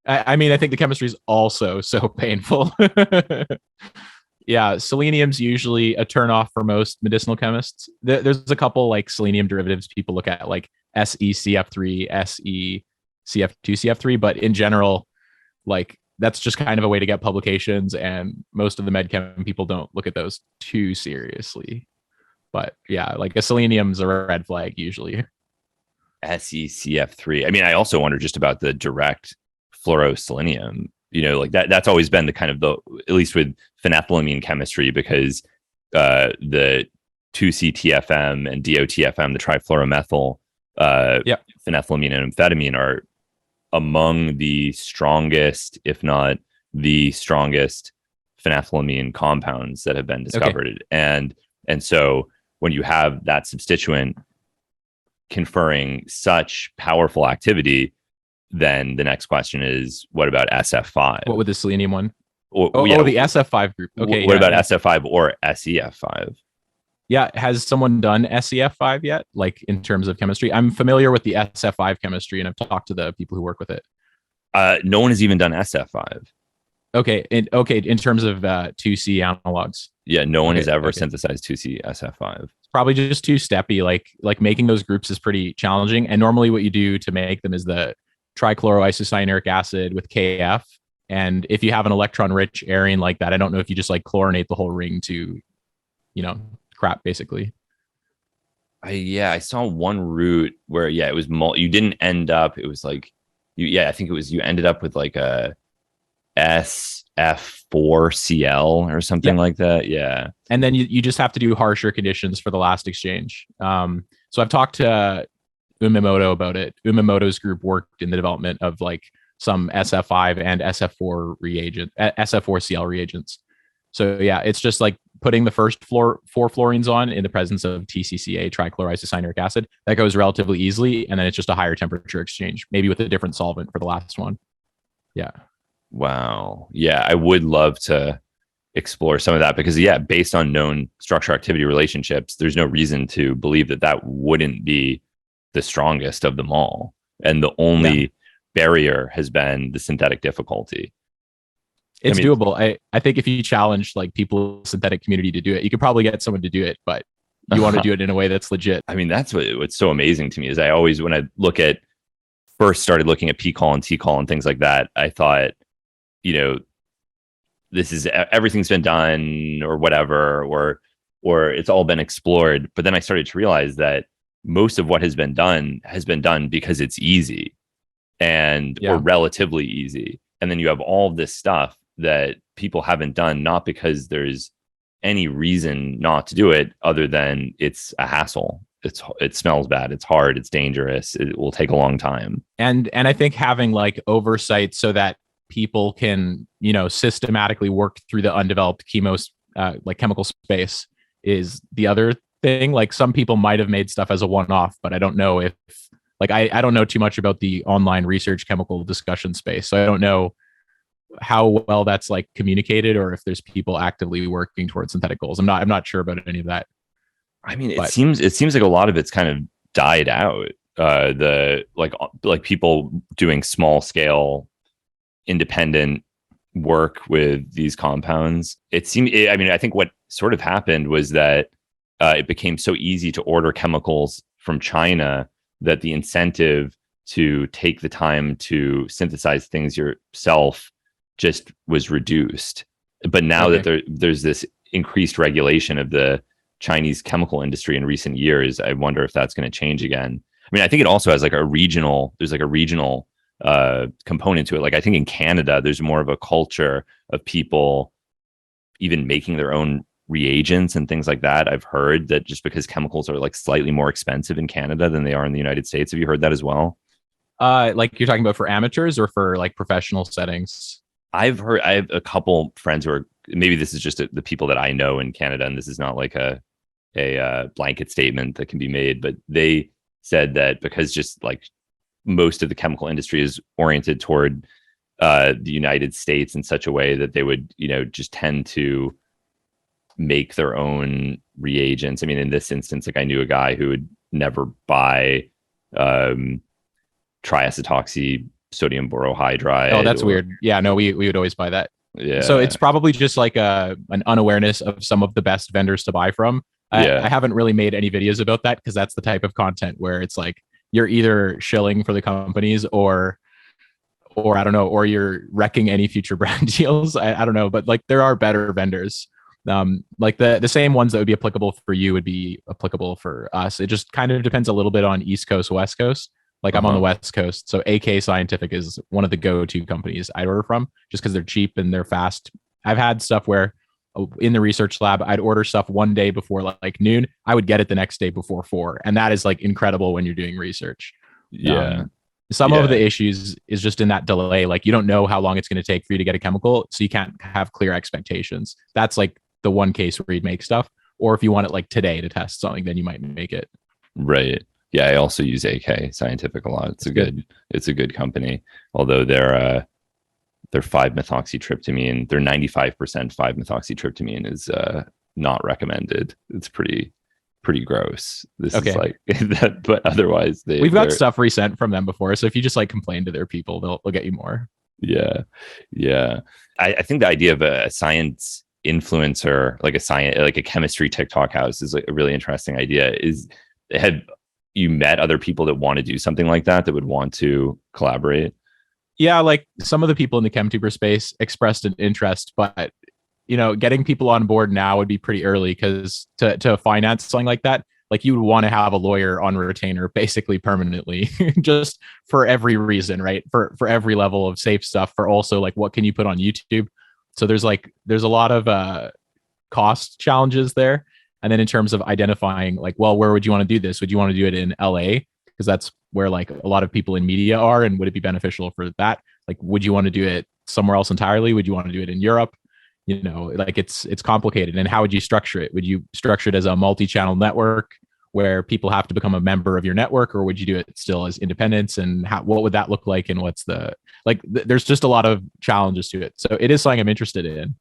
I mean, I think the chemistry is also so painful. Yeah, selenium's usually a turnoff for most medicinal chemists. There's a couple like selenium derivatives people look at, like SeCF3, SeCF2CF3, but in general, like that's just kind of a way to get publications, and most of the med chem people don't look at those too seriously. But yeah, like a selenium's a red flag usually. SeCF3. I mean, I also wonder just about the direct fluoroselenium. Like that's always been the kind of at least with phenethylamine chemistry, because the 2-CTFM and DOTFM, the trifluoromethyl phenethylamine and amphetamine, are among the strongest, if not the strongest, phenethylamine compounds that have been discovered. Okay. And so when you have that substituent conferring such powerful activity, then the next question is, what about SF5? What would the selenium one? The SF5 group. Okay. What about SF5 or SEF5? Yeah. Has someone done SEF5 yet? Like in terms of chemistry? I'm familiar with the SF5 chemistry, and I've talked to the people who work with it. No one has even done SF5. Okay. In terms of 2C analogs. Yeah. No one has ever synthesized 2C SF5. It's probably just too steppy. Like making those groups is pretty challenging. And normally what you do to make them is the trichloroisocyanuric acid with KF. And if you have an electron rich arene like that, I don't know if you just like chlorinate the whole ring to, crap, basically. I saw one route where, it was you didn't end up, it was like, I think it was, you ended up with like a SF4Cl or something like that. Yeah. And then you just have to do harsher conditions for the last exchange. So I've talked to Umemoto about it. Umemoto's group worked in the development of like some SF5 and SF4Cl reagents. So yeah, it's just like putting the first four fluorines on in the presence of TCCA, trichloroisocyanuric acid. That goes relatively easily, and then it's just a higher temperature exchange, maybe with a different solvent for the last one. Yeah. Wow. Yeah, I would love to explore some of that, because based on known structure activity relationships, there's no reason to believe that wouldn't be the strongest of them all. And the only barrier has been the synthetic difficulty. It's doable. I think if you challenge like people in the synthetic community to do it, you could probably get someone to do it, but you want to do it in a way that's legit. I mean, that's what's so amazing to me is I always, when I first started looking at P-call and T-call and things like that, I thought, this is, everything's been done or whatever, or it's all been explored. But then I started to realize that most of what has been done because it's easy or relatively easy. And then you have all of this stuff that people haven't done, not because there's any reason not to do it other than it's a hassle. It smells bad. It's hard. It's dangerous. It will take a long time. And I think having like oversight so that people can, systematically work through the undeveloped chemical space is the other thing. Like some people might have made stuff as a one-off, but I don't know if I don't know too much about the online research chemical discussion space. So I don't know how well that's like communicated, or if there's people actively working towards synthetic goals. I'm not sure about any of that. I mean, it seems like a lot of it's kind of died out. The like people doing small scale independent work with these compounds. I think what sort of happened was that it became so easy to order chemicals from China that the incentive to take the time to synthesize things yourself just was reduced. But now that there's this increased regulation of the Chinese chemical industry in recent years. I wonder if that's going to change again. I mean, I think it also has like a regional, there's like a regional component to it. Like I think in Canada, there's more of a culture of people even making their own reagents and things like that. I've heard that just because chemicals are like slightly more expensive in Canada than they are in the United States. Have you heard that as well? Like you're talking about for amateurs or for like professional settings? I have a couple friends who are, maybe this is just the people that I know in Canada, and this is not like a blanket statement that can be made, but they said that because just like most of the chemical industry is oriented toward the United States in such a way that they would, just tend to make their own reagents. I mean, in this instance, like I knew a guy who would never buy triacetoxy sodium borohydride. Oh, that's weird. Yeah, no, we would always buy that. Yeah. So it's probably just like an unawareness of some of the best vendors to buy from. I haven't really made any videos about that because that's the type of content where it's like you're either shilling for the companies or I don't know, or you're wrecking any future brand deals. I don't know, but like there are better vendors. Like the same ones that would be applicable for you would be applicable for us. It just kind of depends a little bit on East Coast, West Coast. Like I'm on the West Coast, so AK Scientific is one of the go-to companies I order from, just because they're cheap and they're fast. I've had stuff where in the research lab, I'd order stuff one day before like noon. I would get it the next day before 4, and that is like incredible when you're doing research. Yeah. Some of the issues is just in that delay. Like you don't know how long it's going to take for you to get a chemical, so you can't have clear expectations. That's like the one case where you'd make stuff. Or if you want it like today to test something, then you might make it. Right. Yeah, I also use AK Scientific a lot. It's a good company. Although their 5-methoxytryptamine, their 95% 5-methoxytryptamine is not recommended. It's pretty gross. This is like that, but otherwise we've got stuff resent from them before. So if you just like complain to their people, they'll get you more. Yeah. I think the idea of a science influencer, like a chemistry TikTok house, is like a really interesting idea. Have you met other people that want to do something like that would want to collaborate? Yeah, like some of the people in the chem-tuber space expressed an interest, but getting people on board now would be pretty early because to finance something like that, like you would want to have a lawyer on retainer basically permanently, just for every reason, right? For every level of safe stuff, for also like what can you put on YouTube? So there's a lot of cost challenges there. And then in terms of identifying like, well, where would you want to do this? Would you want to do it in LA? Because that's where like a lot of people in media are. And would it be beneficial for that? Like, would you want to do it somewhere else entirely? Would you want to do it in Europe? Like it's complicated. And how would you structure it? Would you structure it as a multi-channel network where people have to become a member of your network, or would you do it still as independents? And what would that look like? And what's there's just a lot of challenges to it. So it is something I'm interested in.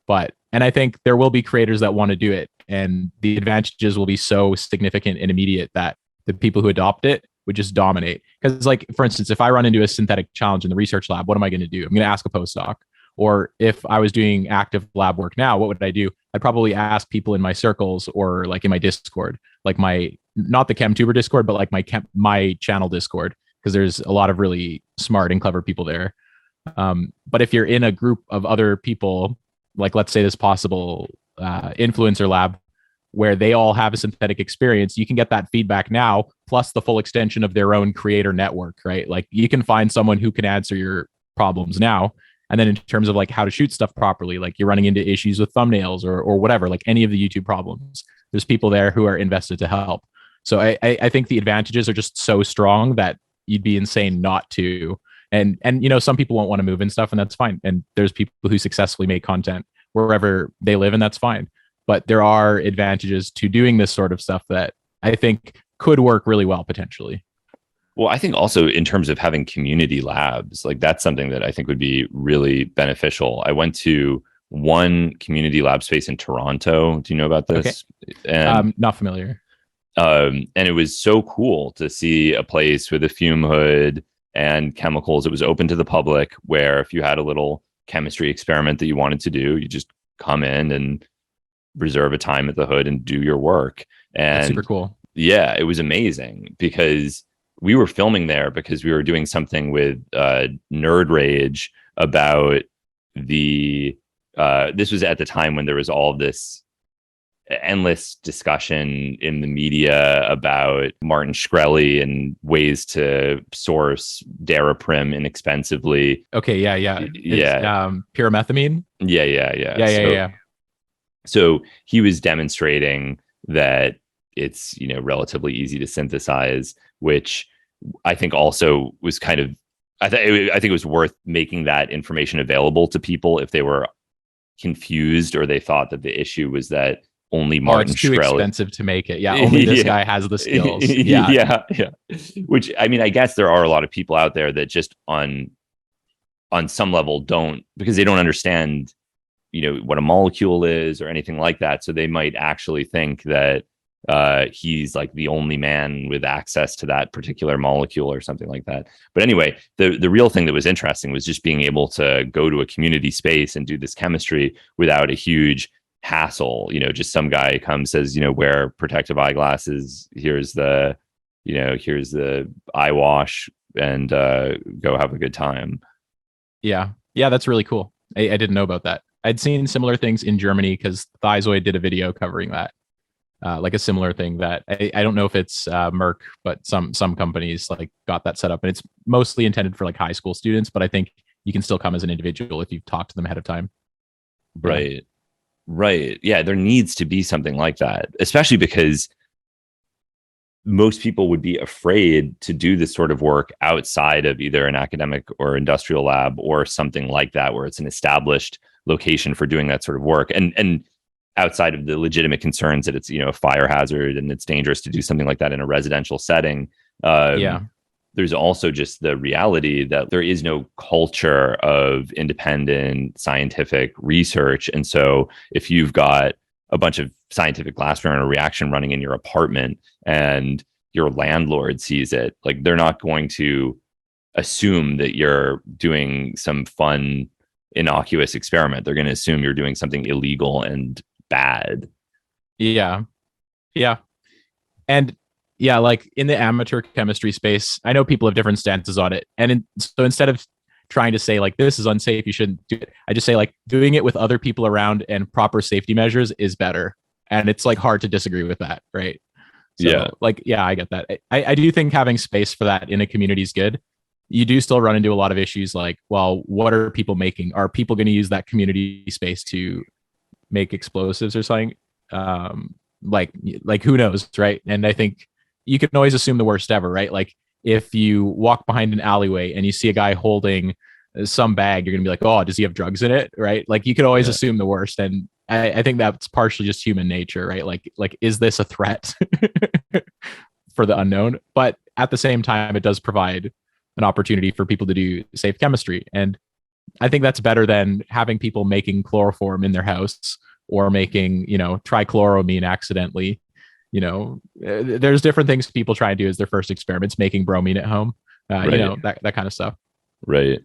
And I think there will be creators that want to do it, and the advantages will be so significant and immediate that the people who adopt it would just dominate. Because like, for instance, if I run into a synthetic challenge in the research lab, what am I going to do? I'm going to ask a postdoc. Or if I was doing active lab work now, what would I do? I'd probably ask people in my circles or like in my Discord, like not the chem-tuber Discord, but like my channel Discord, because there's a lot of really smart and clever people there. But if you're in a group of other people, like let's say this possible influencer lab where they all have a synthetic experience, you can get that feedback now, plus the full extension of their own creator network, right? Like you can find someone who can answer your problems now. And then in terms of like how to shoot stuff properly, like you're running into issues with thumbnails or whatever, like any of the YouTube problems, there's people there who are invested to help. So I think the advantages are just so strong that you'd be insane not to. And some people won't want to move and stuff, and that's fine. And there's people who successfully make content wherever they live, and that's fine. But there are advantages to doing this sort of stuff that I think could work really well potentially. Well, I think also in terms of having community labs, like that's something that I think would be really beneficial. I went to one community lab space in Toronto. Do you know about this? Okay. And, not familiar. And it was so cool to see a place with a fume hood and chemicals. It was open to the public, where if you had a little chemistry experiment that you wanted to do, you just come in and reserve a time at the hood and do your work. And that's super cool. Yeah, it was amazing because we were filming there because we were doing something with Nerd Rage about this was at the time when there was all of this endless discussion in the media about Martin Shkreli and ways to source Daraprim inexpensively. Okay, yeah. It's pyrimethamine. Yeah. So he was demonstrating that it's, relatively easy to synthesize, which I think also was kind of, I think it was worth making that information available to people if they were confused or they thought that the issue was that only Martin it's too Shkreli, expensive to make it. Yeah, only this guy has the skills. Yeah. Which, I mean, I guess there are a lot of people out there that just on some level don't, because they don't understand, what a molecule is or anything like that. So they might actually think that he's like the only man with access to that particular molecule or something like that. But anyway, the real thing that was interesting was just being able to go to a community space and do this chemistry without a huge hassle. Just some guy comes, says, wear protective eyeglasses, here's the eye wash, and go have a good time. Yeah, that's really cool. I didn't know about that. I'd seen similar things in Germany because Thizoid did a video covering that. Like a similar thing that I don't know if it's Merck, but some companies like got that set up, and it's mostly intended for like high school students, but I think you can still come as an individual if you've talked to them ahead of time. Right. Yeah, there needs to be something like that, especially because most people would be afraid to do this sort of work outside of either an academic or industrial lab or something like that, where it's an established location for doing that sort of work. And outside of the legitimate concerns that it's, a fire hazard and it's dangerous to do something like that in a residential setting. There's also just the reality that there is no culture of independent scientific research. And so if you've got a bunch of scientific glassware and a reaction running in your apartment and your landlord sees it, like they're not going to assume that you're doing some fun, innocuous experiment. They're going to assume you're doing something illegal and bad. Yeah. And yeah, like in the amateur chemistry space, I know people have different stances on it. And so instead of trying to say like, this is unsafe, you shouldn't do it, I just say like doing it with other people around and proper safety measures is better. And it's like hard to disagree with that. Right. So I get that. I do think having space for that in a community is good. You do still run into a lot of issues like, well, what are people making? Are people going to use that community space to make explosives or something? Like who knows, right? And I think you can always assume the worst ever, right? Like if you walk behind an alleyway and you see a guy holding some bag, you're gonna be like, oh, does he have drugs in it, right? Like you could always assume the worst, and I think that's partially just human nature, right? Like is this a threat for the unknown? But at the same time, it does provide an opportunity for people to do safe chemistry, and I think that's better than having people making chloroform in their house or making, trichloramine accidentally. There's different things people try and do as their first experiments, making bromine at home, that kind of stuff. Right.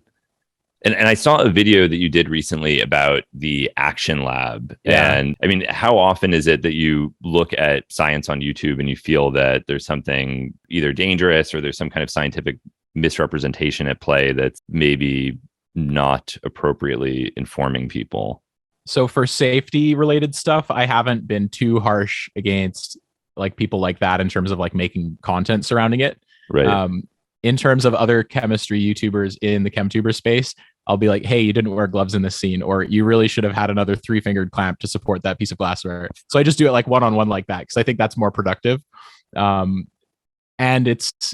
And I saw a video that you did recently about the Action Lab. Yeah. And I mean, how often is it that you look at science on YouTube and you feel that there's something either dangerous or there's some kind of scientific misrepresentation at play that's maybe not appropriately informing people? So for safety related stuff, I haven't been too harsh against like people like that in terms of like making content surrounding it. Right. In terms of other chemistry YouTubers in the chem-tuber space, I'll be like, hey, you didn't wear gloves in this scene, or you really should have had another 3-fingered clamp to support that piece of glassware. So I just do it like one-on-one like that, because I think that's more productive. And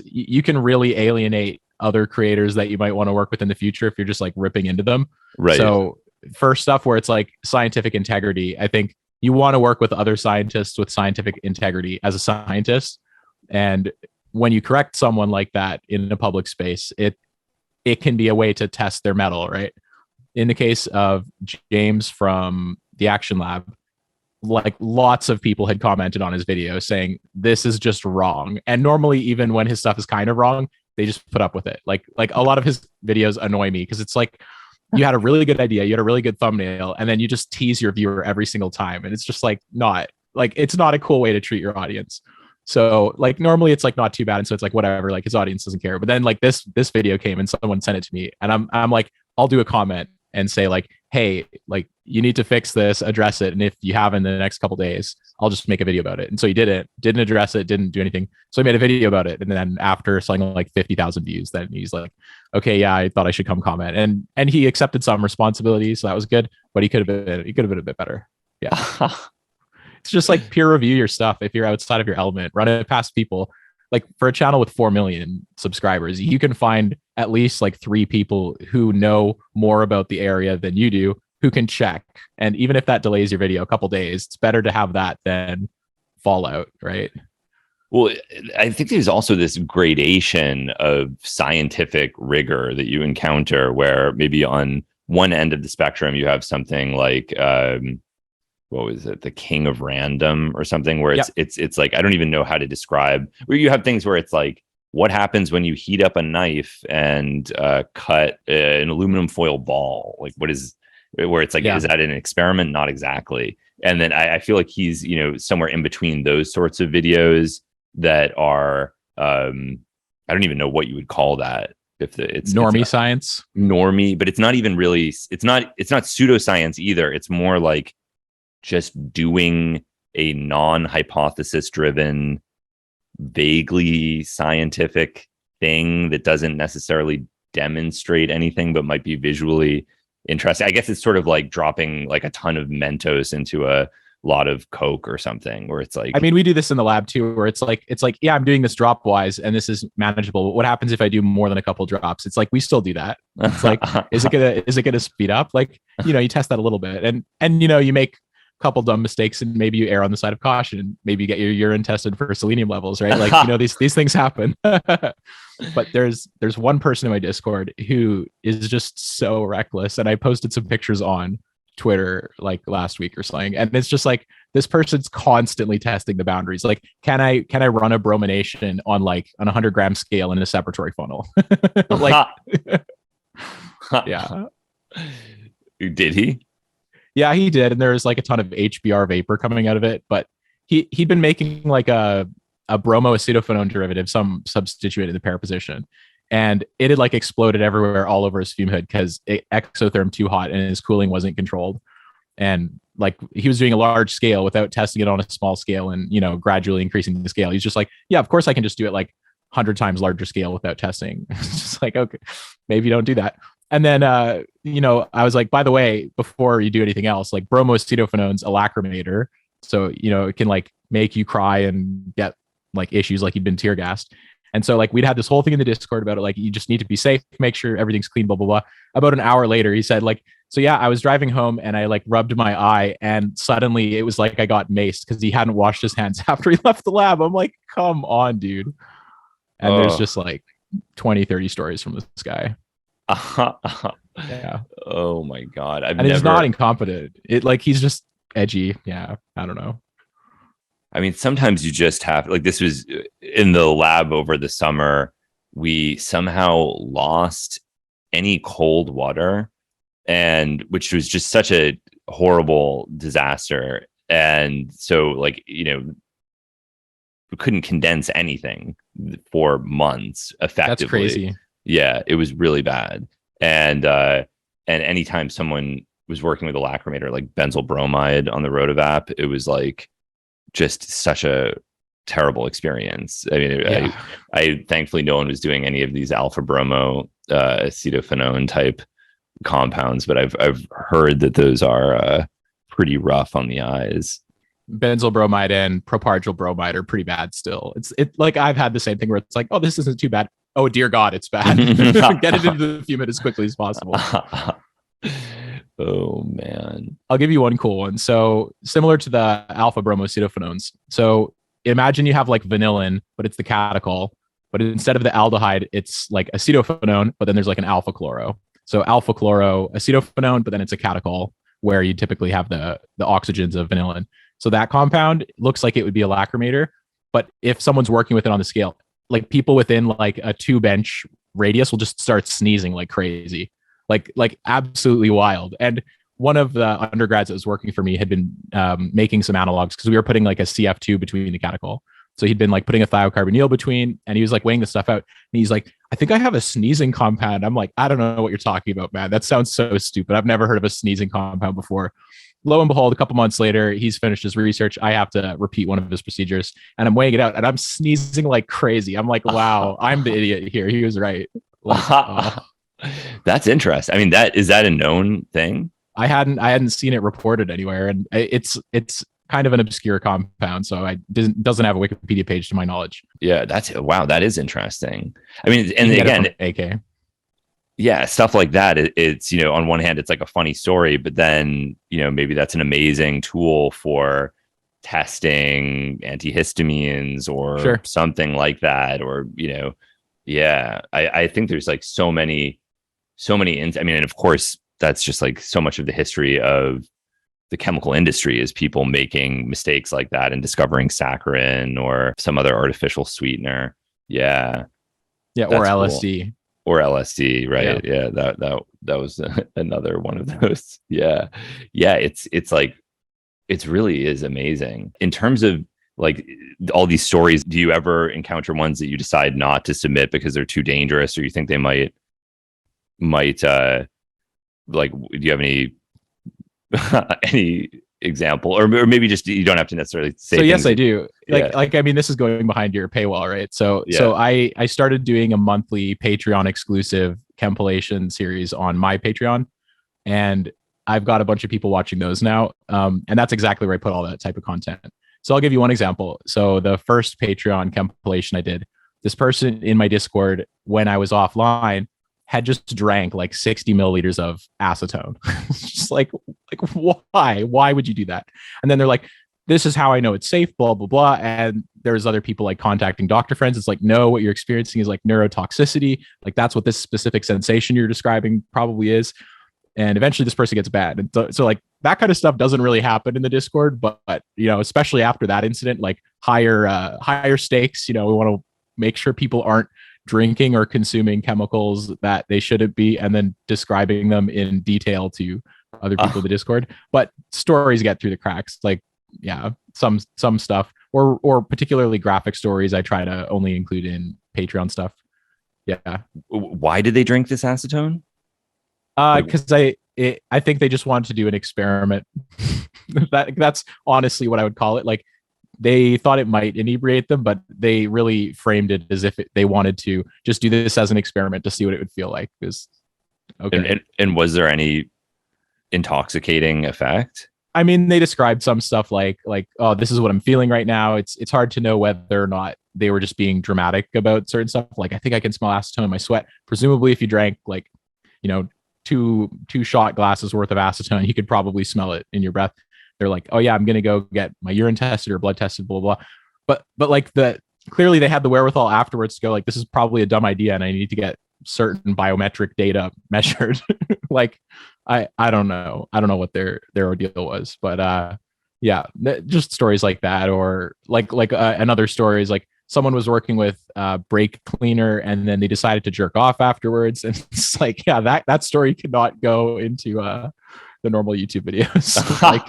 you can really alienate other creators that you might want to work with in the future if you're just like ripping into them. Right. So for stuff where it's like scientific integrity, I think you want to work with other scientists with scientific integrity as a scientist. And when you correct someone like that in a public space, it can be a way to test their mettle, right? In the case of James from the Action Lab, like lots of people had commented on his video saying this is just wrong. And normally, even when his stuff is kind of wrong, they just put up with it. Like a lot of his videos annoy me because it's like you had a really good idea, you had a really good thumbnail, and then you just tease your viewer every single time, and it's just like it's not a cool way to treat your audience. So like normally it's like not too bad, and so it's like whatever, like his audience doesn't care. But then like this video came and someone sent it to me, and I'm like, I'll do a comment and say like, hey, like you need to fix this, address it. And if you have in the next couple days, I'll just make a video about it. And so he didn't address it, didn't do anything. So he made a video about it. And then after something like 50,000 views, then he's like, okay, yeah, I thought I should come comment. And he accepted some responsibility. So that was good, but he could have been a bit better. Yeah. It's just like peer review your stuff. If you're outside of your element, run it past people. Like for a channel with 4 million subscribers, you can find at least like 3 people who know more about the area than you do, who can check. And even if that delays your video a couple days, it's better to have that than fallout, right? Well, I think there's also this gradation of scientific rigor that you encounter where maybe on one end of the spectrum, you have something like, what was it? The King of Random or something where it's like, I don't even know how to describe, where you have things where it's like, what happens when you heat up a knife and cut an aluminum foil ball? Like, what is, where it's like, is that an experiment? Not exactly. And then I feel like he's, somewhere in between those sorts of videos that are, I don't even know what you would call that. If it's normie science, but it's not even really, it's not pseudoscience either. It's more like just doing a non-hypothesis driven, vaguely scientific thing that doesn't necessarily demonstrate anything, but might be visually interesting. I guess it's sort of like dropping like a ton of Mentos into a lot of Coke or something, where it's like, I mean, we do this in the lab too, where it's like, yeah, I'm doing this drop wise and this is manageable. What happens if I do more than a couple drops? It's like, we still do that. It's like, is it gonna speed up? Like, you test that a little bit and you make couple dumb mistakes and maybe you err on the side of caution and maybe you get your urine tested for selenium levels, right? Like, these things happen. But there's one person in my Discord who is just so reckless. And I posted some pictures on Twitter like last week or something. And it's just like, this person's constantly testing the boundaries. Like, can I run a bromination on a 100-gram scale in a separatory funnel? Like, yeah. Did he? Yeah, he did. And there was like a ton of HBr vapor coming out of it. But he'd been making like a bromoacetophenone derivative, some substitute in the pair position. And it had like exploded everywhere all over his fume hood because it exothermed too hot and his cooling wasn't controlled. And like he was doing a large scale without testing it on a small scale and, gradually increasing the scale. He's just like, yeah, of course I can just do it like 100 times larger scale without testing. It's just like, okay, maybe don't do that. And then, I was like, by the way, before you do anything else, like bromoacetophenone's a lacrimator. So, it can like make you cry and get like issues like you've been tear gassed. And so like we'd had this whole thing in the Discord about it. Like, you just need to be safe, make sure everything's clean, blah, blah, blah. About an hour later, he said like, so yeah, I was driving home and I like rubbed my eye and suddenly it was like I got maced because he hadn't washed his hands after he left the lab. I'm like, come on, dude. And there's just like 20, 30 stories from this guy. Yeah. Oh my God. He's not incompetent. He's just edgy. Yeah. I don't know. I mean, sometimes you just have, like, this was in the lab over the summer. We somehow lost any cold water, and which was just such a horrible disaster. And so like, we couldn't condense anything for months effectively. That's crazy. Yeah, it was really bad. And anytime someone was working with a lacrimator like benzyl bromide on the Rotovap, it was like just such a terrible experience. I mean, I thankfully no one was doing any of these alpha bromo acetophenone type compounds, but I've heard that those are pretty rough on the eyes. Benzyl bromide and propargyl bromide are pretty bad still. It's like I've had the same thing where it's like, oh, this isn't too bad. Oh, dear God, it's bad. Get it into the fume as quickly as possible. Oh, man. I'll give you one cool one. So similar to the alpha bromoacetophenones. So imagine you have like vanillin, but it's the catechol. But instead of the aldehyde, it's like acetophenone, but then there's like an alpha chloro. So alpha chloro acetophenone, but then it's a catechol where you typically have the oxygens of vanillin. So that compound looks like it would be a lacrimator. But if someone's working with it on the scale, like people within like a 2-bench radius will just start sneezing like crazy, like absolutely wild. And one of the undergrads that was working for me had been making some analogs because we were putting like a CF2 between the catechol. So he'd been like putting a thiocarbonyl between, and he was like weighing the stuff out. And he's like, I think I have a sneezing compound. I'm like, I don't know what you're talking about, man. That sounds so stupid. I've never heard of a sneezing compound before. Lo and behold, a couple months later, he's finished his research. I have to repeat one of his procedures, and I'm weighing it out, and I'm sneezing like crazy. I'm like, wow, I'm the idiot here. He was right. Like, that's interesting. I mean, is that a known thing? I hadn't seen it reported anywhere, and it's kind of an obscure compound, so it doesn't have a Wikipedia page to my knowledge. Yeah, that is interesting. I mean, and again, AK. Yeah, stuff like that. It's, on one hand, it's like a funny story, but then, maybe that's an amazing tool for testing antihistamines or something like that. Or, yeah, I think there's like so many, I mean, and of course, that's just like so much of the history of the chemical industry is people making mistakes like that and discovering saccharin or some other artificial sweetener. Yeah. Yeah. Or LSD. Cool. Or LSD, right? Yeah, that was another one of those. Yeah. It's like, it really is amazing. In terms of like all these stories, do you ever encounter ones that you decide not to submit because they're too dangerous, or you think they might like, do you have any example, or maybe just you don't have to necessarily say? So yes, I do. Like I mean, this is going behind your paywall, right? So I started doing a monthly Patreon exclusive Chempilation series on my Patreon, and I've got a bunch of people watching those now, and that's exactly where I put all that type of content. So I'll give you one example. So the first Patreon Chempilation I did, this person in my Discord, when I was offline, had just drank like 60 milliliters of acetone. Just like why would you do that? And then they're like, this is how I know it's safe, blah, blah, blah. And there's other people like contacting doctor friends. It's like, no, what you're experiencing is like neurotoxicity. Like that's what this specific sensation you're describing probably is. And eventually this person gets bad. And so like that kind of stuff doesn't really happen in the Discord, but especially after that incident, like higher stakes, we want to make sure people aren't drinking or consuming chemicals that they shouldn't be, and then describing them in detail to other people in the Discord. But stories get through the cracks. Like, yeah, some stuff or particularly graphic stories I try to only include in Patreon stuff. Yeah. Why did they drink this acetone? Because I think they just wanted to do an experiment. That's honestly what I would call it. Like, they thought it might inebriate them, but they really framed it as if they wanted to just do this as an experiment to see what it would feel like. Okay. And was there any intoxicating effect? I mean, they described some stuff like, oh, this is what I'm feeling right now. It's hard to know whether or not they were just being dramatic about certain stuff. Like, I think I can smell acetone in my sweat. Presumably, if you drank like, two shot glasses worth of acetone, you could probably smell it in your breath. They're like, oh yeah, I'm gonna go get my urine tested or blood tested, blah blah. But like clearly they had the wherewithal afterwards to go like, this is probably a dumb idea, and I need to get certain biometric data measured. Like, I don't know what their ordeal was, but yeah, just stories like that, or like another story is like someone was working with brake cleaner, and then they decided to jerk off afterwards, and it's like, yeah, that story could not go into the normal YouTube videos. Like,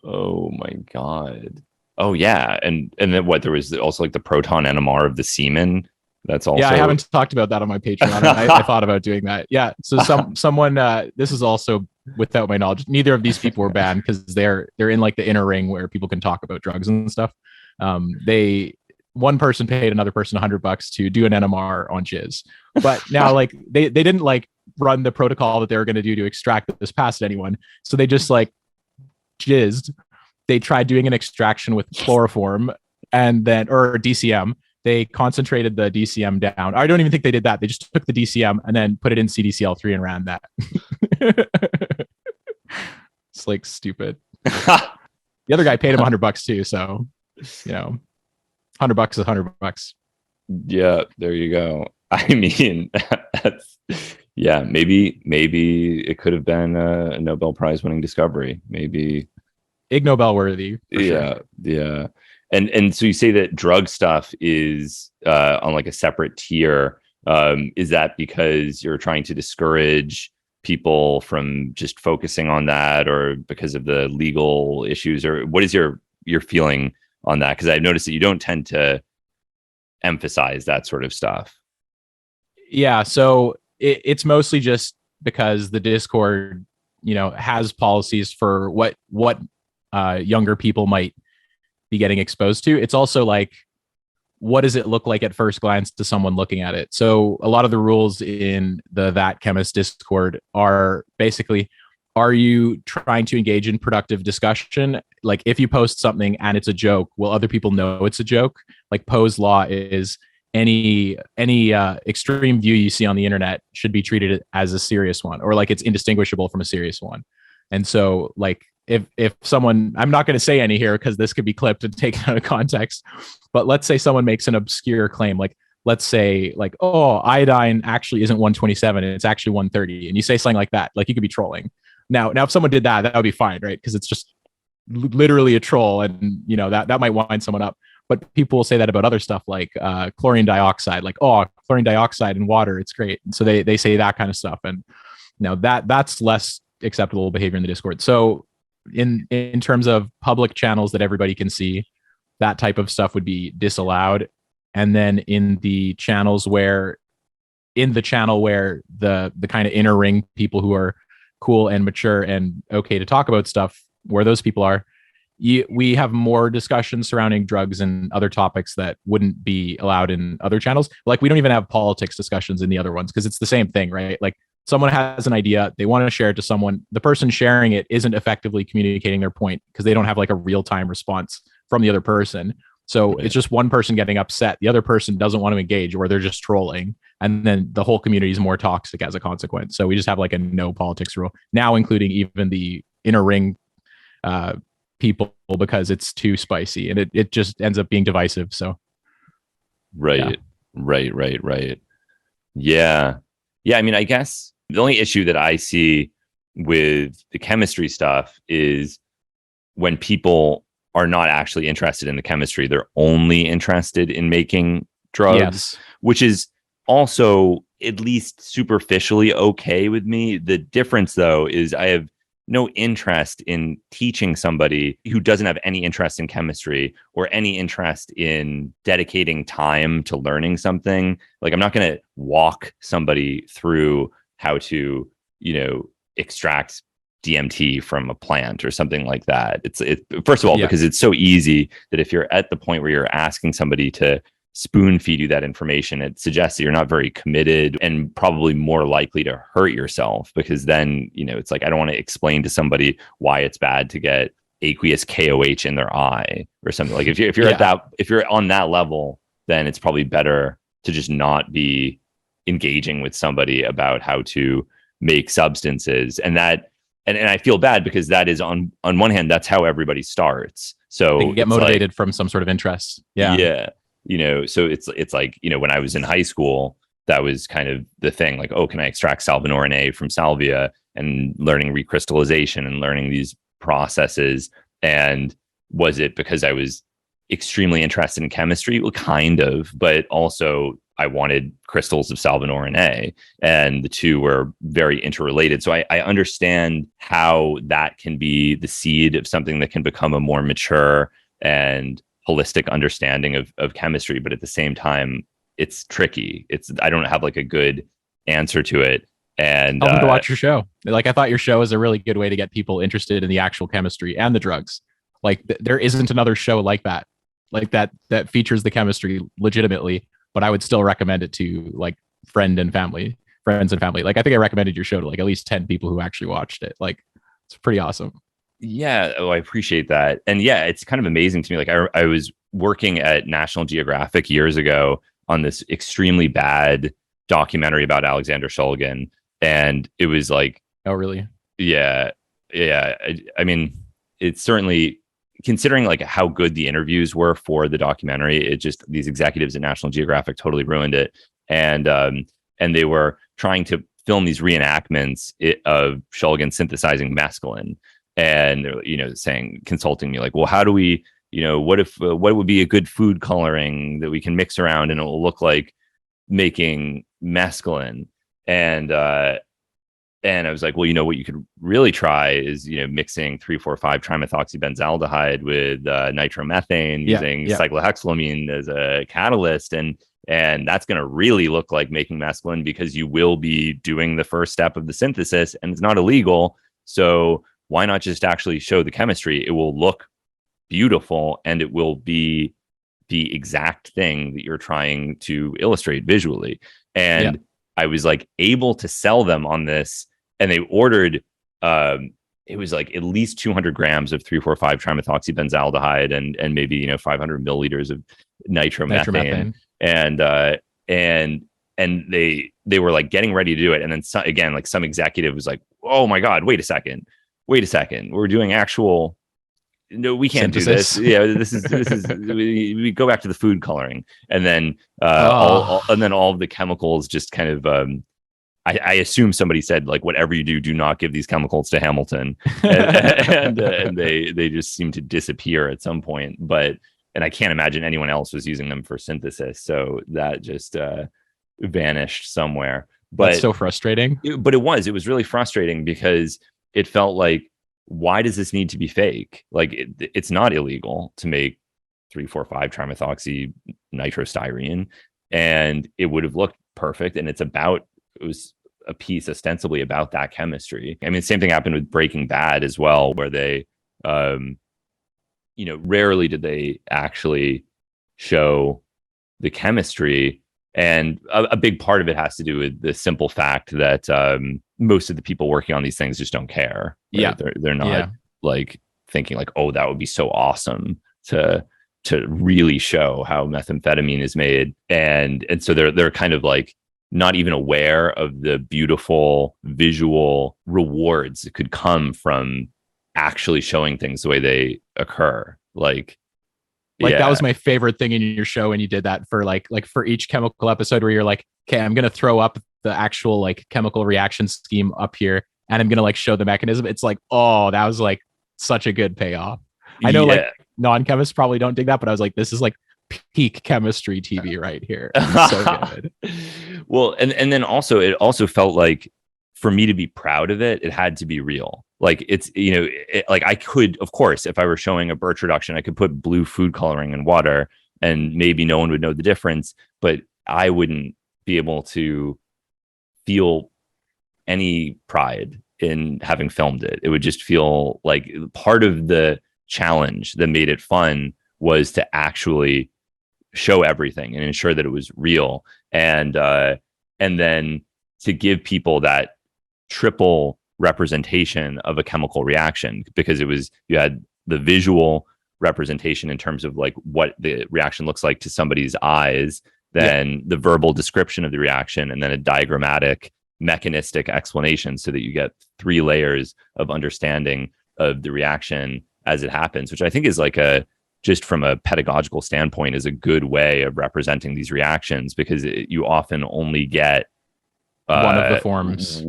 oh my god. Oh yeah, and then what? There was also like the proton NMR of the semen. That's also, yeah. I haven't talked about that on my Patreon. I thought about doing that. Yeah. So someone. This is also without my knowledge. Neither of these people were banned because they're in like the inner ring where people can talk about drugs and stuff. One person paid another person $100 to do an NMR on jizz, but now like they didn't like run the protocol that they were going to do to extract this past anyone. So they just like jizzed. They tried doing an extraction with chloroform or DCM. They concentrated the DCM down. I don't even think they did that. They just took the DCM and then put it in CDCl3 and ran that. It's like stupid. The other guy paid him $100 too. So, $100 is $100. Yeah, there you go. I mean, yeah, maybe it could have been a Nobel Prize winning discovery. Maybe Ig Nobel worthy. Yeah, sure. Yeah. And so you say that drug stuff is on like a separate tier. Is that because you're trying to discourage people from just focusing on that, or because of the legal issues, or what is your feeling on that, because I've noticed that you don't tend to emphasize that sort of stuff. Yeah, so it's mostly just because the Discord, has policies for what younger people might be getting exposed to. It's also like, what does it look like at first glance to someone looking at it? So a lot of the rules in the Chemist Discord are basically, are you trying to engage in productive discussion? Like if you post something and it's a joke, will other people know it's a joke? Like Poe's law is any extreme view you see on the internet should be treated as a serious one, or like it's indistinguishable from a serious one. And so like if someone, I'm not going to say any here because this could be clipped and taken out of context, but let's say someone makes an obscure claim, like let's say like, oh, iodine actually isn't 127 and it's actually 130, and you say something like that, like you could be trolling. Now if someone did that, that would be fine, right? Because it's just literally a troll, and that might wind someone up. But people will say that about other stuff like chlorine dioxide, like, oh, chlorine dioxide in water, it's great. And so they say that kind of stuff, and that's less acceptable behavior in the Discord. So in terms of public channels that everybody can see, that type of stuff would be disallowed. And then in the channel where the kind of inner ring people who are cool and mature and okay to talk about stuff, where those people are, we have more discussions surrounding drugs and other topics that wouldn't be allowed in other channels. Like we don't even have politics discussions in the other ones because it's the same thing, right? Like someone has an idea, they want to share it to someone. The person sharing it isn't effectively communicating their point because they don't have like a real-time response from the other person. So It's just one person getting upset. The other person doesn't want to engage, or they're just trolling. And then the whole community is more toxic as a consequence. So we just have like a no politics rule now, including even the inner ring people, because it's too spicy and it just ends up being divisive. So right. Yeah. I mean, I guess the only issue that I see with the chemistry stuff is when people are not actually interested in the chemistry, they're only interested in making drugs, yes. Which is also at least superficially okay with me. The difference, though, is I have no interest in teaching somebody who doesn't have any interest in chemistry or any interest in dedicating time to learning something. Like I'm not going to walk somebody through how to, extract DMT from a plant or something like that. It's first of all, because it's so easy that if you're at the point where you're asking somebody to spoon feed you that information, it suggests that you're not very committed and probably more likely to hurt yourself, because then, it's like, I don't want to explain to somebody why it's bad to get aqueous KOH in their eye or something. Like if you're at that, if you're on that level, then it's probably better to just not be engaging with somebody about how to make substances. And that, and I feel bad because that is on one hand, that's how everybody starts. So they get motivated from some sort of interest. Yeah. So it's like, when I was in high school, that was kind of the thing, like, oh, can I extract salvinorin A from salvia, and learning recrystallization and learning these processes. And was it because I was extremely interested in chemistry? Well, kind of, but also I wanted crystals of salvinorin A, and the two were very interrelated. So I understand how that can be the seed of something that can become a more mature and holistic understanding of chemistry. But at the same time, it's tricky. I don't have like a good answer to it. And tell them to watch your show. Like, I thought your show is a really good way to get people interested in the actual chemistry and the drugs. Like there isn't another show like that features the chemistry legitimately, but I would still recommend it to like friends and family. Like I think I recommended your show to like at least 10 people who actually watched it. Like it's pretty awesome. Yeah. Oh, I appreciate that. And yeah, it's kind of amazing to me. Like I was working at National Geographic years ago on this extremely bad documentary about Alexander Shulgin. And it was like, oh, really? Yeah. I mean, it's certainly, considering like how good the interviews were for the documentary, it just, these executives at National Geographic totally ruined it. And they were trying to film these reenactments of Shulgin synthesizing mescaline. And they're, consulting me like, well, how do we, what would be a good food coloring that we can mix around and it will look like making mescaline? And And I was like, well, what you could really try is, mixing 3,4,5-trimethoxybenzaldehyde with nitromethane using cyclohexylamine as a catalyst. And that's going to really look like making mescaline, because you will be doing the first step of the synthesis and it's not illegal. So why not just actually show the chemistry? It will look beautiful and it will be the exact thing that you're trying to illustrate visually. And I was like able to sell them on this. And they ordered, it was like at least 200 grams of 3,4,5-trimethoxybenzaldehyde and maybe, 500 milliliters of nitromethane. And they were like getting ready to do it. And then again, like some executive was like, oh my God, wait a second. We're doing actual, no, we can't synthesis. Do this. This is, we go back to the food coloring. And then, all of the chemicals just kind of, I assume somebody said, like, whatever you do not give these chemicals to Hamilton. And they just seem to disappear at some point. And I can't imagine anyone else was using them for synthesis. So that just vanished somewhere. But that's so frustrating. It was really frustrating, because it felt like, why does this need to be fake? Like, it's not illegal to make 3,4,5-trimethoxy nitrostyrene, and it would have looked perfect. And it was a piece ostensibly about that chemistry. I mean, same thing happened with Breaking Bad as well, where they, rarely did they actually show the chemistry. And a big part of it has to do with the simple fact that most of the people working on these things just don't care. Right? Yeah. They're not like thinking like, oh, that would be so awesome to really show how methamphetamine is made. And so they're kind of like not even aware of the beautiful visual rewards that could come from actually showing things the way they occur. Like that was my favorite thing in your show. And you did that for like for each chemical episode, where you're like, okay, I'm going to throw up the actual like chemical reaction scheme up here, and I'm going to like show the mechanism. It's like, oh, that was like such a good payoff. I know like non-chemists probably don't dig that, but I was like, this is like peak chemistry TV right here. So good. Well, and then also, it also felt like, for me to be proud of it, it had to be real. Like, it's, like I could, of course, if I were showing a birch reduction, I could put blue food coloring in water and maybe no one would know the difference, but I wouldn't be able to feel any pride in having filmed it. It would just feel like part of the challenge that made it fun was to actually show everything and ensure that it was real. And then to give people that triple representation of a chemical reaction, because you had the visual representation in terms of like what the reaction looks like to somebody's eyes, then the verbal description of the reaction, and then a diagrammatic mechanistic explanation, so that you get 3 layers of understanding of the reaction as it happens, which I think is like just from a pedagogical standpoint, is a good way of representing these reactions, because you often only get one of the forms.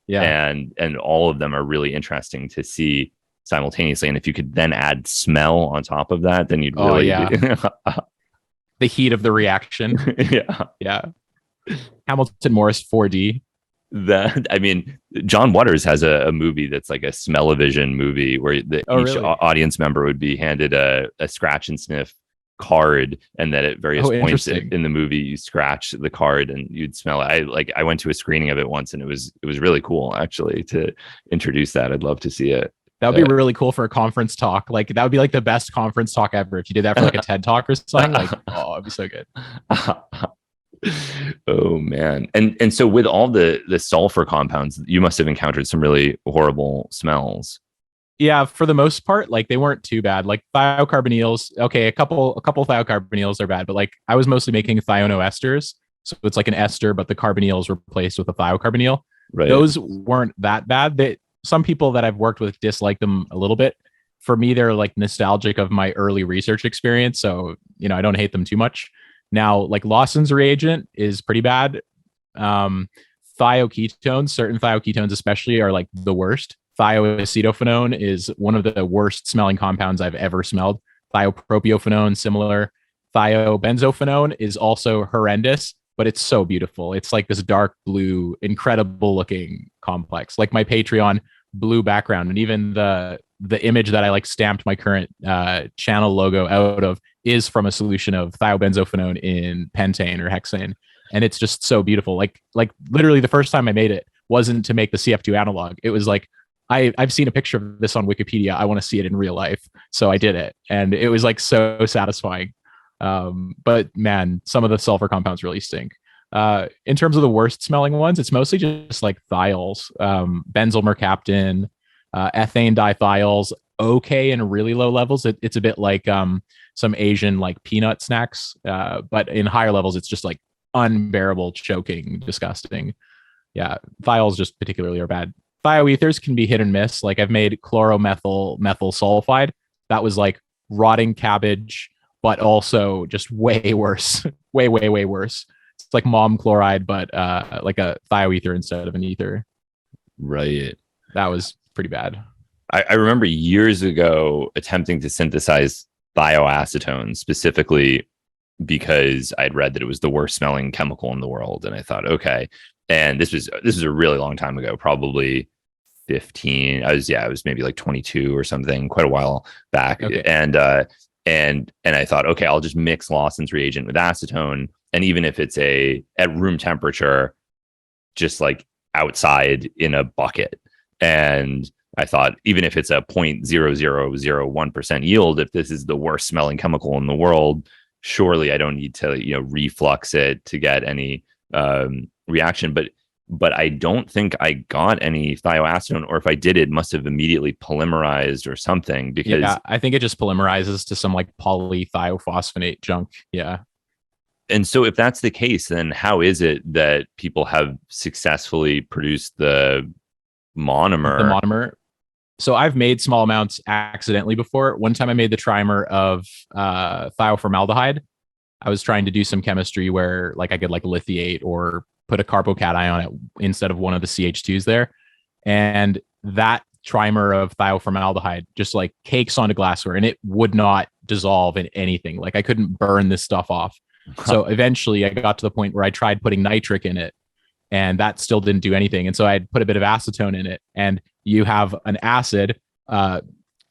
And all of them are really interesting to see simultaneously. And if you could then add smell on top of that, then you'd really the heat of the reaction. Hamilton Morris 4D. John Waters has a movie that's like a smell-o-vision movie, where each audience member would be handed a scratch and sniff card, and that at various points in the movie you scratch the card and you'd smell it. I went to a screening of it once, and it was really cool actually to introduce that. I'd love to see it. That would be really cool for a conference talk. Like, that would be like the best conference talk ever if you did that for like a TED talk or something. Like, oh, it'd be so good. Oh man. And so with all the sulfur compounds, you must have encountered some really horrible smells. Yeah, for the most part, like, they weren't too bad. Like thiocarbonyls, okay, a couple thiocarbonyls are bad, but like I was mostly making thionoesters, so it's like an ester, but the carbonyls were replaced with a thiocarbonyl. Right. Those weren't that bad. Some people that I've worked with dislike them a little bit. For me, they're like nostalgic of my early research experience, so I don't hate them too much. Now, like Lawson's reagent is pretty bad. Thioketones, certain thioketones especially, are like the worst. Thioacetophenone is one of the worst smelling compounds I've ever smelled. Thiopropionophenone, similar. Thiobenzophenone is also horrendous. but it's so beautiful. It's like this dark blue, incredible looking complex, like my Patreon blue background. And even the image that I like stamped my current channel logo out of is from a solution of thiobenzophenone in pentane or hexane. And it's just so beautiful. Like literally the first time I made it wasn't to make the CF2 analog. It was like, I've seen a picture of this on Wikipedia. I want to see it in real life. So I did it. And it was like so satisfying. But man, some of the sulfur compounds really stink. In terms of the worst smelling ones, it's mostly just like thiols, benzyl mercaptan, ethane dithiols, okay in really low levels. It's a bit like some Asian like peanut snacks, but in higher levels, it's just like unbearable, choking, disgusting. Yeah, thiols just particularly are bad. Thioethers can be hit and miss. Like I've made chloromethyl methyl sulfide. That was like rotting cabbage, but also just way worse, way worse. It's like mom chloride, but like a thioether instead of an ether. Right. That was pretty bad. I remember years ago attempting to synthesize thioacetone specifically because I'd read that it was the worst smelling chemical in the world. And I thought, okay. And this was a really long time ago, probably 15. I was maybe like 22 or something, quite a while back. Okay. And I thought, okay, I'll just mix Lawson's reagent with acetone. And even if it's at room temperature, just like outside in a bucket. And I thought, even if it's a 0.0001% yield, if this is the worst smelling chemical in the world, surely I don't need to, reflux it to get any reaction. But I don't think I got any thioacetone, or if I did, it must have immediately polymerized or something. Because I think it just polymerizes to some like polythiophosphonate junk. Yeah. And so if that's the case, then how is it that people have successfully produced the monomer? So I've made small amounts accidentally before. One time I made the trimer of thioformaldehyde. I was trying to do some chemistry where like I could like lithiate or put a carbocation on it instead of one of the CH2s there. And that trimer of thioformaldehyde just like cakes onto glassware and it would not dissolve in anything. Like I couldn't burn this stuff off. So eventually I got to the point where I tried putting nitric in it and that still didn't do anything. And so I'd put a bit of acetone in it and you have an acid, the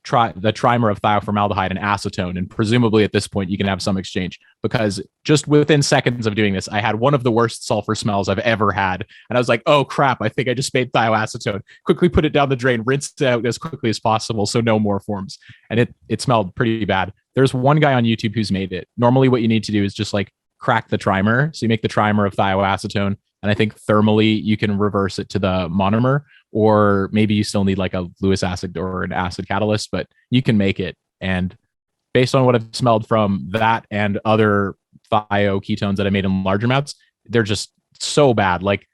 trimer of thioformaldehyde and acetone. And presumably at this point, you can have some exchange because just within seconds of doing this, I had one of the worst sulfur smells I've ever had. And I was like, oh crap, I think I just made thioacetone. Quickly put it down the drain, rinse it out as quickly as possible so no more forms. And it smelled pretty bad. There's one guy on YouTube who's made it. Normally what you need to do is just like crack the trimer. So you make the trimer of thioacetone. And I think thermally you can reverse it to the monomer, or maybe you still need like a Lewis acid or an acid catalyst, but you can make it. And based on what I've smelled from that and other thioketones that I made in large amounts, they're just so bad. Like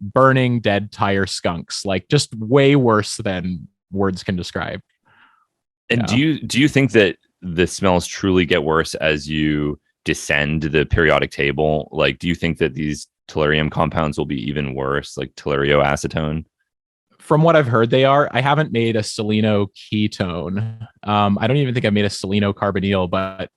burning dead tire skunks, like just way worse than words can describe. And do you think that the smells truly get worse as you descend the periodic table? Like, do you think that these tellurium compounds will be even worse, like telurioacetone? From what I've heard, they are. I haven't made a selenoketone. I don't even think I've made a selenocarbonyl, but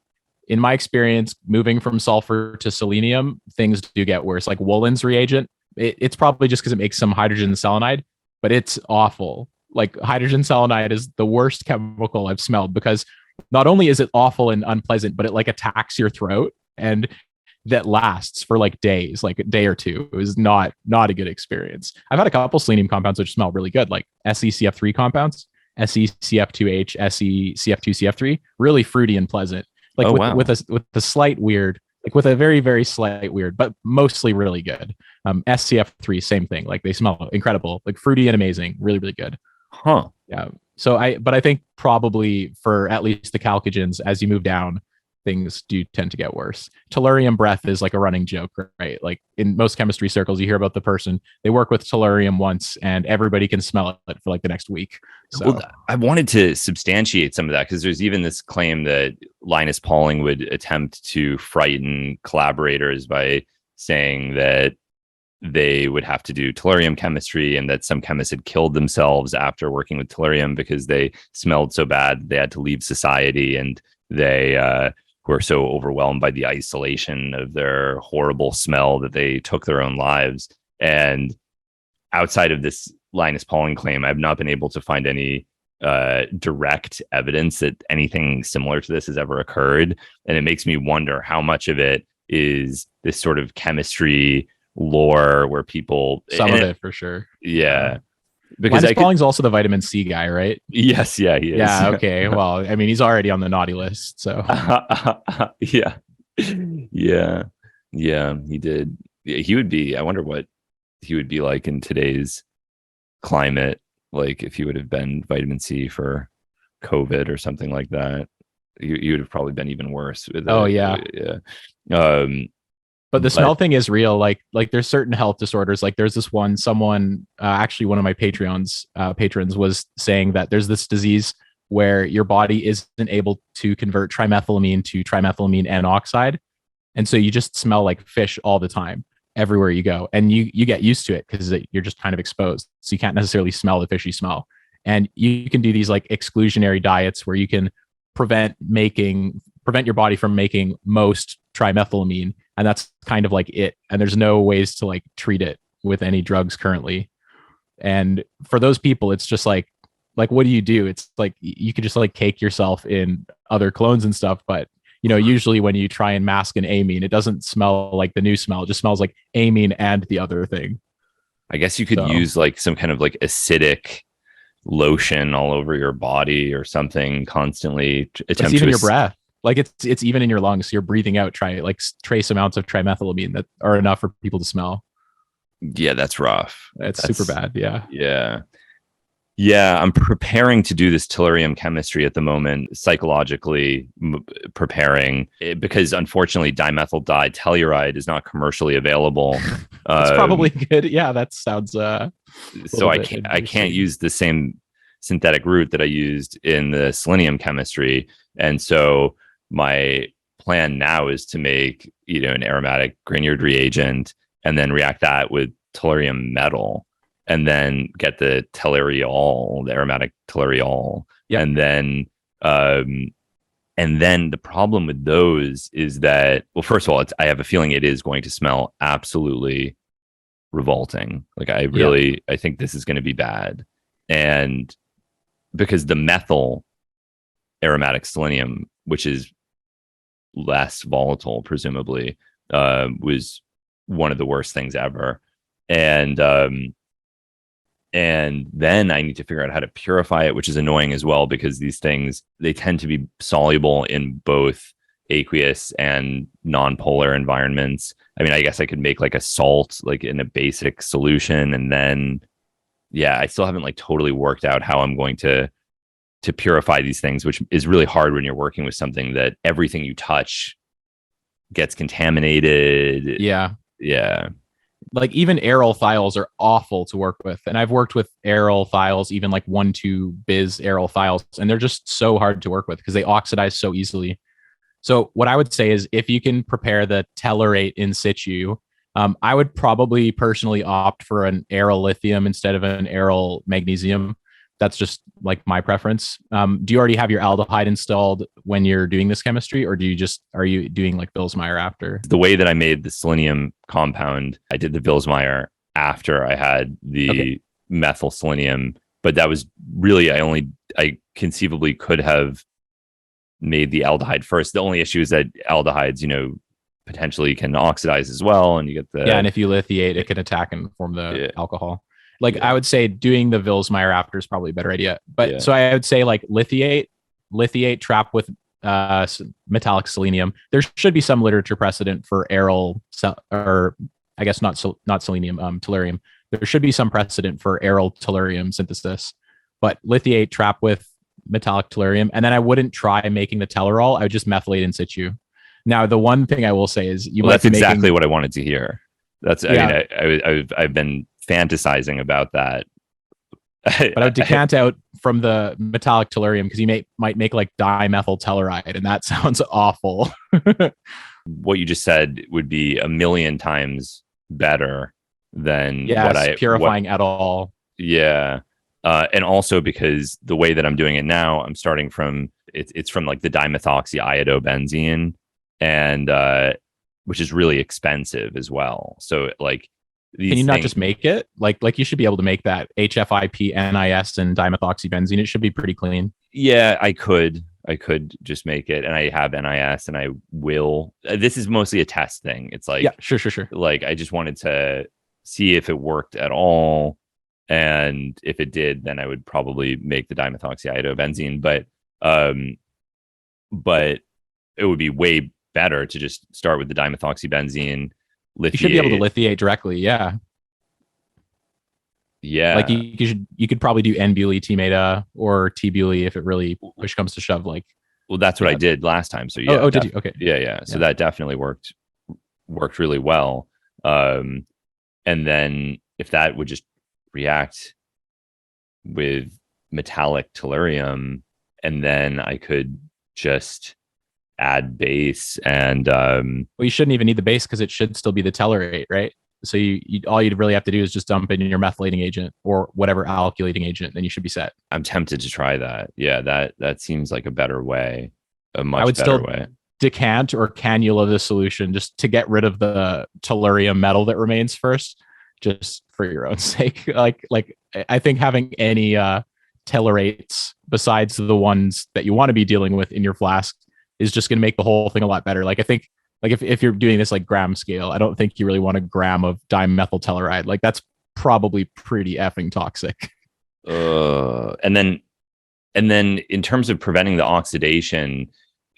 in my experience, moving from sulfur to selenium, things do get worse. Like Woolen's reagent, it's probably just because it makes some hydrogen selenide, but it's awful. Like hydrogen selenide is the worst chemical I've smelled because not only is it awful and unpleasant, but it like attacks your throat and that lasts for like days, like a day or two. It was not a good experience. I've had a couple selenium compounds which smell really good, like SeCF3 compounds, SeCF2H, SeCF2CF3, really fruity and pleasant. Like with a slight weird, like with a very, very slight weird, but mostly really good. SCF3, same thing. Like they smell incredible, like fruity and amazing, really, really good. Huh. Yeah. So I think probably for at least the chalcogens, as you move down, things do tend to get worse. Tellurium breath is like a running joke, right? Like in most chemistry circles, you hear about the person, they work with tellurium once and everybody can smell it for like the next week. So well, I wanted to substantiate some of that because there's even this claim that Linus Pauling would attempt to frighten collaborators by saying that they would have to do tellurium chemistry and that some chemists had killed themselves after working with tellurium because they smelled so bad they had to leave society and they who are so overwhelmed by the isolation of their horrible smell that they took their own lives. And outside of this Linus Pauling claim, I've not been able to find any direct evidence that anything similar to this has ever occurred. And it makes me wonder how much of it is this sort of chemistry lore where people... Some of it for sure. Yeah. Because Linus Pauling's also the vitamin C guy, right? Yes, yeah, he is. Yeah, okay. Well, I mean, he's already on the naughty list, so... Yeah. He did. Yeah, he would be... I wonder what he would be like in today's climate, like if he would have been vitamin C for COVID or something like that. He would have probably been even worse. Yeah. But the smell thing is real. Like there's certain health disorders. Like there's this one, someone, actually one of my patrons was saying that there's this disease where your body isn't able to convert trimethylamine to trimethylamine N oxide. And so you just smell like fish all the time, everywhere you go. And you get used to it because you're just kind of exposed. So you can't necessarily smell the fishy smell. And you can do these like exclusionary diets where you can prevent your body from making most trimethylamine. And that's kind of like it. And there's no ways to like treat it with any drugs currently. And for those people, it's just like, what do you do? It's like, you could just like cake yourself in other clones and stuff. But, usually when you try and mask an amine, it doesn't smell like the new smell. It just smells like amine and the other thing. I guess you could use like some kind of like acidic lotion all over your body or something constantly. It's even your breath. Like it's even in your lungs. So you're breathing out trace amounts of trimethylamine that are enough for people to smell. Yeah, that's rough. That's super bad. Yeah. Yeah, I'm preparing to do this tellurium chemistry at the moment, psychologically preparing because unfortunately dimethyl ditelluride is not commercially available. That's probably good. Yeah, that sounds so I can't use the same synthetic route that I used in the selenium chemistry. And so my plan now is to make, an aromatic Grignard reagent and then react that with tellurium metal and then get the telluriol, the aromatic telluriol. Yep. And then the problem with those is that, well, first of all, I have a feeling it is going to smell absolutely revolting. Like I think this is going to be bad. And because the methyl aromatic selenium, which is less volatile, presumably, was one of the worst things ever. And then I need to figure out how to purify it, which is annoying as well, because these things, they tend to be soluble in both aqueous and non-polar environments. I mean, I guess I could make like a salt, like in a basic solution. And then, I still haven't like totally worked out how I'm going to purify these things, which is really hard when you're working with something that everything you touch gets contaminated. Yeah. Yeah. Like even aryl thiols are awful to work with. And I've worked with aryl thiols, even like 1,2-bis aryl thiols, and they're just so hard to work with because they oxidize so easily. So what I would say is if you can prepare the tellurate in situ, I would probably personally opt for an aryl lithium instead of an aryl magnesium. That's just like my preference. Do you already have your aldehyde installed when you're doing this chemistry, or are you doing like Vilsmeier after? The way that I made the selenium compound, I did the Vilsmeier after I had the methyl selenium, but that was really, I conceivably could have made the aldehyde first. The only issue is that aldehydes, potentially can oxidize as well. And you get and if you lithiate, it can attack and form the alcohol. I would say doing the Vilsmeier after is probably a better idea. But so I would say like lithiate trap with metallic selenium. There should be some literature precedent for aryl, or I guess not selenium, tellurium. There should be some precedent for aryl tellurium synthesis. But lithiate trap with metallic tellurium, and then I wouldn't try making the tellurol. I would just methylate in situ. Now, the one thing I will say is that's exactly what I wanted to hear. That's I've been fantasizing about that. But I would decant out from the metallic tellurium because you might make like dimethyl telluride, and that sounds awful. What you just said would be a million times better than purifying at all. Yeah. And also because the way that I'm doing it now, I'm starting from it's from like the dimethoxyiodo and which is really expensive as well. So like Can you not just make it? Like you should be able to make that HFIP, NIS, and dimethoxybenzene. It should be pretty clean. Yeah, I could just make it, and I have NIS, and I will. This is mostly a test thing. It's like, yeah, sure. Like I just wanted to see if it worked at all, and if it did, then I would probably make the dimethoxyiodo. But it would be way better to just start with the dimethoxybenzene. You should be able to lithiate directly. Yeah. Yeah. Like you could probably do N-bule, T-meta, or T-bule if it really push comes to shove. Like, well, that's what I did last time. So yeah. Did you? Okay. Yeah. So that definitely worked really well. And then if that would just react with metallic tellurium, and then I could just add base and well, you shouldn't even need the base because it should still be the tellurate, right? So you all you'd really have to do is just dump in your methylating agent or whatever alkylating agent, then you should be set. I'm tempted to try that. Yeah, that seems like a better way, a much better way. Decant or cannula the solution just to get rid of the tellurium metal that remains first, just for your own sake. Like I think having any tellurates besides the ones that you want to be dealing with in your flask is just going to make the whole thing a lot better. Like I think like if you're doing this like gram scale, I don't think you really want a gram of dimethyl telluride. Like that's probably pretty effing toxic. And then in terms of preventing the oxidation,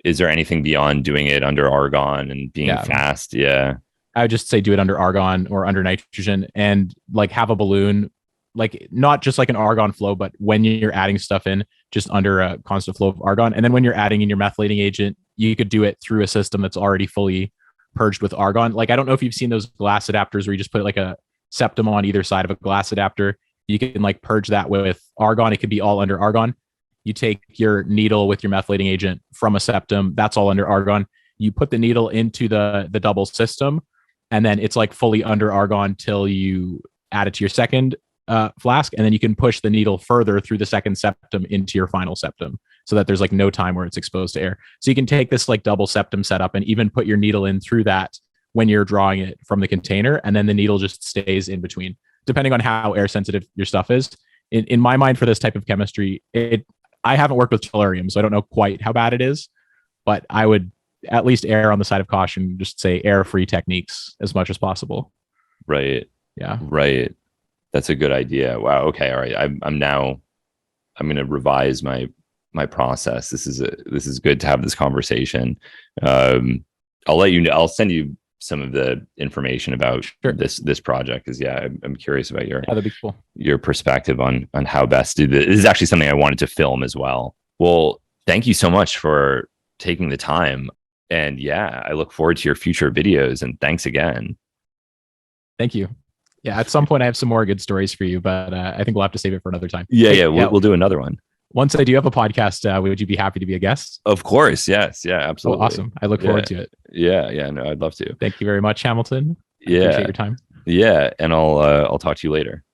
is there anything beyond doing it under argon and being fast? Yeah. I would just say do it under argon or under nitrogen, and like have a balloon, like not just like an argon flow, but when you're adding stuff in, just under a constant flow of argon. And then when you're adding in your methylating agent, you could do it through a system that's already fully purged with argon. Like, I don't know if you've seen those glass adapters where you just put like a septum on either side of a glass adapter. You can like purge that with argon. It could be all under argon. You take your needle with your methylating agent from a septum, that's all under argon. You put the needle into the double system, and then it's like fully under argon till you add it to your second flask, and then you can push the needle further through the second septum into your final septum so that there's like no time where it's exposed to air. So you can take this like double septum setup and even put your needle in through that when you're drawing it from the container, and then the needle just stays in between, depending on how air sensitive your stuff is. In my mind, for this type of chemistry, I haven't worked with tellurium, so I don't know quite how bad it is, but I would at least err on the side of caution, just say air-free techniques as much as possible. Right. Yeah. Right. That's a good idea. Wow. Okay. All right. I'm going to revise my process. This is good to have this conversation. I'll let you know. I'll send you some of the information about this project, because I'm curious about that'd be cool. Your perspective on how best to do this. This is actually something I wanted to film as well. Well, thank you so much for taking the time. And I look forward to your future videos, and thanks again. Thank you. Yeah, at some point I have some more good stories for you, but I think we'll have to save it for another time. We'll do another one. Once I do have a podcast, would you be happy to be a guest? Of course. Yes. Yeah, absolutely. Oh, awesome. I look forward to it. Yeah. No, I'd love to. Thank you very much, Hamilton. I appreciate your time. Yeah. And I'll talk to you later.